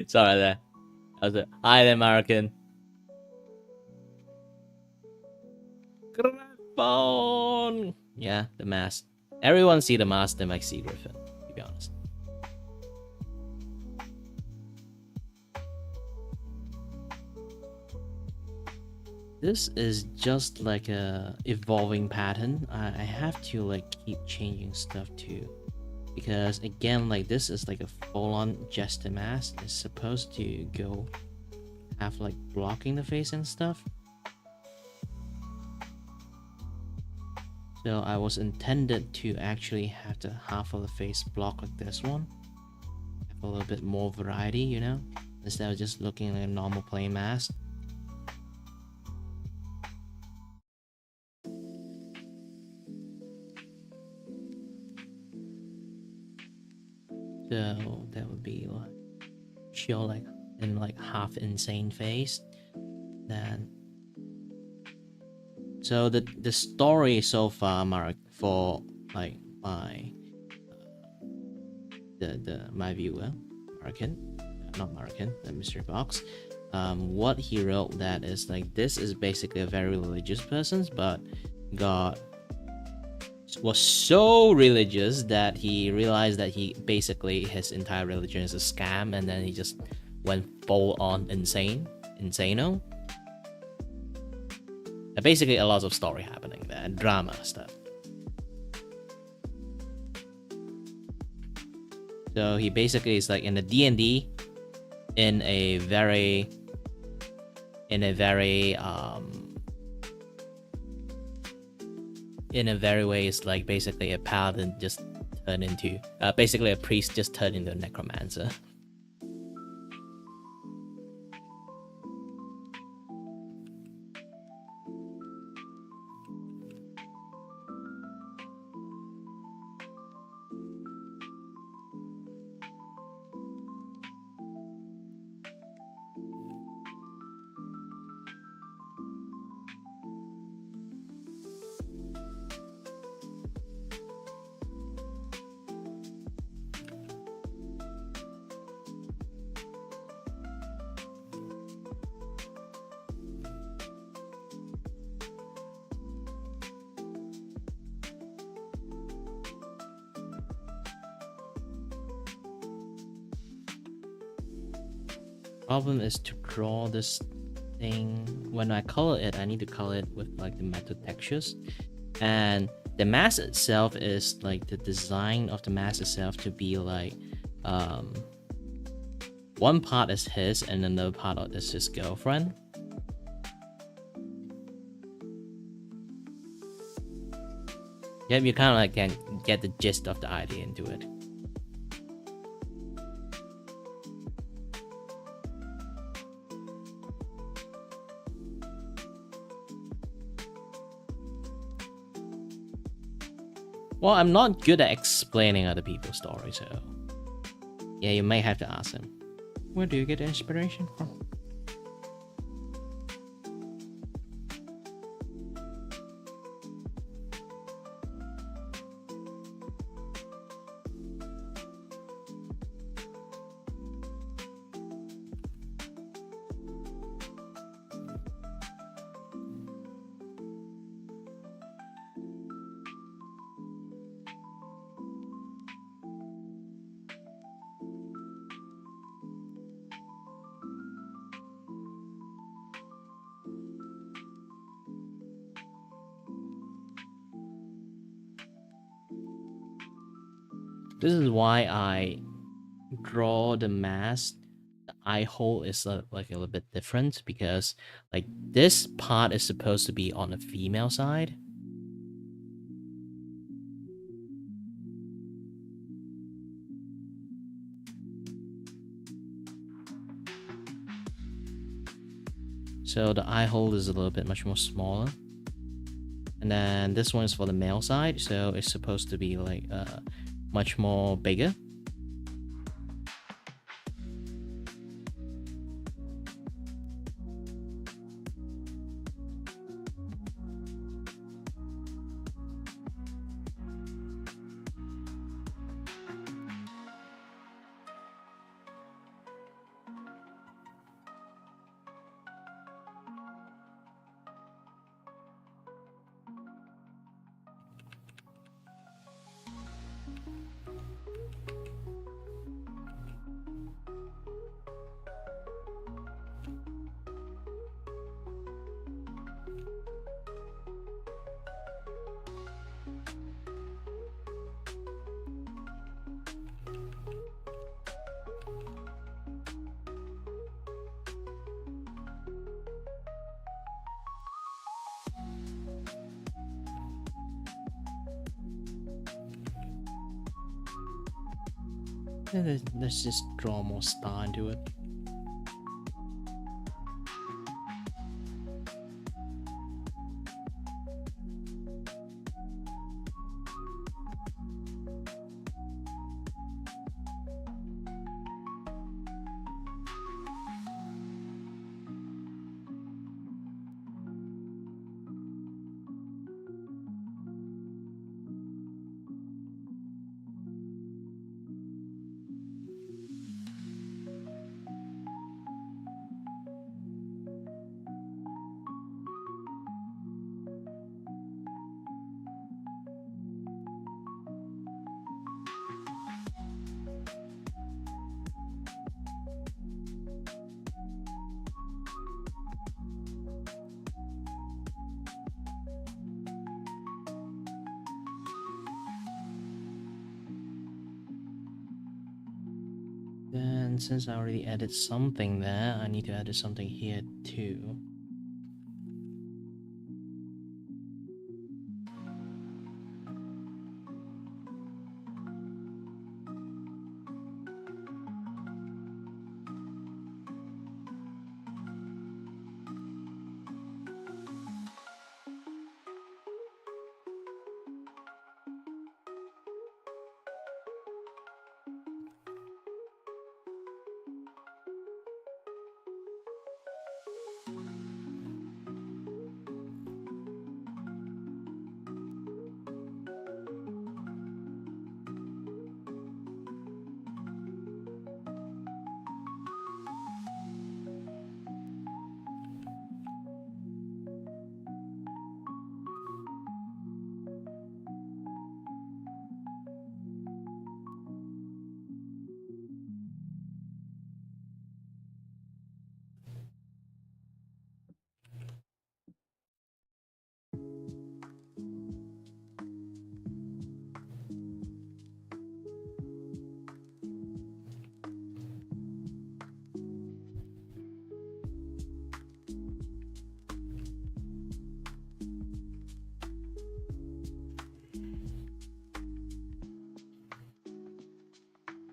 Sorry there. I was hi there, American. Griffon. Yeah, the mask. Everyone see the mask, they might see Griffin, to be honest. This is just like a evolving pattern. I have to like keep changing stuff too, because again, like this is like a full-on jester mask. It's supposed to go have like blocking the face and stuff. So I was intended to actually have the half of the face block like this one, have a little bit more variety, you know, instead of just looking like a normal plain mask. So that would be like show like in like half insane face. Then so the story so far, Mark, for like my my viewer, American, not American, the mystery box. What he wrote that is like this is basically a very religious person, but was so religious that he realized that he basically his entire religion is a scam, and then he just went full on insano. Basically a lot of story happening there, drama stuff. So he basically is like in the D&D in a very way, it's like basically a paladin just turned into basically a priest just turned into a necromancer. Problem is to draw this thing. When I color it, I need to color it with like the metal textures, and the mask itself is like the design of the mask itself to be like one part is his and another part is his girlfriend. Yeah, you kind of like can get the gist of the idea into it. Well, I'm not good at explaining other people's stories, so yeah, you may have to ask him. Where do you get inspiration from? This is why I draw the mask. The eye hole is like a little bit different because like this part is supposed to be on the female side. So the eye hole is a little bit much more smaller. And then this one is for the male side, so it's supposed to be like much more bigger. Let's just draw more star into it. Then since I already added something there, I need to add something here too.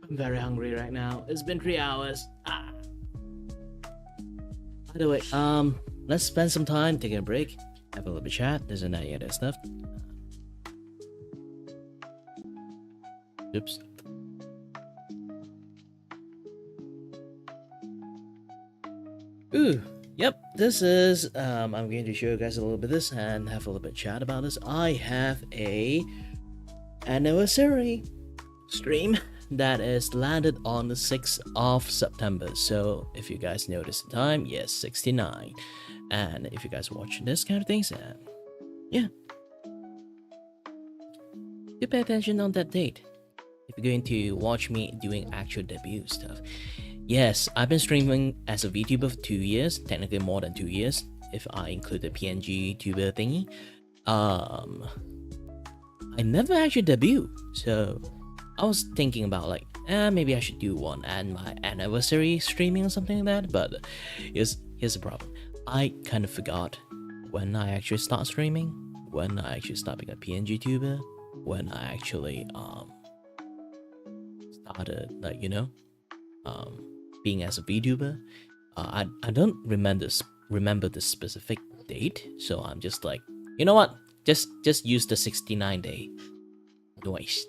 I'm very hungry right now. It's been 3 hours. Ah. By the way, let's spend some time taking a break, have a little bit chat, this and that, yeah, that stuff. Oops. Ooh, yep, this is, I'm going to show you guys a little bit of this and have a little bit chat about this. I have a anniversary stream that is landed on the 6th of September. So if you guys notice the time, yes, 69. And if you guys watch this kind of things, and yeah, you pay attention on that date. If you're going to watch me doing actual debut stuff. Yes, I've been streaming as a VTuber for 2 years, technically more than 2 years, if I include the PNG tuber thingy. I never actually debuted, so I was thinking about like, maybe I should do one and my anniversary streaming or something like that, but here's the problem. I kind of forgot when I actually start streaming, when I actually start being a PNG tuber, when I actually started, like, you know, being as a VTuber. I don't remember the specific date, so I'm just like, you know what? Just use the 69 day. Noise.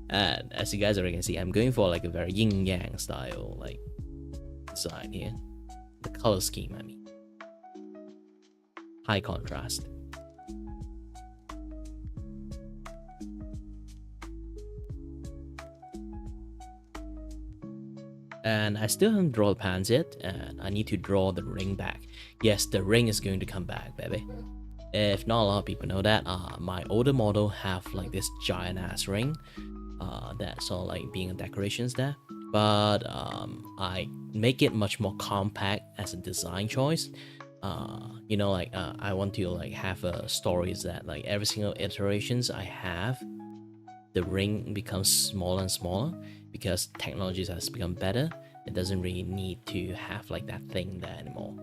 And as you guys already can see, I'm going for like a very yin yang style like design here. The color scheme, I mean, high contrast. And I still haven't drawn the pants yet, and I need to draw the ring back. Yes, the ring is going to come back, baby. If not a lot of people know that, my older model have like this giant ass ring, that's all like being a decorations there. But I make it much more compact as a design choice. You know, like I want to like have a stories that like every single iterations I have, the ring becomes smaller and smaller because technology has become better. It doesn't really need to have like that thing there anymore.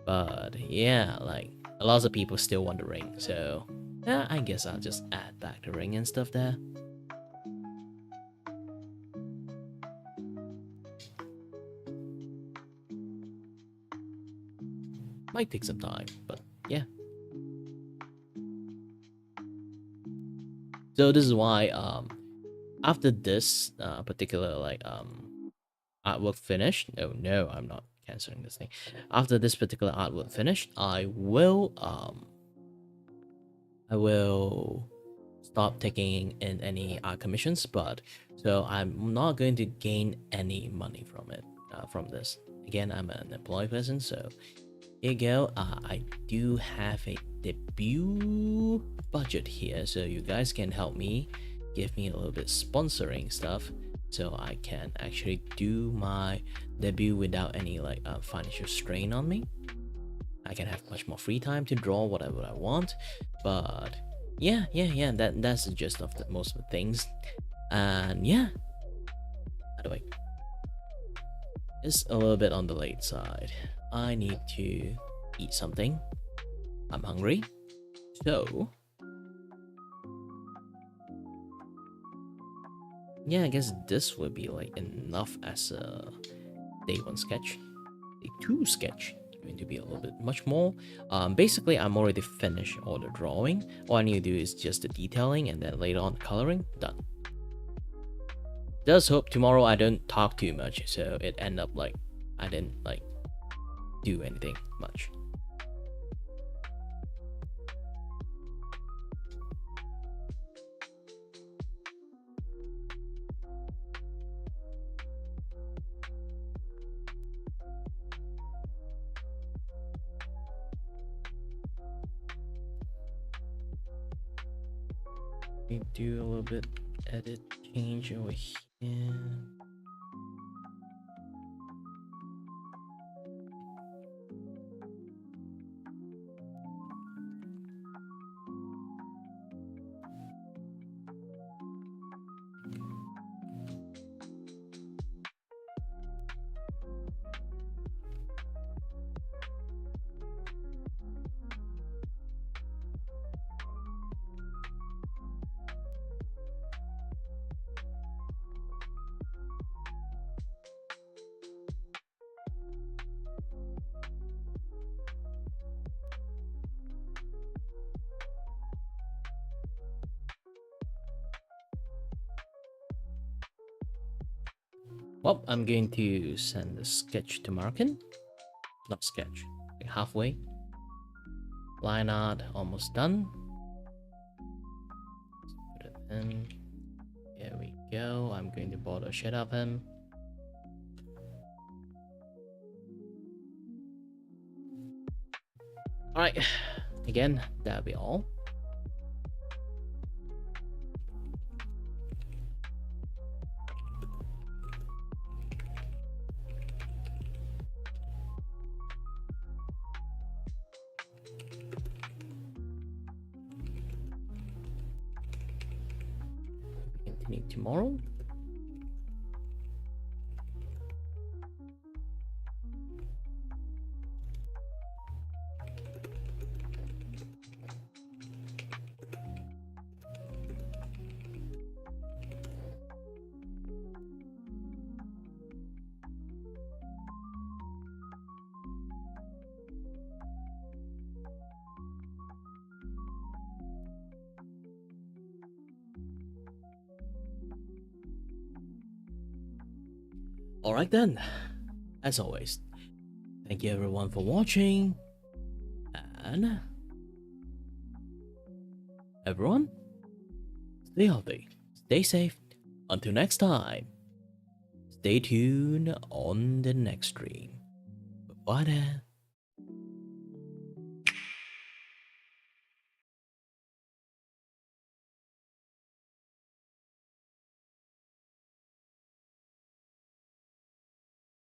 But yeah, like a lot of people still want the ring, so yeah, I guess I'll just add back the ring and stuff there. Might take some time, but yeah. So this is why after this particular like artwork finished, oh no, I'm not canceling this thing. After this particular artwork finished, I will stop taking in any art commissions, but so I'm not going to gain any money from it, from this. Again, I'm an employed person, so here you go. I do have a debut budget here, so you guys can help me, give me a little bit sponsoring stuff, so I can actually do my debut without any like financial strain on me. I can have much more free time to draw whatever I want. But yeah, that's the gist of most of the things. And yeah, by the way, it's a little bit on the late side. I need to eat something. I'm hungry. So yeah, I guess this would be like enough as a day 1 sketch. Day 2 sketch is going to be a little bit much more. Basically, I'm already finished all the drawing. All I need to do is just the detailing and then later on the coloring. Done. Just hope tomorrow I don't talk too much, so it end up like I didn't like do anything much. We do a little bit edit change over here. Well, I'm going to send the sketch to Markin. Not sketch, like halfway. Line art almost done. Put it in. Here we go. I'm going to border shit of him. Alright, again, that'll be all. Continue tomorrow. Alright then, as always, thank you everyone for watching, and everyone, stay healthy, stay safe, until next time, stay tuned on the next stream, bye there.